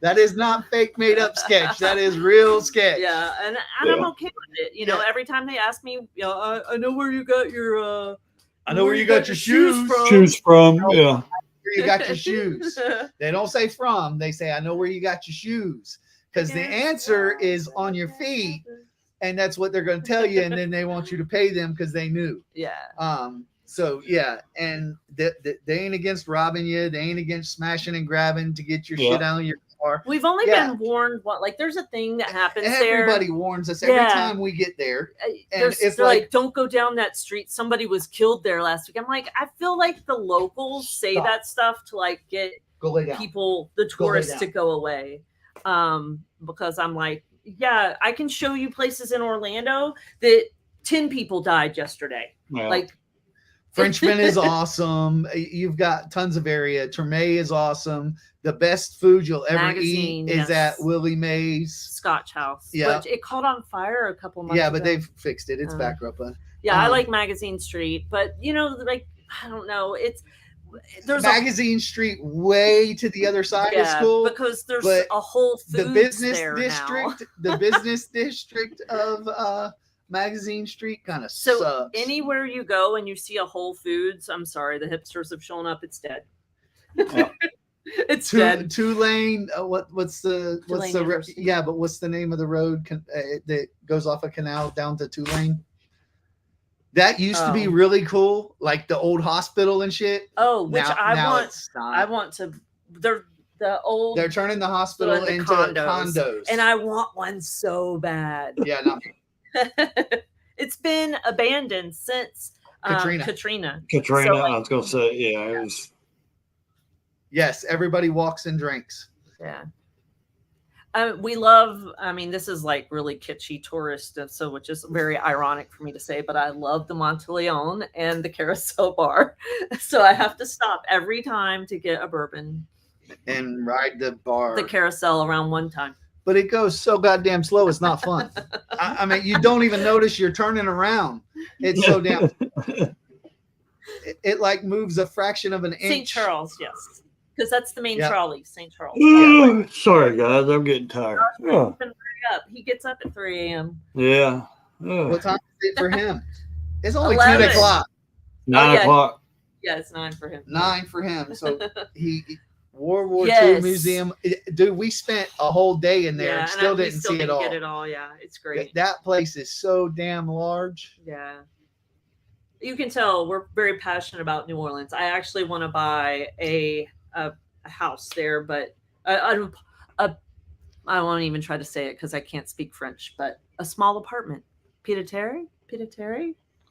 That is not fake made up sketch. That is real sketch. Yeah, and I'm okay with it. You know, every time they ask me, I know where you got your I know where you got your shoes from. Shoes from, yeah. Where you got your shoes. They don't say from, they say I know where you got your shoes. Because the answer is on your feet. And that's what they're going to tell you, and then they want you to pay them because they knew. Yeah. So yeah, and they ain't against robbing you. They ain't against smashing and grabbing to get your shit out of your car. We've only been warned. There's a thing that happens there. Everybody warns us every time we get there. And it's like, don't go down that street. Somebody was killed there last week. I'm like, I feel like the locals say that stuff to like get people, the tourists, to go away. Because I'm like, yeah, I can show you places in Orlando that 10 people died yesterday. Yeah. Like Frenchman is awesome. You've got tons of area. Treme is awesome. The best food you'll ever eat is at Willie Mae's Scotch House. Yeah, which it caught on fire a couple months ago. Yeah, but they've fixed it. It's back up. I like Magazine Street, but like I don't know. There's Magazine Street way to the other side of school because there's a whole food the business there district now. The business district of Magazine Street kind of sucks. Anywhere you go and you see a Whole Foods, I'm sorry, the hipsters have shown up, it's dead. It's dead. Tulane what's the but what's the name of the road that goes off a canal down to Tulane? That used to be really cool, like the old hospital and shit. Oh, which I want to. They're turning the hospital into condos, and I want one so bad. Yeah, no. It's been abandoned since Katrina. So, I was gonna say, it was. Yes, everybody walks and drinks. Yeah. We love, this is like really kitschy tourist, so which is very ironic for me to say, but I love the Monteleone and the Carousel Bar. So I have to stop every time to get a bourbon and ride the carousel around one time. But it goes so goddamn slow, it's not fun. I mean, you don't even notice you're turning around. It's so damn. It like moves a fraction of an inch. St. Charles, yes. Because that's the main trolley, St. Charles. Sorry, guys. I'm getting tired. He gets up at 3 a.m. Yeah. What time is it for him? It's only 10 o'clock. 9 o'clock. Yeah, it's 9 for him. 9 for him. So World War II Museum. Dude, we spent a whole day in there and still didn't see it all. Get it all. Yeah, it's great. That place is so damn large. Yeah. You can tell we're very passionate about New Orleans. I actually want to buy a house there, but I won't even try to say it because I can't speak French, but a small apartment. Pied-à-terre?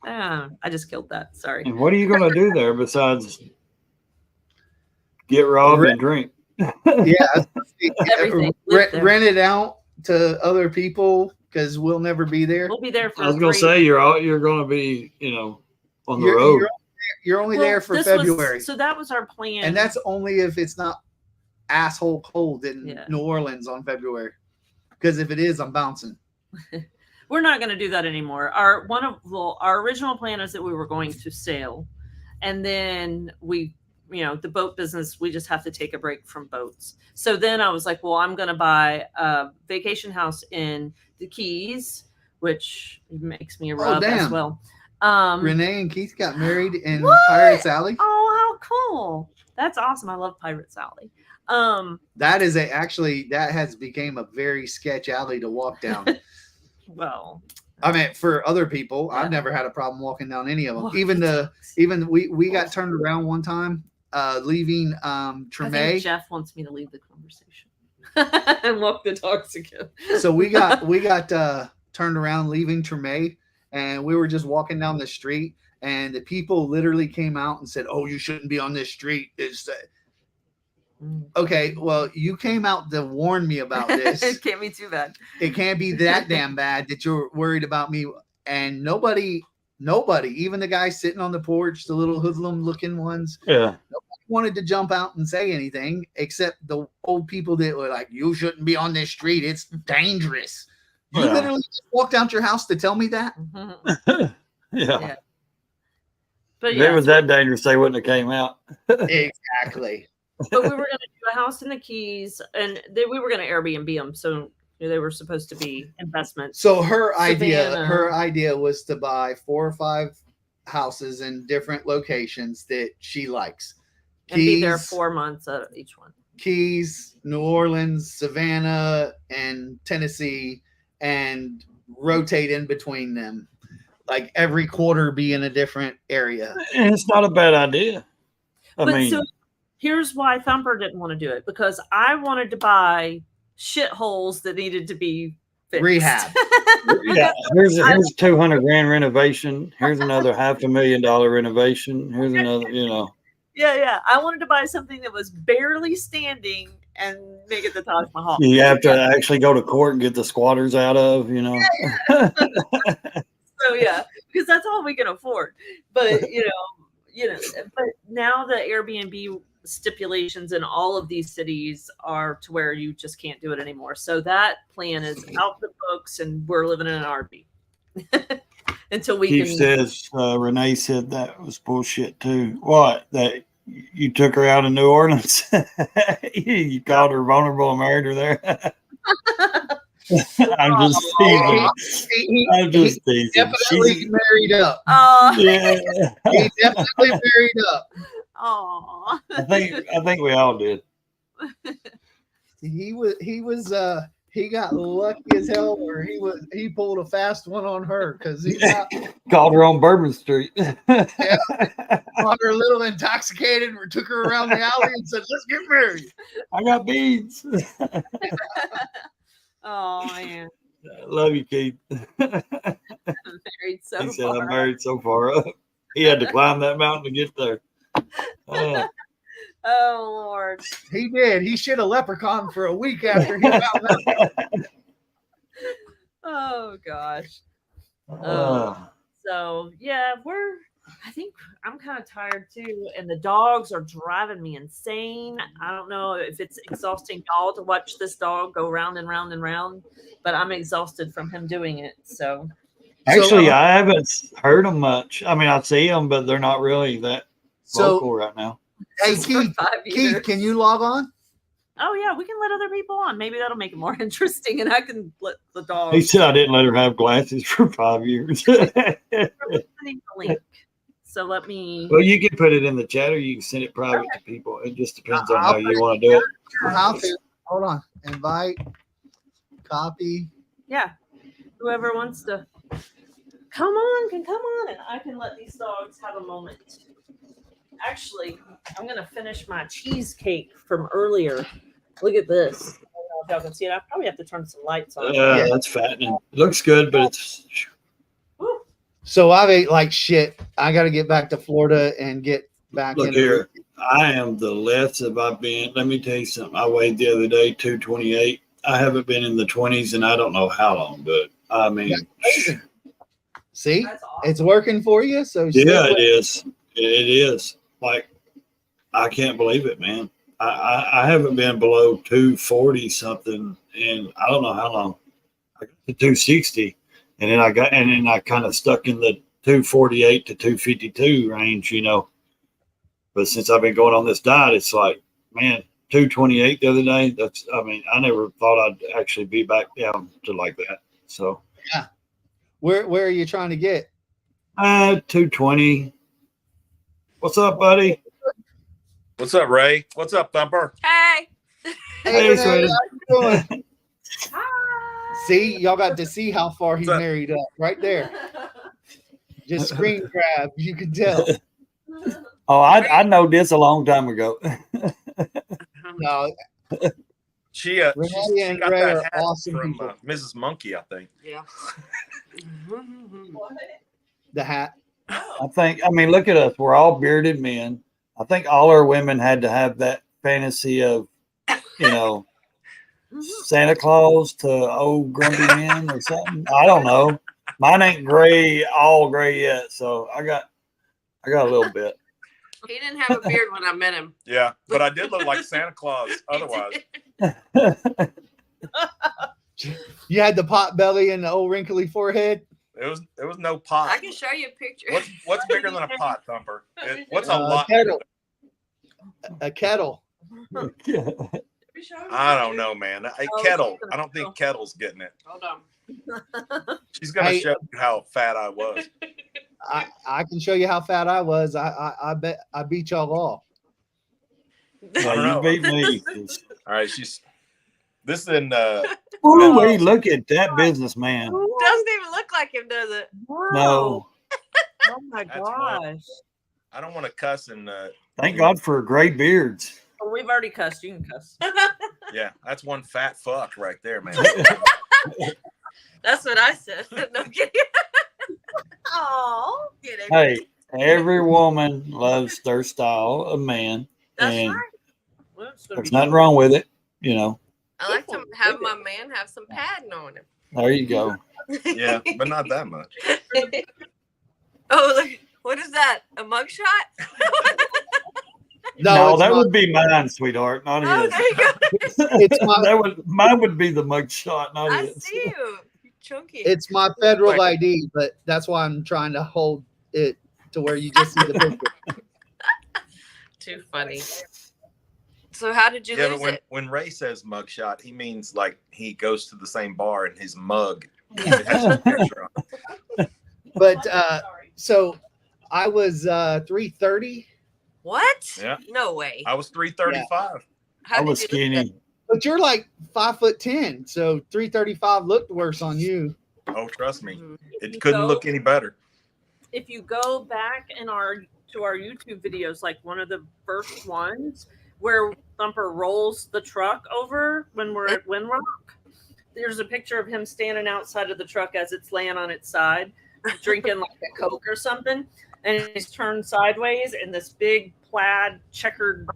I just killed that. Sorry. And what are you going to do there besides get robbed and drink? Yeah. Everything. Rent it out to other people because we'll never be there. We'll be there for I was going to say, you're going to be, on the road. You're only there for February. So that was our plan. And that's only if it's not asshole cold in New Orleans on February. Because if it is, I'm bouncing. We're not going to do that anymore. Our original plan is that we were going to sail. And then the boat business, we just have to take a break from boats. So then I was like, well, I'm going to buy a vacation house in the Keys, which makes me rub as well. Renee and Keith got married in Pirates Alley. Oh, how cool! That's awesome. I love Pirates Alley. That has become a very sketch alley to walk down. Well, I mean, for other people, I've never had a problem walking down any of them. Even we got turned around one time leaving Treme. I think Jeff wants me to leave the conversation and walk the dogs again. So we got turned around leaving Treme. and we were just walking down the street, and the people literally came out and said, "Oh, you shouldn't be on this street." Okay, well, you came out to warn me about this. It can't be too bad. It can't be that damn bad that you're worried about me. And nobody, even the guy sitting on the porch, the little hoodlum looking ones, nobody wanted to jump out and say anything except the old people that were like, "You shouldn't be on this street. It's dangerous." You literally just walked out your house to tell me that? Yeah. But if it was that dangerous, they wouldn't have came out. Exactly. But we were going to do a house in the Keys, and we were going to Airbnb them, so they were supposed to be investments. So her idea was to buy 4 or 5 houses in different locations that she likes. And be there 4 months at each one. Keys, New Orleans, Savannah, and Tennessee, and rotate in between them. Like every quarter be in a different area. And it's not a bad idea. I mean, so here's why Thumper didn't want to do it, because I wanted to buy shitholes that needed to be fixed. Rehab. Yeah, here's $200,000 renovation. Here's another $500,000 renovation. Here's another, Yeah. I wanted to buy something that was barely standing and make it the Taj Mahal. You have to actually go to court and get the squatters out of, So because that's all we can afford. But but now the Airbnb stipulations in all of these cities are to where you just can't do it anymore. So that plan is out the books, and we're living in an RV until we Keith says, Renee said that was bullshit too. What? That you took her out in New Orleans? You called her vulnerable and married her there? I'm just teasing. I'm just teasing. Definitely married up. Yeah. He definitely married up. Oh, I think we all did. He got lucky as hell, or he pulled a fast one on her because he called her on Bourbon Street. Got her a little intoxicated, and took her around the alley and said, "Let's get married." I got beads. Oh man. Love you, Keith. Married so he said, far. "I'm married so far up." He had to climb that mountain to get there. Oh Lord. He did. He shit a leprechaun for a week after he found that. Oh gosh. So yeah, I think I'm kind of tired too, and the dogs are driving me insane. I don't know if it's exhausting y'all to watch this dog go round and round and round, but I'm exhausted from him doing it. So actually, I haven't heard them much. I mean, I see them, but they're not really that vocal right now. Hey, Keith, can you log on? Oh yeah, we can let other people on. Maybe that'll make it more interesting, and I can let the dog. He said I didn't let her have glasses for 5 years. Sending the link. So let me. Well, you can put it in the chat, or you can send it private to people. It just depends on how you want to do it. Hold on. Invite. Copy. Yeah. Whoever wants to come on, and I can let these dogs have a moment. Actually, I'm going to finish my cheesecake from earlier. Look at this. I don't know if y'all can see it. I probably have to turn some lights on. Yeah, that's fattening. It looks good, but it's... So I've ate like shit. I got to get back to Florida and get back. Look here. I am the less of I've been. Let me tell you something. I weighed the other day 228. I haven't been in the 20s and I don't know how long, but I mean... See? Awesome. It's working for you? So yeah, it is. It is. Like, I can't believe it, man. I haven't been below 240 something, and I don't know how long. I got to 260, and then I kind of stuck in the 248 to 252 range, But since I've been going on this diet, it's like, man, 228 the other day. I never thought I'd actually be back down to like that. So yeah. Where are you trying to get? 220. What's up, buddy? What's up, Ray? What's up, Thumper? Hey. Hey, sweetie. How you doing? Hi. See, y'all got to see how far he married up right there. Just screen grab, you can tell. Oh, I know this a long time ago. No, She Renee and got Ray that are hat awesome from people. Mrs. Monkey, I think. Yeah. The hat. I mean, look at us. We're all bearded men. I think all our women had to have that fantasy of, Santa Claus to old grumpy men or something. I don't know. Mine ain't all gray yet, so I got a little bit. He didn't have a beard when I met him. Yeah, but I did look like Santa Claus otherwise. You had the pot belly and the old wrinkly forehead. There was no pot. I can show you a picture. What's bigger than a pot, Thumper? What's a lot? Kettle. A kettle. I don't know, man. A kettle. I don't think Kettle's getting it. Hold on. She's gonna show you how fat I was. I can show you how fat I was. I bet I beat y'all all. Yeah, you beat me. All right, this is in Ooh, wait, look at that businessman. Doesn't even look like him, does it? Wow. No. Oh my That's gosh. I don't want to cuss and Thank God for great beards. Oh, we've already cussed. You can cuss. yeah, that's one fat fuck right there, man. That's what I said. No kidding. Oh, Hey, every woman loves their style of man. That's and right. well, it's gonna there's be nothing wrong with it. I like to have my man have some padding on him. There you go. Yeah, but not that much. Oh, look. What is that? A mugshot? No, it's that my, would be mine, sweetheart, not Oh, his. there you go. it's my Mine would be the mug shot, not I his. see you. You're chunky. it's my federal ID, but that's why I'm trying to hold it to where you just see the picture. Too funny. So how did you Yeah, lose but it? when Ray says mugshot, he means like he goes to the same bar and his mug it has his picture on it. But so I was 330, What? Yeah. No way. I was 335. How I did was you lose skinny. it? but you're like 5'10", so 335 looked worse on you. Oh, trust me, Mhm. it couldn't look any better. If you go back to our YouTube videos, like one of the first ones where Thumper rolls the truck over when we're at Windrock, there's a picture of him standing outside of the truck as it's laying on its side, drinking like a Coke or something, and he's turned sideways in this big plaid checkered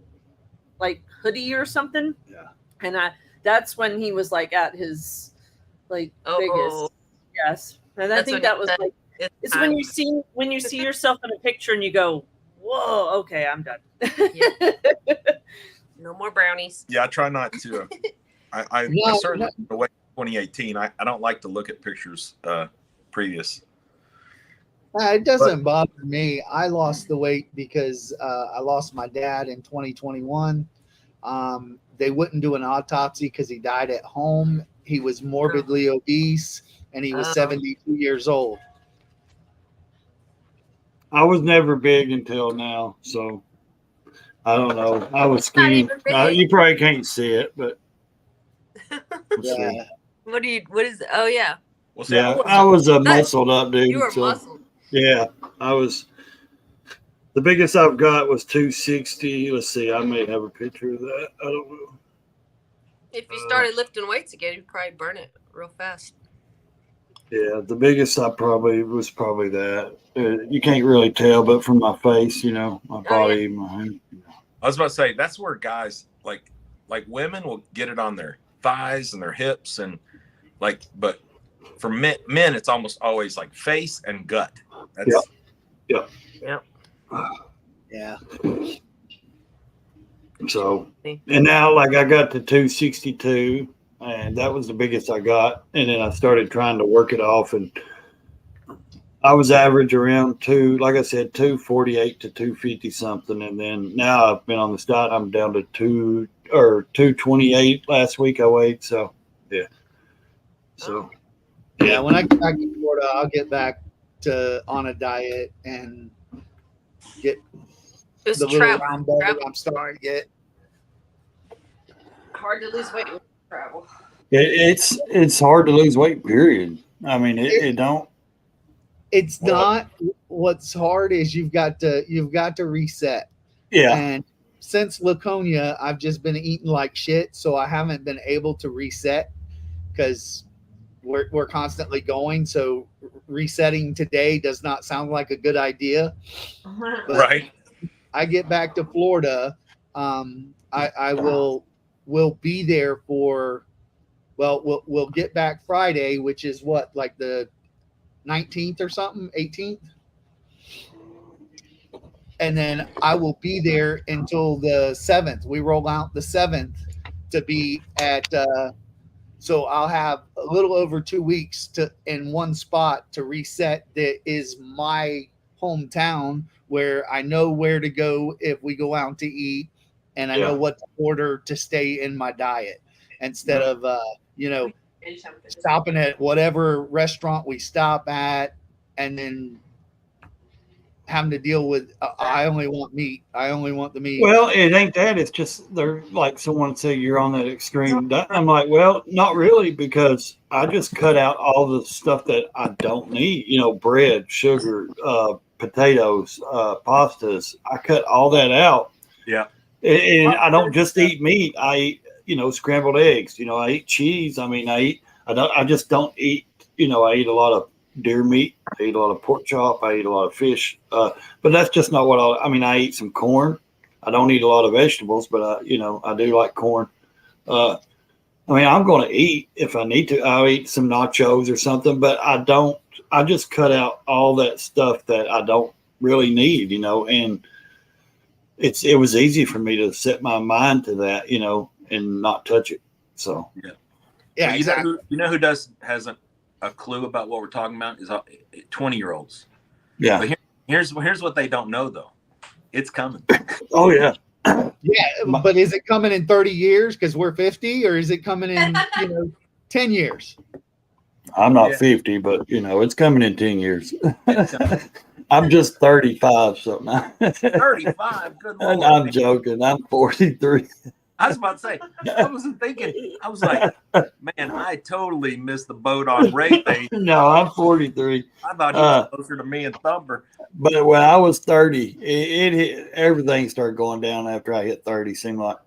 like hoodie or something. Yeah. And that's when he was like at his like biggest. Yes. And I That's think when that he was said like it's it's when you see yourself in a picture and you go, whoa, okay, I'm done. no more brownies. Yeah, I try not to. I No, certainly away 2018. I don't like to look at pictures previous. It doesn't bother me. I lost the weight because I lost my dad in 2021. They wouldn't do an autopsy because he died at home. He was morbidly obese and he was 72 years old. I was never big until now, so I don't know. I was skinny. even big. You probably can't see it, but we'll see. Yeah. What is oh yeah. Well, see, Yeah, I was a That- muscled up dude. You were so, muscled. Yeah, I was. The biggest I've got was 260. Let's see, I may have a picture of that. I don't know. If you started lifting weights again, you'd probably burn it real fast. Yeah, the biggest I probably was that. You can't really tell, but from my face, my body, my. I was about to say that's where guys like women will get it on their thighs and their hips and but for men it's almost always like face and gut. That's Yeah. Yeah. So, and now I got to 262, and that was the biggest I got. And then I started trying to work it off, and I was average around 248 to 250 something. And then now I've been on this diet. I'm down to 228 last week I weighed. So, yeah. So, Yeah. When I get back to Florida, I'll get back on a diet and get Just the little travel. round belly Travel. I'm starting to get. Hard to lose weight when you travel. it's hard to lose weight, period. I mean, it don't. It's not. What's hard is you've got to reset. Yeah. And since Laconia, I've just been eating like shit, so I haven't been able to reset because we're constantly going. So resetting today does not sound like a good idea. But Right. I get back to Florida. I will be there for. Well, we'll get back Friday, which is what, like the 19th or something, 18th. And then I will be there until the 7th. We roll out the 7th to be at, so I'll have a little over 2 weeks in one spot to reset. That is my hometown, where I know where to go if we go out to eat, and I know what to order to stay in my diet instead of, stopping at whatever restaurant we stop at and then having to deal with I only want meat. I only want the meat. Well, it ain't that. It's just they're like someone say you're on that extreme. I'm like, well, not really, because I just cut out all the stuff that I don't need. Bread, sugar, potatoes, pastas. I cut all that out. Yeah. And I don't just eat meat. I eat, scrambled eggs. I eat cheese. I just don't eat. I eat a lot of deer meat. I eat a lot of pork chop. I eat a lot of fish. But that's just not what I eat some corn. I don't eat a lot of vegetables, but I do like corn. I'm going to eat if I need to. I'll eat some nachos or something, but I just cut out all that stuff that I don't really need, and it was easy for me to set my mind to that, and not touch it. So, yeah, exactly. You know who has a clue about what we're talking about is 20-year-olds. Yeah. But here's what they don't know though. It's coming. Oh yeah. Yeah, but is it coming in 30 years because we're 50, or is it coming in 10 years? I'm not 50, but it's coming in 10 years. I'm just 35, so now. 35. Good Lord. I'm joking. I'm 43. I was about to say, I wasn't thinking. I was like, man, I totally missed the boat on rape age. No, I'm 43. I thought he was closer to me and Thumper. But when I was 30, everything started going down after I hit 30. Seemed like,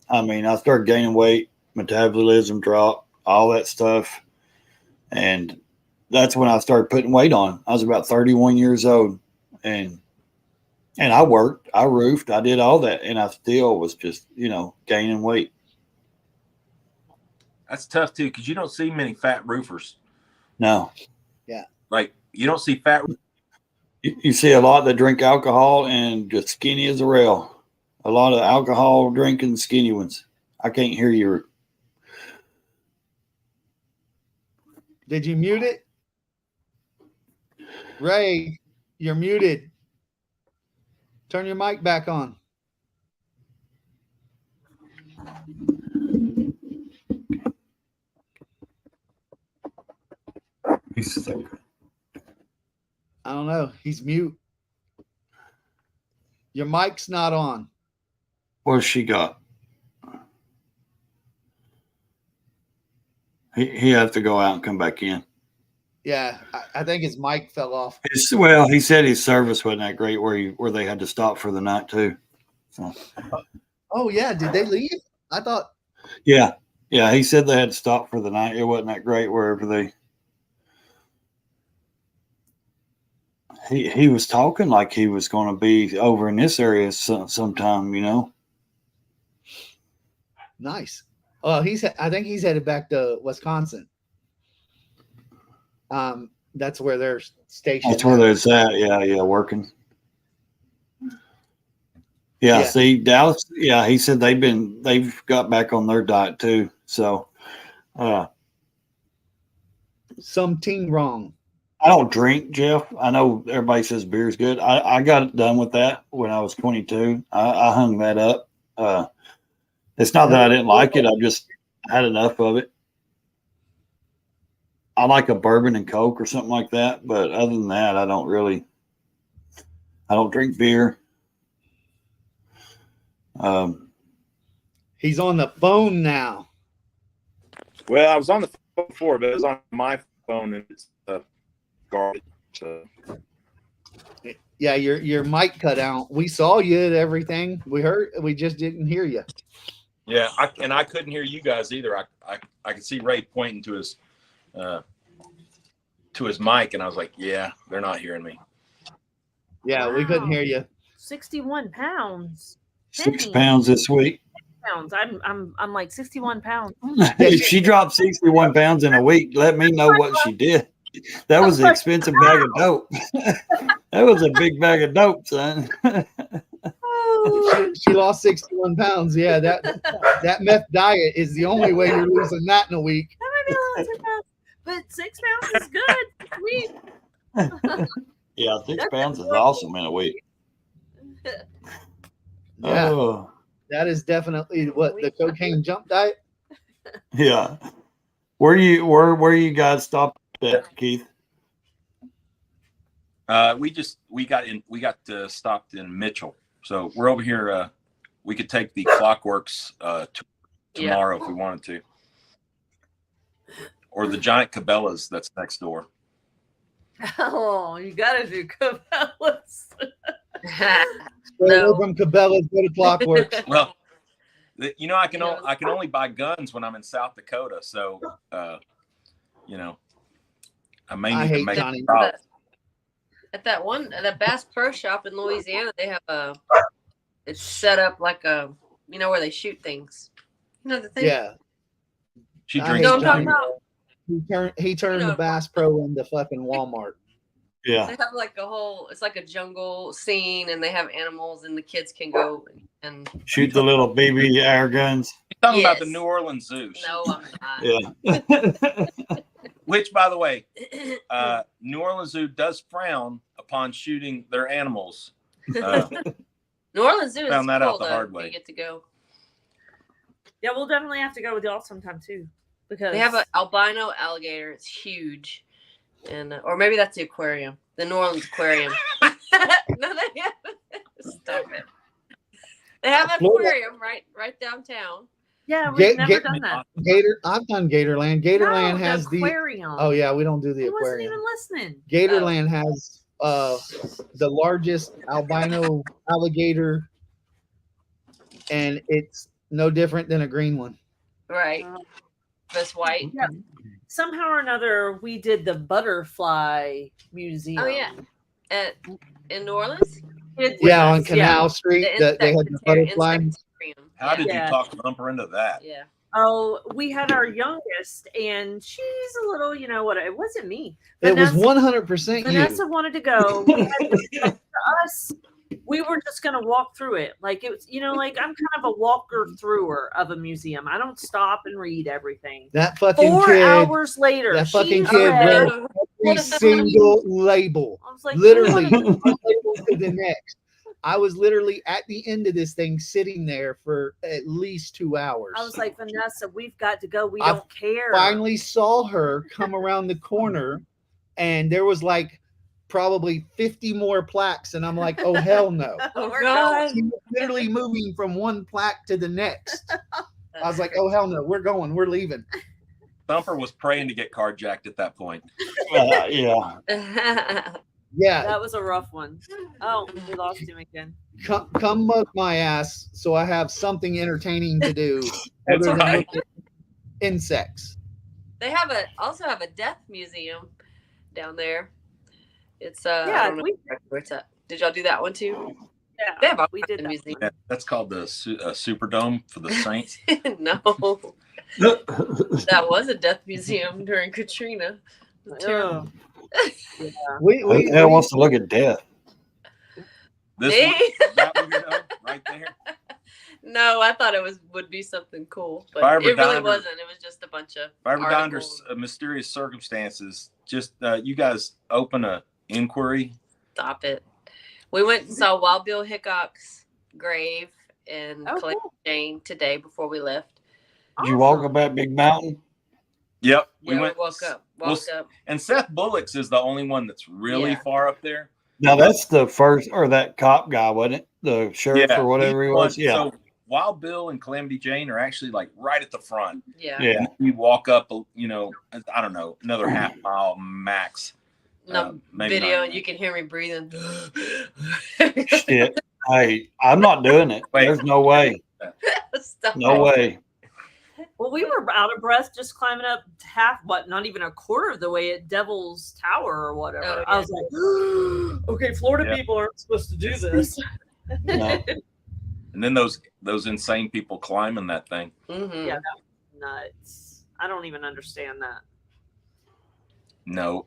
I started gaining weight, metabolism dropped, all that stuff. And that's when I started putting weight on. I was about 31 years old. And I worked, I roofed, I did all that, and I still was just, gaining weight. That's tough too, because you don't see many fat roofers. No. Yeah. Like you don't see fat. You see a lot that drink alcohol and just skinny as a rail. A lot of alcohol drinking skinny ones. I can't hear you. Did you mute it? Ray, you're muted. Turn your mic back on. I don't know. He's mute. Your mic's not on. What's she got? He has to go out and come back in. Yeah, I think his mic fell off. He said his service wasn't that great where they had to stop for the night too. So. Oh yeah, did they leave? I thought. Yeah, he said they had to stop for the night. It wasn't that great wherever they. He was talking like he was going to be over in this area sometime, Nice. Oh, I think he's headed back to Wisconsin. That's where they're stationed. That's where they're at. Yeah, working. Yeah, see, Dallas. Yeah, he said they've got back on their diet too. So, something wrong. I don't drink, Jeff. I know everybody says beer's good. I got done with that when I was 22. I hung that up. It's not that I didn't like it. I just had enough of it. I like a bourbon and Coke or something like that. But other than that, I don't drink beer. He's on the phone now. Well, I was on the phone before, but it was on my phone and it's garbage. So. Yeah, your mic cut out. We saw you at everything. We just didn't hear you. Yeah, I couldn't hear you guys either. I could see Ray pointing to his to his mic, and I was like, yeah, they're not hearing me. Yeah, we couldn't hear you. 61 pounds. 6 pounds this week. Pounds. I'm like 61 pounds. If she dropped 61 pounds in a week, let me know what she did. That was an expensive bag of dope. That was a big bag of dope, son. She lost 61 pounds. Yeah, that meth diet is the only way you're losing that in a week. That might be a little too fast, but 6 pounds is good. Sweet. Yeah, 6 pounds is awesome in a week. Yeah. Oh, That is definitely what the cocaine jump diet. yeah. Where you guys stopped at, Keith? We got stopped in Mitchell, so we're over here. We could take the Clockworks tomorrow if we wanted to, or the Giant Cabela's that's next door. Oh, you gotta do Cabela's. Stay away from Cabela's, go to Clockworks. Well, I can only buy guns when I'm in South Dakota, so I may need to make Johnny. At that Bass Pro Shop in Louisiana, they have it's set up like where they shoot things. You know the thing? Yeah. She I drinks. hate I'm talking Johnny. about. He turned the Bass Pro into fucking Walmart. Yeah. They have like it's like a jungle scene, and they have animals, and the kids can go and Shoot the little BB air guns. You're talking about the Yes. New Orleans Zoo. No, I'm not. Yeah. Which, by the way, New Orleans Zoo does frown upon shooting their animals. New Orleans Zoo is Found that cool, out the though, hard if way. You get to go. Yeah, we'll definitely have to go with y'all sometime too, because They have an albino alligator. It's huge, and or maybe that's the aquarium, the New Orleans Aquarium. No, they have. Stop it. They have an aquarium right downtown. yeah, we've never done that. I've done Gatorland. Gatorland No, has the aquarium. Oh yeah, we don't do the I wasn't aquarium. even listening. Gatorland has the largest albino alligator, and it's no different than a green one. Right. That's white. Yeah. Somehow or another, we did the butterfly museum. Oh yeah. In New Orleans? Yeah, on Canal Street, they had the butterfly. Insectarium. How did Yeah. you talk Thumper into that? Yeah. Oh, we had our youngest, and she's a little, it wasn't me. It was Vanessa- 100% you. Vanessa wanted to go. We had to us. We were just gonna walk through it. Like it was, like I'm kind of a walker througher of a museum. I don't stop and read everything. That fucking 4 kid. hours later, That fucking she kid read- read every single label. I was like, Literally, one label to the next. I was literally at the end of this thing sitting there for at least 2 hours. I was like, Vanessa, we've got to go. We I don't care. Finally saw her come around the corner, and there was like probably 50 more plaques, and I'm like, oh hell no. Oh We're God. She was literally moving from one plaque to the next. I was like, oh hell no, we're leaving. Thumper was praying to get carjacked at that point. Yeah. Yeah, That was a rough one. Oh, we lost him again. come mug my ass so I have something entertaining to do That's other than right. look at insects. They also have a death museum down there. It's Yeah, I don't know where it's at. Did y'all do that one too? Yeah, They have we did that. museum. That's called the Superdome for the Saints. No, that was a death museum during Katrina. Ugh. Yeah. Who the hell wants to look at death? This Me? one, that one, right there. No, I thought it would be something cool, but If I ever it really died or- wasn't. It was just a bunch of If I ever die under articles. mysterious circumstances, just you guys open a inquiry. Stop it. We went and saw Wild Bill Hickok's grave in Oh, Clay cool. Jane today before we left. Did you walk Awesome. up that big mountain? Yep, Yeah, we walked up. And Seth Bullock's is the only one that's really Yeah. far up there. Now that's the first, or that cop guy, wasn't it? The sheriff or whatever he was. one- Yeah. So Wild Bill and Calamity Jane are actually like right at the front. Yeah. Yeah. You walk up, I don't know, another half mile max. No maybe video, not. and you can hear me breathing. Shit. Hey, I'm not doing it. Wait. There's no way. Stop No it. way. Well, we were out of breath just climbing up not even a quarter of the way at Devil's Tower or whatever. Oh, yeah. I was like, okay, Florida people aren't supposed to do this. No. And then those insane people climbing that thing. Mm-hmm. Yeah, that was nuts. I don't even understand that. No,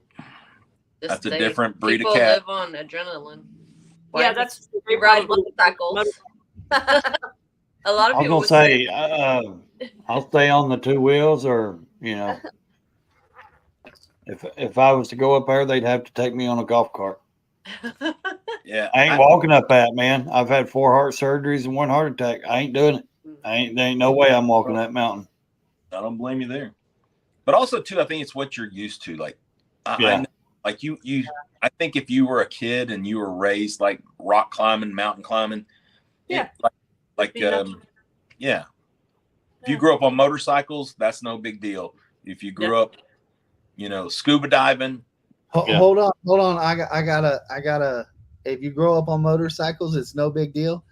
Just that's a different breed people of cat. live on adrenaline. Yeah, that's we ride motorcycles. A lot of I people was would gonna say say, I'll stay on the two wheels, or if I was to go up there, they'd have to take me on a golf cart. Yeah, I ain't walking up that, man. I've had 4 heart surgeries and 1 heart attack. I ain't doing it. There ain't no way I'm walking that mountain. I don't blame you there. But also too, I think it's what you're used to. Like, Yeah. I think if you were a kid and you were raised like rock climbing, mountain climbing, Yeah. If you grew up on motorcycles, that's no big deal. If you grew up, scuba diving. Hold on. I gotta. If you grow up on motorcycles, it's no big deal.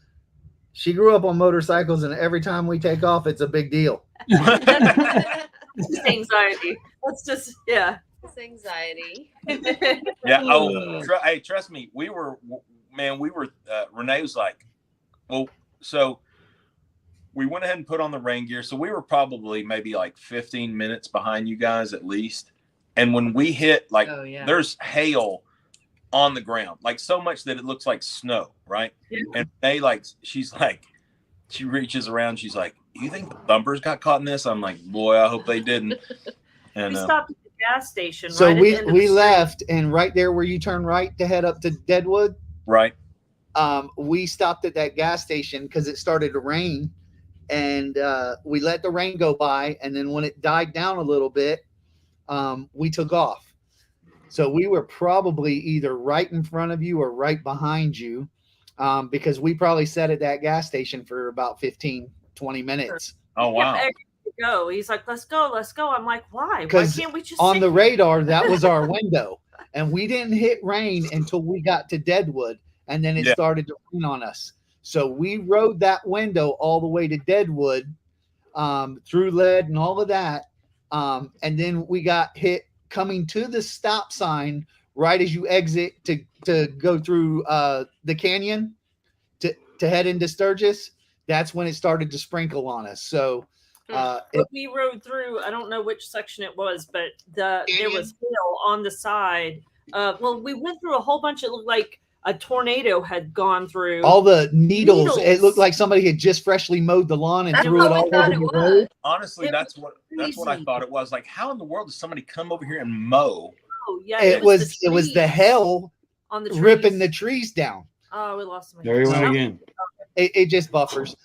She grew up on motorcycles, and every time we take off, it's a big deal. It's just anxiety. Let's just, it's anxiety. Yeah. Oh, hey, trust me. We were Renee was like, well, so we went ahead and put on the rain gear. So we were probably maybe like 15 minutes behind you guys at least. And when we hit, there's hail on the ground, like so much that it looks like snow, right? Yeah. And she reaches around, she's like, you think the thumpers got caught in this? I'm like, boy, I hope they didn't. And we stopped at the gas station. So right we left, and right there where you turn right to head up to Deadwood, right? We stopped at that gas station because it started to rain, and we let the rain go by, and then when it died down a little bit, we took off. So we were probably either right in front of you or right behind you, because we probably sat at that gas station for about 15, 20 minutes. Oh, wow. Go. He's like, let's go. I'm like, why? Why can't we just on the radar, that was our window, and we didn't hit rain until we got to Deadwood, and then it started to rain on us. So we rode that window all the way to Deadwood, through lead and all of that, and then we got hit coming to the stop sign right as you exit to go through the canyon to head into Sturgis. That's when it started to sprinkle on us. So we rode through, I don't know which section it was, but there was hail on the side. We went through a whole bunch. It looked like a tornado had gone through all the needles. It looked like somebody had just freshly mowed the lawn and threw it all over the road. Honestly, that's what I thought it was. Like, how in the world does somebody come over here and mow? Oh yeah, it was the hell on the ripping the trees down. Oh, we lost my there you went again. It just buffers.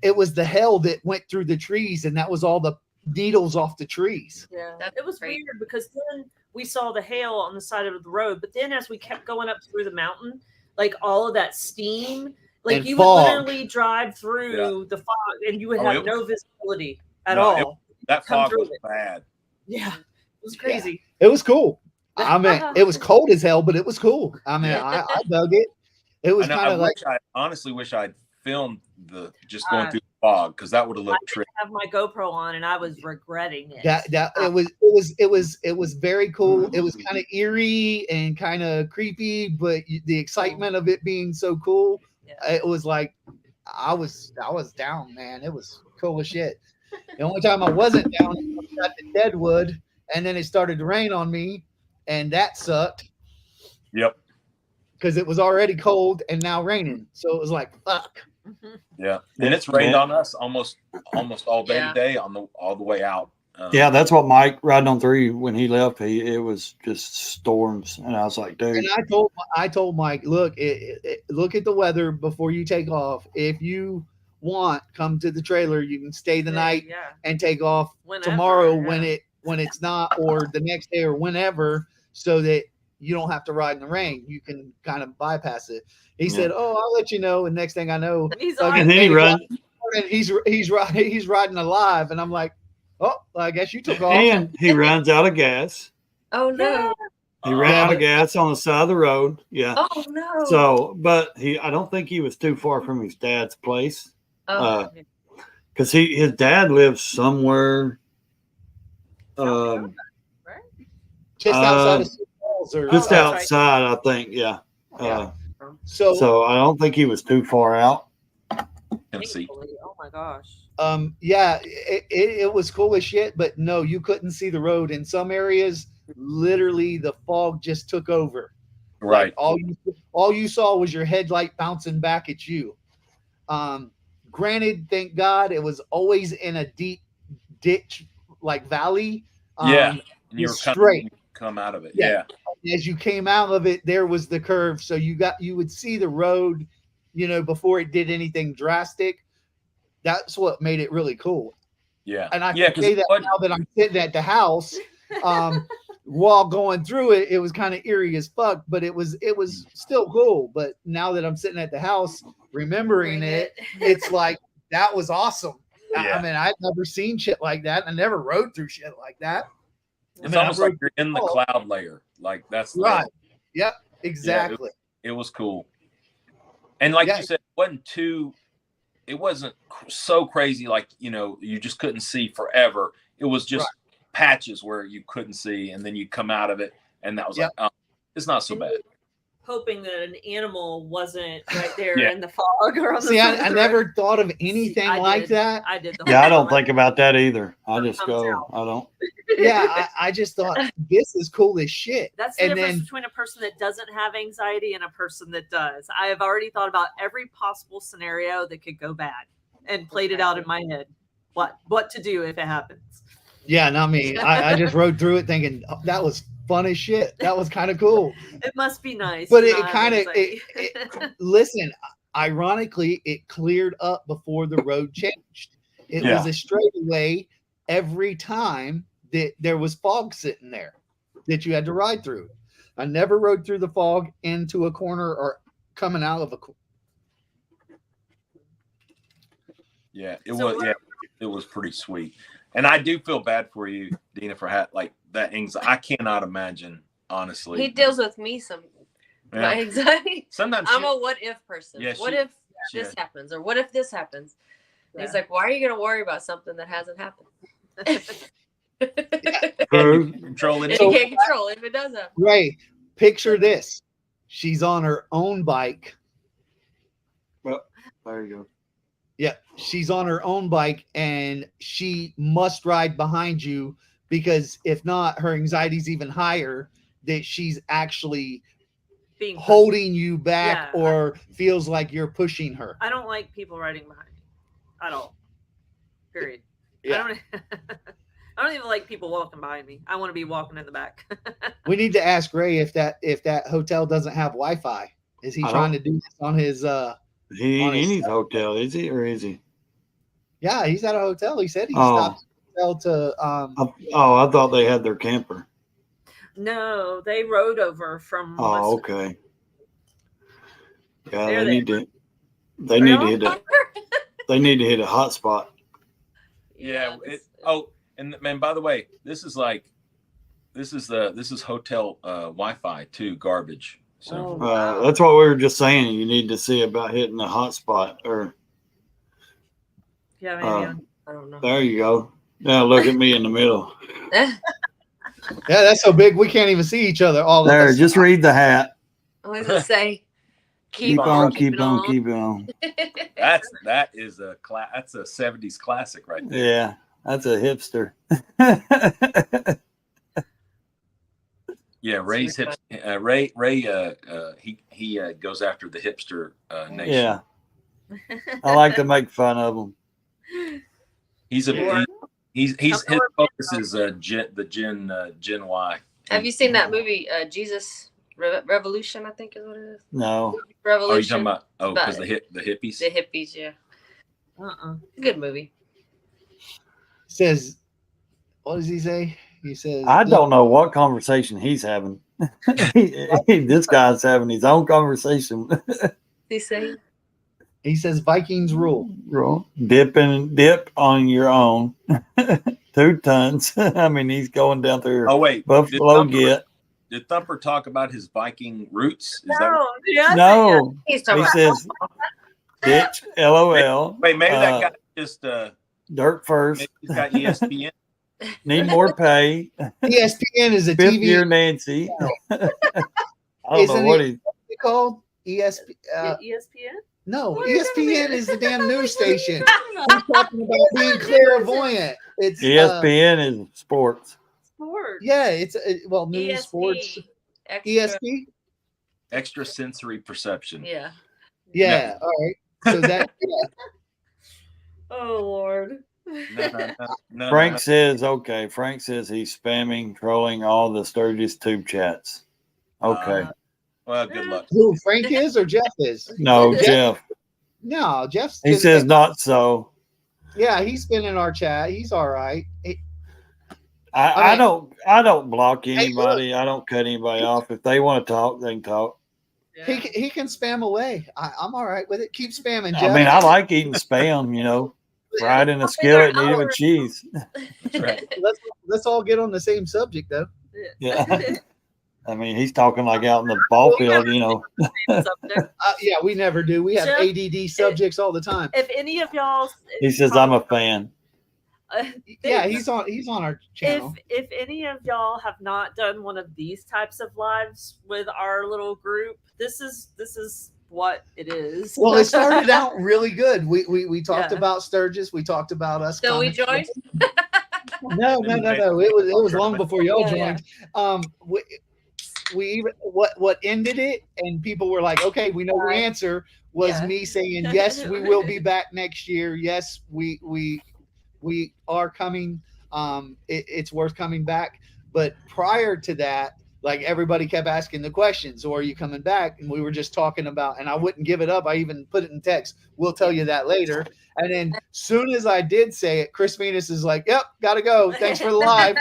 It was the hail that went through the trees, and that was all the needles off the trees. Yeah, it was weird because then we saw the hail on the side of the road, but then as we kept going up through the mountain, like all of that steam, like and you fog. would literally drive through the fog, and you would have no visibility at all. That fog was bad. Yeah, it was crazy. Yeah. It was cool. I mean, it was cold as hell, but it was cool. I mean, I dug it. It was kind of like. I honestly wish I'd filmed just going through the fog, because that would have looked tricky. I have my GoPro on, and I was regretting it. It was very cool. It was kind of eerie and kind of creepy, but the excitement of it being so cool, it was like I was down, man. It was cool as shit. The only time I wasn't down was I got to Deadwood, and then it started to rain on me, and that sucked. Yep. Because it was already cold and now raining, so it was like fuck. Yeah, and it's rained on us almost all day today all the way out. Yeah, that's what Mike riding on 3 when he left. It was just storms, and I was like, dude. And I told Mike, look, look at the weather before you take off. If you want, come to the trailer. You can stay the night and take off tomorrow when it's not, or the next day, or whenever, so that you don't have to ride in the rain. You can kind of bypass it. He said, "Oh, I'll let you know." And next thing I know, and then he runs. And he's riding alive, and I'm like, "Oh, well, I guess you took off." And he runs out of gas. Oh no! He ran out of gas on the side of the road. Yeah. Oh no! So, but I don't think he was too far from his dad's place. Oh. because his dad lives somewhere. Right? Just outside of Sioux Falls, or Just that's right. outside, I think. Yeah. Yeah. So I don't think he was too far out. Tennessee. Thankfully. Oh my gosh. yeah, it was cool as shit, but no, you couldn't see the road in some areas. Literally, the fog just took over. Right. Like, all you saw was your headlight bouncing back at you. Granted, thank God, it was always in a deep ditch, like valley. Yeah. And you were straight. Come out of it. Yeah. Yeah. As you came out of it, there was the curve, so you would see the road, before it did anything drastic. That's what made it really cool. Yeah. And I can say that now that I'm sitting at the house, while going through it, it was kind of eerie as fuck, but it was still cool. But now that I'm sitting at the house remembering it, it's like, that was awesome. Yeah. I mean, I'd never seen shit like that. I never rode through shit like that. It's almost like you're in the cloud layer. Like that's right. Yep. Exactly. Yeah, it was cool. And like you said, it wasn't so crazy. Like, you just couldn't see forever. It was just patches where you couldn't see, and then you come out of it, and that was like, oh, it's not so bad. Hoping that an animal wasn't right there in the fog or on the I never thought of anything like that. I did. I don't think about that either. I just go, I don't. Yeah, I just thought, this is cool as shit. That's the difference between a person that doesn't have anxiety and a person that does. I have already thought about every possible scenario that could go bad and played it out in my head. What to do if it happens. Yeah, not me. I just rode through it thinking, oh, that was fun as shit. That was kind of cool. It must be nice. But it kind of, listen, ironically, it cleared up before the road changed. It was a straightaway every time that there was fog sitting there that you had to ride through. I never rode through the fog into a corner or coming out of a corner. Yeah, it was pretty sweet. And I do feel bad for you, Dina, for that anxiety. I cannot imagine, honestly. He deals with me my anxiety. Sometimes I'm a what if person. Yeah, what if this happens, or what if this happens? Yeah. He's like, why are you going to worry about something that hasn't happened? Control it. You can't control it if it does happen. Right. Picture this. She's on her own bike. Well, there you go. Yeah, she's on her own bike and she must ride behind you, because if not, her anxiety is even higher that she's actually holding you back or feels like you're pushing her. I don't like people riding behind me at all. Period. Yeah. I don't even like people walking behind me. I want to be walking in the back. We need to ask Ray if that hotel doesn't have Wi-Fi. Is he trying to do this on his He ain't in his hotel, is he, or is he? Yeah, he's at a hotel. He said he stopped at a hotel to I thought they had their camper. No, they rode over from okay. Yeah, they need to hit a hot spot. Yeah. And man, by the way, this is hotel Wi-Fi too, garbage. So that's what we were just saying. You need to see about hitting the hot spot, or maybe I don't know. There you go. Now look at me in the middle. Yeah, that's so big we can't even see each other. All there, of us. just read the hat. What does it say? Keep on. That's a 70s classic right there. Yeah, that's a hipster. Yeah, Ray's hips. Ray he goes after the hipster nation. Yeah, I like to make fun of him. His focus is Gen Y. Have you seen that movie, Jesus Revolution? I think is what it is. No. Revolution. Oh, you talking about because the hippies? The hippies, yeah. Good movie. Says, what does he say? He says, I don't know what conversation he's having. This guy's having his own conversation. He say? He says Vikings rule. Dip on your own. 2 tons. I mean, he's going down through. Oh wait, Buffalo Did Thumper talk about his Viking roots? No. He's talking he says ditch. LOL. Wait, maybe that guy just Dirt first. Maybe he's got ESPN. Need more pay. ESPN is a Fifth TV. year Nancy. I don't Isn't know what it called ESP. ESPN? No, What are you talking ESPN about? is the damn news station. It's He's talking about being clairvoyant. It's ESPN is sports. sports. Yeah, it's well, news, ESP, sports, extra, ESP. Extrasensory perception. Yeah. Yeah, all right. So that Oh Lord. No, Frank says, okay. Frank says he's spamming, trolling all the Sturgis tube chats. Okay. Well, good luck. who Frank is or Jeff is? No, Jeff. No, Jeff's. He says not so. Yeah, he's been in our chat. He's all right. I don't block anybody. I don't cut anybody off. If they want to talk, they can talk. Yeah. He can spam away. I'm all right with it. Keep spamming, Jeff. I mean, I like eating spam, fried in a skillet and eating with cheese. That's right. Let's all get on the same subject though. Yeah. I mean, he's talking like out in the ball field, Subject. Yeah, we never do. We have Jeff, ADD subjects all the time. If any of y'all, He says, I'm a fan. Yeah, he's on our channel. If any of y'all have not done one of these types of lives with our little group, this is what it is. Well, it started out really good. We talked Yeah. about Sturgis. We talked about us. So we coming. joined. No. It was long before y'all Yeah, joined. We even what ended it, and people were like, "Okay, we know the answer." Was Yeah. me saying, "Yes, we will be back next year. Yes, we are coming. It's worth coming back." But prior to that, like everybody kept asking the questions, "So are you coming back?" And we were just talking about, and I wouldn't give it up. I even put it in text. We'll tell you that later. And then soon as I did say it, Chris Venus is like, "Yep, gotta go. Thanks for the live."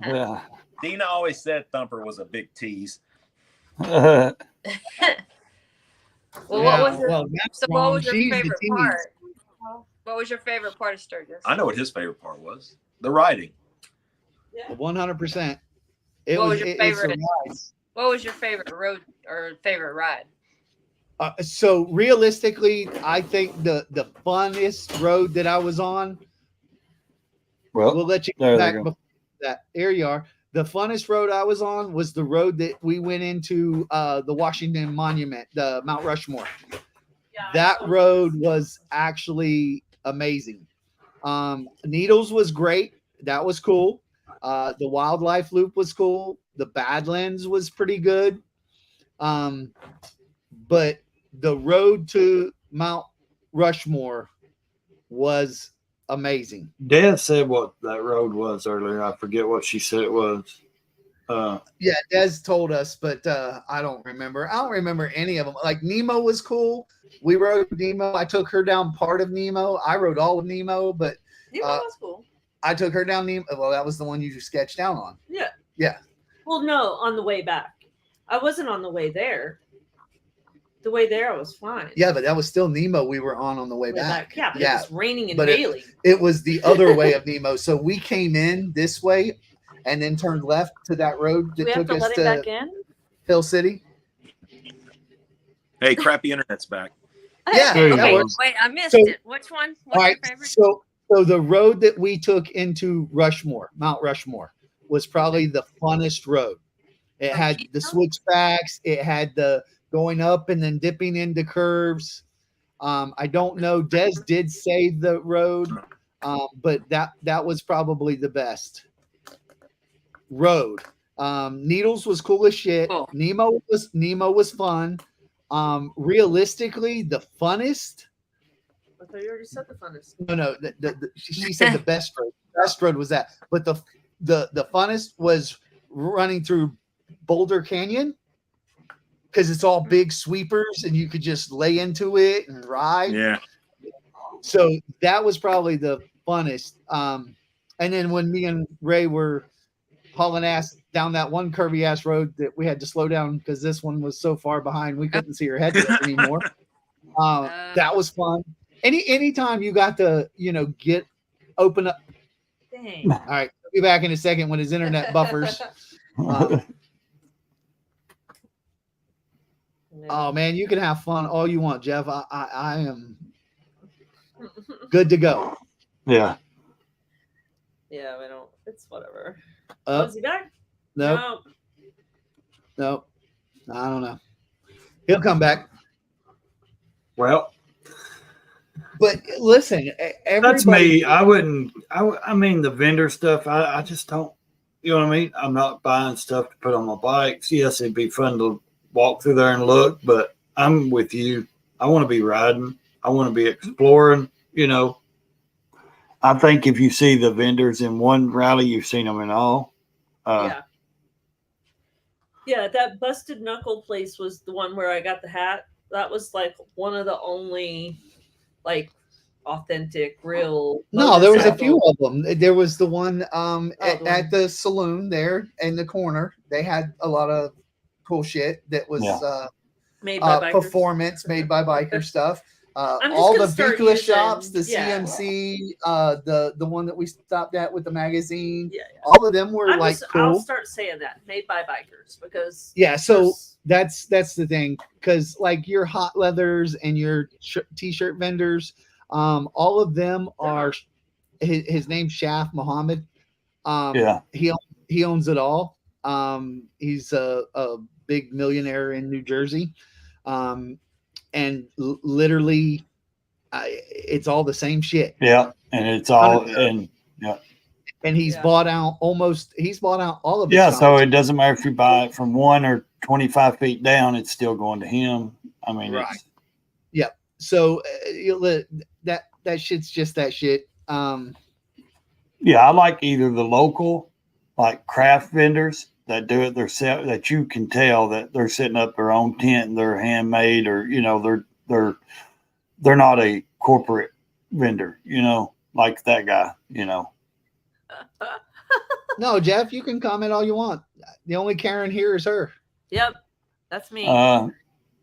Yeah. Dina always said Thumper was a big tease. Well, Yeah, what was your, well, that's so what wrong. was your She's the favorite tease. part? What was your favorite part of Sturgis? I know what his favorite part was. The riding. 100%. What was your it's favorite? the rides. What was your favorite road or favorite ride? So realistically, I think the funnest road that I was on. We'll Well, let you there go they back go. before that. There you are. The funnest road I was on was the road that we went into the Washington Monument, the Mount Rushmore. That road was actually amazing. Needles was great. That was cool. The wildlife loop was cool. The Badlands was pretty good. But the road to Mount Rushmore was amazing. Dad said what that road was earlier. I forget what she said it was. Yeah, Des told us, but I don't remember. I don't remember any of them. Like Nemo was cool. We rode Nemo. I took her down part of Nemo. I rode all of Nemo, but Nemo was cool. I took her down Nemo. Well, that was the one you sketched down on. Yeah. Yeah. Well, no, on the way back. I wasn't on the way there. The way there, I was fine. Yeah, but that was still Nemo we were on the way back. Yeah, but Yeah, it was raining and but hailing. it was the other way of Nemo. So we came in this way and then turned left to that road Do that we have took to us let him to back in? Hill City. Hey, crappy internet's back. Yeah, There you that go. works. Wait, I missed So- it. Which one? What's All right, your favorite? so the road that we took into Rushmore, Mount Rushmore, was probably the funnest road. It had the switchbacks. It had the going up and then dipping into curves. I don't know. Des did say the road, but that was probably the best road. Needles was cool as shit. Cool. Nemo was fun. Realistically, the funnest. I thought you already said the funnest. No. She said the best road. Best road was that, but the funnest was running through Boulder Canyon because it's all big sweepers and you could just lay into it and ride. Yeah. So that was probably the funnest. And then when me and Ray were hauling ass down that one curvy ass road that we had to slow down because this one was so far behind we couldn't see her head anymore. That was fun. Anytime you got to get open up. Dang. All right, I'll be back in a second when his internet buffers. Oh man, you can have fun all you want, Jeff. I am good to go. Yeah. Yeah, we don't. It's whatever. Oh, Is he back? nope. Nope. I don't know. He'll come back. Well, But listen, that's everybody. me. I wouldn't. I mean, the vendor stuff. I just don't. You know what I mean? I'm not buying stuff to put on my bikes. Yes, it'd be fun to walk through there and look, but I'm with you. I want to be riding. I want to be exploring. You know, I think if you see the vendors in one rally, you've seen them in all. Yeah. Yeah, that Busted Knuckle place was the one where I got the hat. That was like one of the only like authentic, real. No, there was a motorcycle- few of them. There was the one the at one. the saloon there in the corner. They had a lot of cool shit that was made by bikers. performance made by biker stuff. I'm just All gonna the start Vikla using- shops, the yeah. CMC, the one that we stopped at with the magazine. Yeah, All of them were like I'll cool. start saying that made by bikers because Yeah, so there's- that's the thing, because like your hot leathers and your t-shirt vendors, all of them are. His name's Shaf Muhammad. He owns it all. He's a big millionaire in New Jersey, and literally, it's all the same shit. Yeah, and it's all and and he's bought out all of it. Yeah, so it doesn't matter if you buy it from 1 or 25 feet down, it's still going to him. I mean, right. Yep. So that shit's just that shit. Yeah, I like either the local, like craft vendors that do it themselves, that you can tell that they're setting up their own tent and they're handmade, or they're not a corporate vendor, like that guy, No, Jeff, you can comment all you want. The only Karen here is her. Yep, that's me.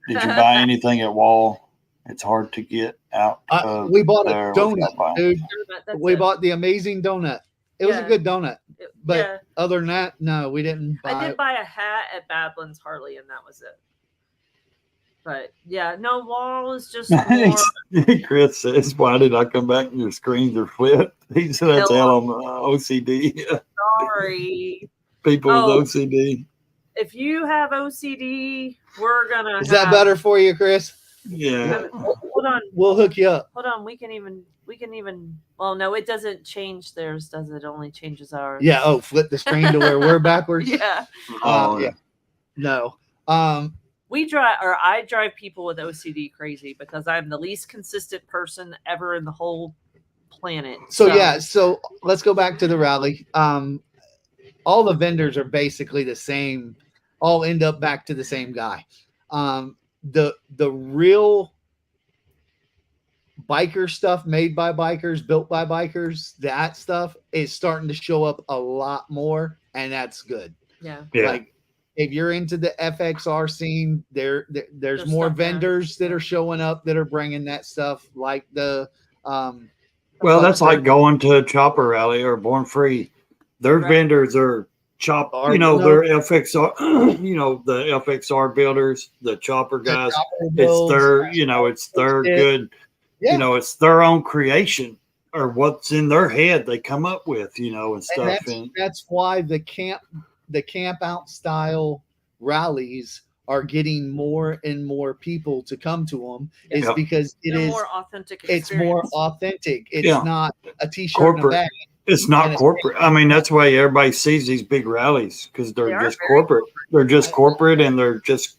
Did you buy anything at Wall? It's hard to get out. We bought a donut, dude. We bought the amazing donut. It was a good donut. But other than that, no, we didn't buy I did buy a hat at Badlands Harley, and that was it. But yeah, no, Wall is just more. Chris says, "Why did I come back and your screens are flipped?" He said, "That's how I'm OCD." Sorry, people with OCD. If you have OCD, we're gonna. Is that better for you, Chris? Yeah. Hold on. We'll hook you up. Hold on. We can even. Well, no, it doesn't change theirs, does it? It only changes ours. Yeah. Oh, flip the screen to where we're backwards. Yeah. Yeah. No. I drive people with OCD crazy because I'm the least consistent person ever in the whole planet. So let's go back to the rally. All the vendors are basically the same. All end up back to the same guy. The real biker stuff made by bikers, built by bikers, that stuff is starting to show up a lot more, and that's good. Yeah. Like if you're into the FXR scene, there's more vendors that are showing up that are bringing that stuff, like the well, that's like going to a chopper rally or Born Free. Their vendors are they're FXR, the FXR builders, the chopper guys. It's their good, it's their own creation or what's in their head they come up with, and stuff. And that's why the camp out style rallies are getting more and more people to come to them, is because it's more authentic. It's more authentic. It's not a t-shirt corporate. and a bag. It's not corporate. I mean, that's why everybody sees these big rallies, because they're just corporate. They're just corporate, and they're just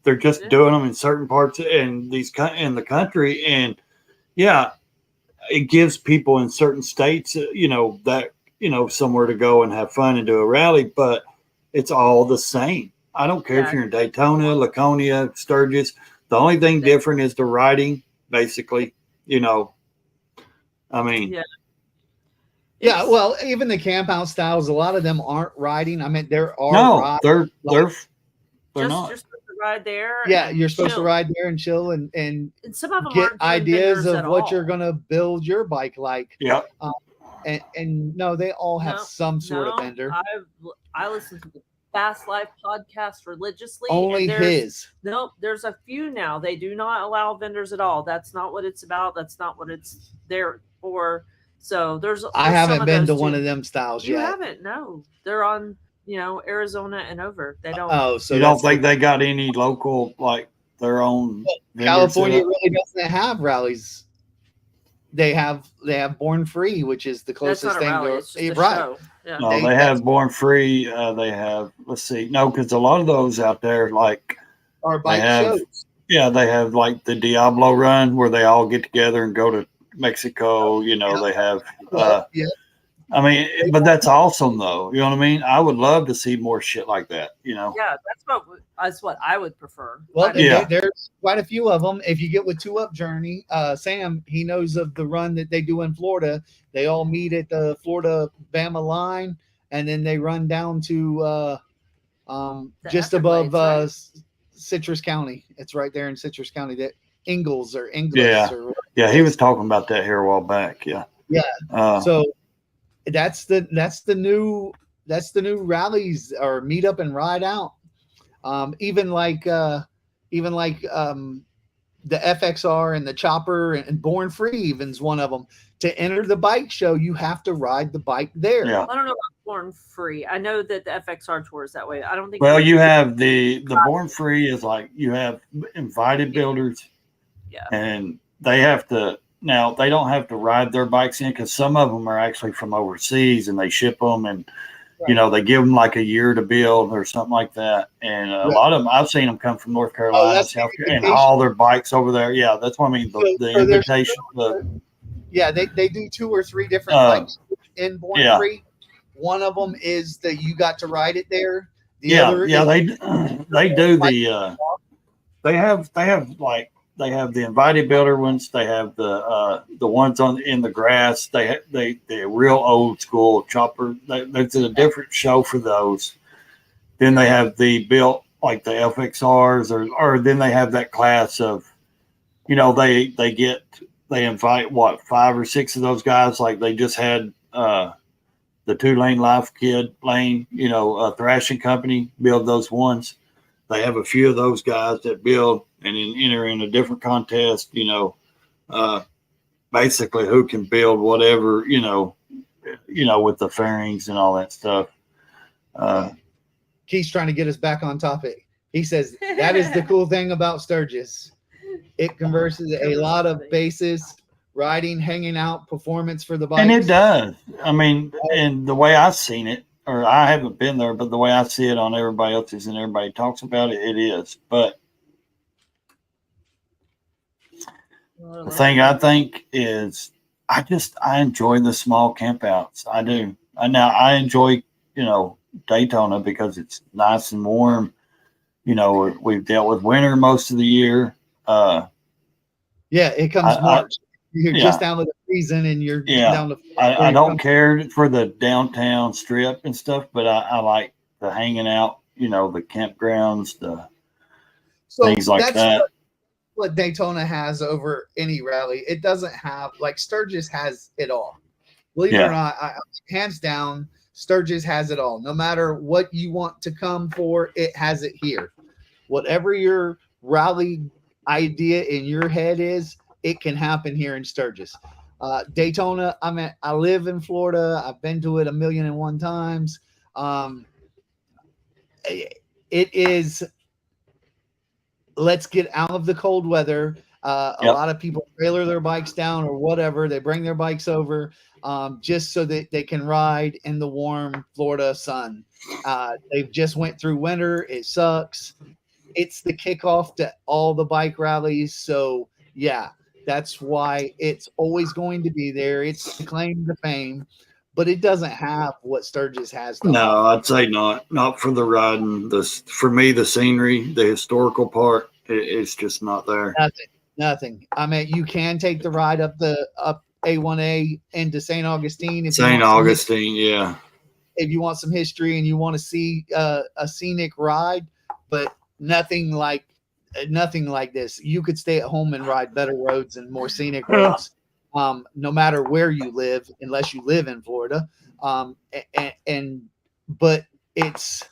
doing them in certain parts in the country. And it gives people in certain states, somewhere to go and have fun and do a rally, but it's all the same. I don't care if you're in Daytona, Laconia, Sturgis. The only thing different is the riding, basically. I mean. Yeah, well, even the camp out styles, a lot of them aren't riding. I mean, there are they're not. You're supposed to ride there. Yeah, you're supposed to ride there and chill and some of them get ideas of what all. you're gonna build your bike like. Yeah. And no, they all have some sort of vendor. I listen to the Fast Life podcast religiously. Only his. Nope, there's a few now. They do not allow vendors at all. That's not what it's about. That's not what it's there for. So there's I haven't some of been to those one too. of them styles You yet. haven't? No, they're on Arizona and over. They don't. Oh, so you don't think they got any local, like their own California vendors? really doesn't have rallies. They have Born Free, which is the That's closest not a thing rally. to It's just a right. show. Yeah. No, they have Born Free. They have, let's see, no, because a lot of those out there, like, Or bike have, shows. yeah, they have like the Diablo run where they all get together and go to Mexico. They have, Yeah. I mean, but that's awesome though. You know what I mean? I would love to see more shit like that. Yeah, that's what I would prefer. Well, Yeah. there's quite a few of them. If you get with 2 Up Journey, Sam, he knows of the run that they do in Florida. They all meet at the Florida Bama line, and then they run down to just above right? Citrus County. It's right there in Citrus County. That Ingles or Ingles. Yeah. Or Yeah, he was talking about that here a while back. Yeah. Yeah. So that's the new rallies or meet up and ride out. Even like the FXR and the Chopper and Born Free even's one of them. To enter the bike show, you have to ride the bike there. Yeah. I don't know about Born Free. I know that the FXR tour is that way. I don't think. Well, you have the Born Free is like you have invited builders. Yeah. And they have to. Now, they don't have to ride their bikes in because some of them are actually from overseas and they ship them and, they give them like a year to build or something like that. And a lot of them, I've seen them come from North Carolina, South Carolina, and haul their bikes over there. Yeah, that's what I mean. The invitation. They do 2 or 3 different bikes in Born Free. One of them is that you got to ride it there. The other they do the. They have the invited builder ones. They have the ones in the grass. They real old school chopper. There's a different show for those. Then they have the built like the FXRs or then they have that class of, they invite 5 or 6 of those guys. Like they just had the 2-lane Life Kid lane, a thrashing company build those ones. They have a few of those guys that build and then enter in a different contest, basically who can build whatever, with the fairings and all that stuff. Keith's trying to get us back on topic. He says that is the cool thing about Sturgis. It converses a lot of bases, riding, hanging out, performance for the bikes. And it does. I mean, and the way I've seen it, or I haven't been there, but the way I see it on everybody else's and everybody talks about it, it is. But the thing I think is I enjoy the small campouts. I do. I enjoy, Daytona because it's nice and warm. We've dealt with winter most of the year. It comes March. You're just down to the season and you're down to. I don't care for the downtown strip and stuff, but I like the hanging out, the campgrounds, things like that. What Daytona has over any rally. It doesn't have, like, Sturgis has it all. Believe it or not, hands down, Sturgis has it all. No matter what you want to come for, it has it here. Whatever your rally idea in your head is, it can happen here in Sturgis. Daytona, I live in Florida. I've been to it 1,000,001 times. It is, let's get out of the cold weather. A lot of people trailer their bikes down or whatever. They bring their bikes over just so that they can ride in the warm Florida sun. They've just went through winter. It sucks. It's the kickoff to all the bike rallies. So, that's why it's always going to be there. It's the claim to fame, but it doesn't have what Sturgis has. No, I'd say not. Not for the riding. For me, the scenery, the historical part, it's just not there. Nothing. I mean, you can take the ride up A1A into St. Augustine. St. Augustine, yeah. If you want some history and you want to see a scenic ride, but nothing like this. You could stay at home and ride better roads and more scenic roads, no matter where you live, unless you live in Florida. But it's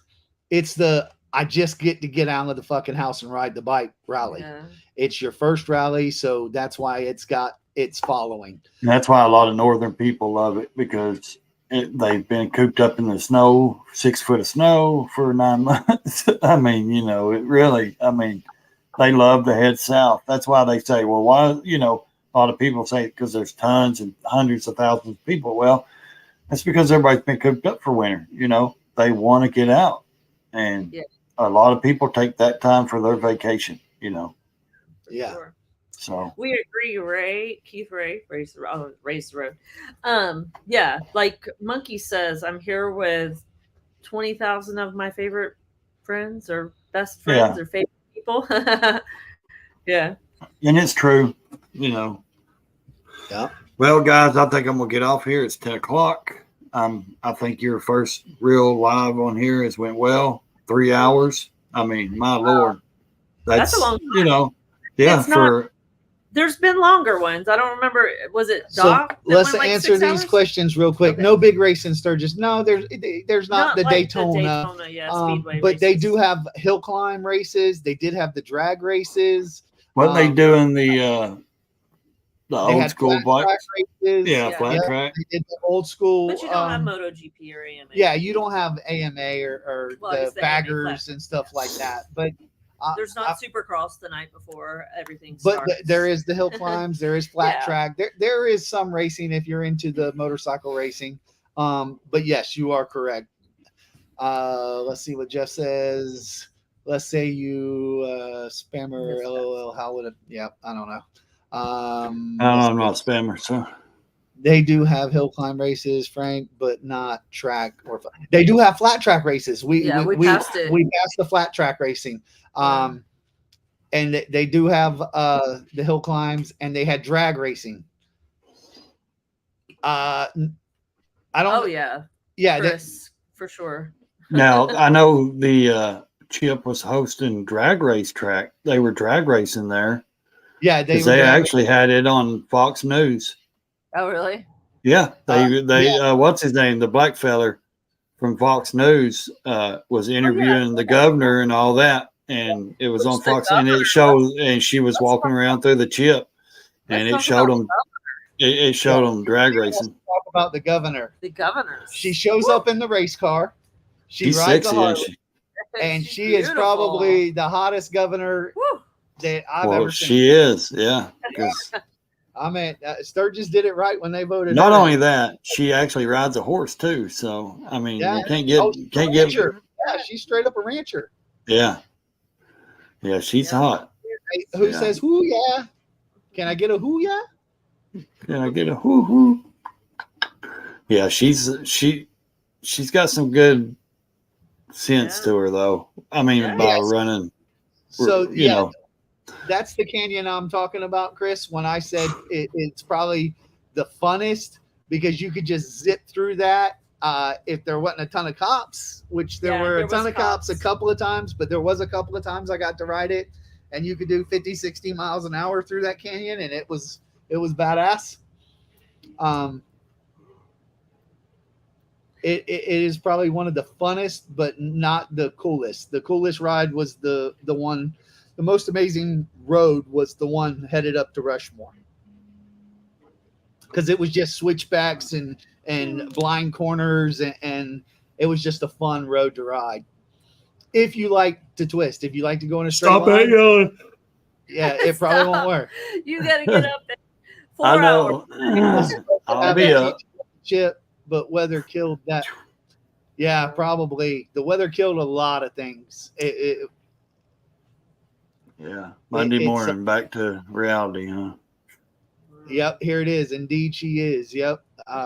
the I just get out of the fucking house and ride the bike rally. Yeah. It's your first rally, so that's why it's got its following. And that's why a lot of northern people love it, because they've been cooped up in the snow, 6 foot of snow for 9 months. I mean, you know, it really, I mean, they love to head south. That's why they say, well, why, you know, a lot of people say because there's tons and hundreds of thousands of people. Well, that's because everybody's been cooped up for winter. You know, they want to get out. And a lot of people take that time for their vacation, you know. Yeah. Sure. So we agree, Ray. Keith Ray, raise the road. Yeah, like Monkey says, I'm here with 20,000 of my favorite friends or best friends or favorite people. Yeah. And it's true, you know. Yeah. Well, guys, I think I'm gonna get off here. It's 10 o'clock. I think your first real live on here has went well. 3 hours. I mean, my Lord. That's a long time. You know, yeah, it's not, there's been longer ones. I don't remember. Was it Doc? So let's answer these questions real quick. Okay. No big race in Sturgis. No, there's not the like Daytona. The Speedway but races. They do have hill climb races. They did have the drag races. What they doing the old school bikes? Races. Yeah, flat track. They did the old school. But you don't have MotoGP or AMA. Yeah, you don't have AMA or the baggers and stuff like that. But there's not Supercross the night before everything starts. But there is the hill climbs. There is flat track. There is some racing if you're into the motorcycle racing. But yes, you are correct. Let's see what Jeff says. Let's say you spammer LOL. How would it? Yeah, I don't know. I'm not a spammer, so. They do have hill climb races, Frank, but not track or they do have flat track races. We passed it. We passed the flat track racing. And they do have the hill climbs, and they had drag racing. I don't. Oh yeah, Chris, for sure. Now I know the Chip was hosting drag race track. They were drag racing there. Yeah, they actually had it on Fox News. Oh really? Yeah, they what's his name? The black feller from Fox News was interviewing the governor and all that. And it was on Fox, and it showed, and she was walking around through the Chip, and it showed them. It showed them drag racing. Talk about the governor. The governor. She shows up in the race car. She's rides sexy, a Harley, and she is probably the hottest governor that I've ever seen. She is, yeah. I mean, Sturgis did it right when they voted. Not only that, she actually rides a horse too. So I mean, you can't get. Yeah, she's straight up a rancher. Yeah. Yeah, she's hot. Hey, who says whoo yeah? Can I get a whoo yeah? Can I get a whoo whoo? Yeah, she's got some good sense to her though. I mean, about running. So you know, that's the canyon I'm talking about, Chris. When I said it's probably the funnest because you could just zip through that. If there wasn't a ton of cops, which there were a ton of cops a couple of times, but there was a couple of times I got to ride it, and you could do 50, 60 miles an hour through that canyon, and it was badass. It is probably one of the funnest, but not the coolest. The coolest ride was the one, the most amazing road was the one headed up to Rushmore, because it was just switchbacks and blind corners, and it was just a fun road to ride. If you like to twist, if you like to go in a straight line, it probably won't work. You got to get up there. 4 I know. hours. I'll be up. Chip, but weather killed that. Yeah, probably. The weather killed a lot of things. Monday morning, back to reality, huh? Yep, here it is. Indeed, she is. Yep.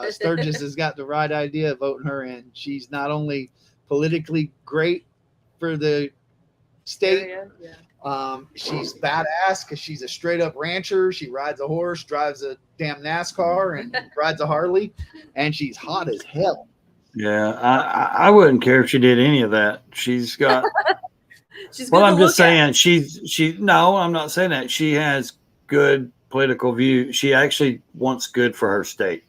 Sturgis has got the right idea of voting her in. She's not only politically great for the state, she's badass because she's a straight up rancher. She rides a horse, drives a damn NASCAR, and rides a Harley, and she's hot as hell. Yeah, I wouldn't care if she did any of that. She's got. Well, I'm just saying no, I'm not saying that. She has good political view. She actually wants good for her state,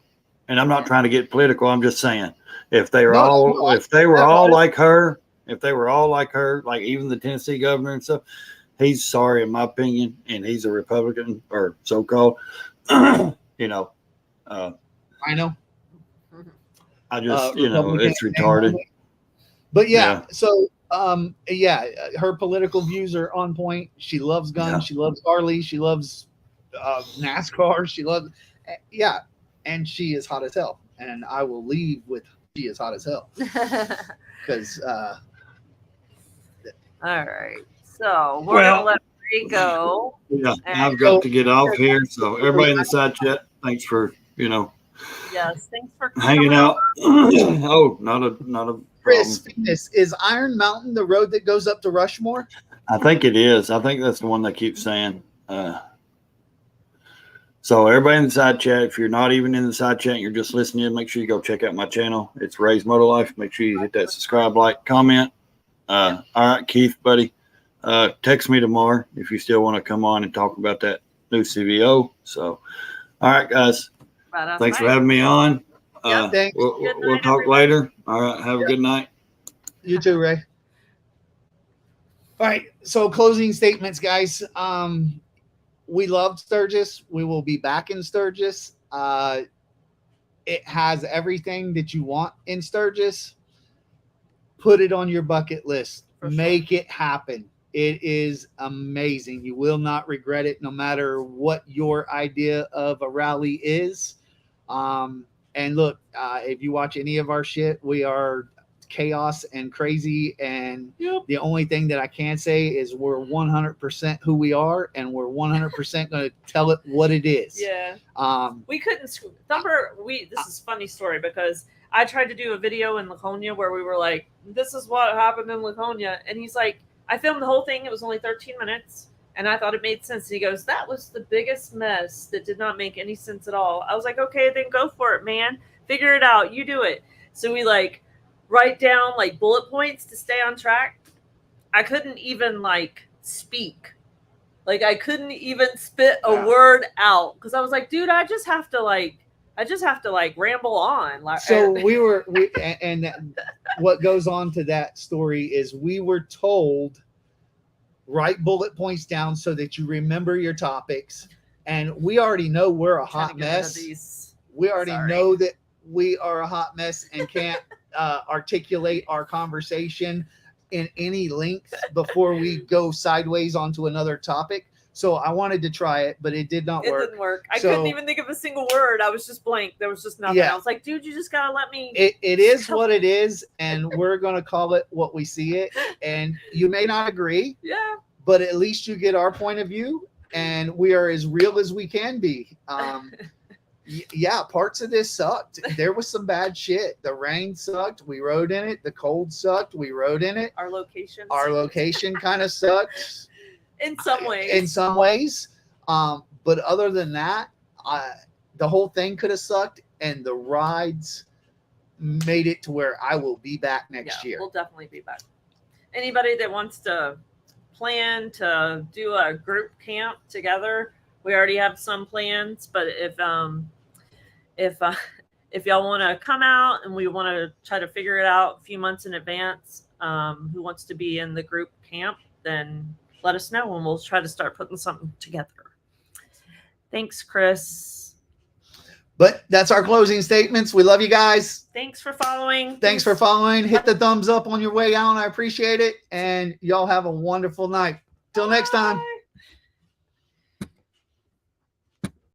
and I'm not trying to get political. I'm just saying if they were all like her, like even the Tennessee governor and stuff, he's sorry in my opinion, and he's a Republican or so-called. You know, I know. I just you know, Republican it's retarded. But yeah, so yeah, her political views are on point. She loves guns. Yeah. She loves Harley. She loves NASCAR. She loves, yeah, and she is hot as hell. And I will leave with she is hot as hell because. All right. So we're gonna let Ray go. Yeah, And I've got to get off here. So everybody in the side chat, thanks for yes, thanks for hanging coming out. Oh, not a Chris, problem. is Iron Mountain the road that goes up to Rushmore? I think it is. I think that's the one they keep saying. So everybody in the side chat, if you're not even in the side chat, you're just listening, make sure you go check out my channel. It's Ray's Motor Life. Make sure you hit that subscribe, like, comment. All right, Keith, buddy. Text me tomorrow if you still want to come on and talk about that new CVO. So, all right, guys. Thanks for having me on. Thanks. We'll talk later. All right. Have a good night. You too, Ray. All right. So closing statements, guys. We love Sturgis. We will be back in Sturgis. It has everything that you want in Sturgis. Put it on your bucket list. Make it happen. It is amazing. You will not regret it, no matter what your idea of a rally is. And look, if you watch any of our shit, we are chaos and crazy. And the only thing that I can say is we're 100% who we are, and we're 100% going to tell it what it is. Yeah. We couldn't. This is a funny story because I tried to do a video in Laconia where we were like, this is what happened in Laconia. And he's like, I filmed the whole thing. It was only 13 minutes. And I thought it made sense. He goes, that was the biggest mess that did not make any sense at all. I was like, okay, then go for it, man. Figure it out. You do it. So we write down bullet points to stay on track. I couldn't even speak. I couldn't even spit a word out because I was like, dude, I just have to ramble on. So and what goes on to that story is we were told write bullet points down so that you remember your topics, and we already know we're a hot mess. We already know that we are a hot mess and can't articulate our conversation in any length before we go sideways onto another topic. So I wanted to try it, but it did not work. It didn't work. I couldn't even think of a single word. I was just blank. There was just nothing. I was like, dude, you just got to let me. It is what it is, and we're going to call it what we see it. And you may not agree. Yeah. But at least you get our point of view, and we are as real as we can be. Yeah, parts of this sucked. There was some bad shit. The rain sucked. We rode in it. The cold sucked. We rode in it. Our location kind of sucked. In some ways. In some ways. But other than that, the whole thing could have sucked, and the rides made it to where I will be back next year. We'll definitely be back. Anybody that wants to plan to do a group camp together, we already have some plans, but if y'all want to come out and we want to try to figure it out a few months in advance, who wants to be in the group camp, then let us know and we'll try to start putting something together. Thanks, Chris. But that's our closing statements. We love you guys. Thanks for following. Hit the thumbs up on your way out. I appreciate it. And y'all have a wonderful night. Till next time.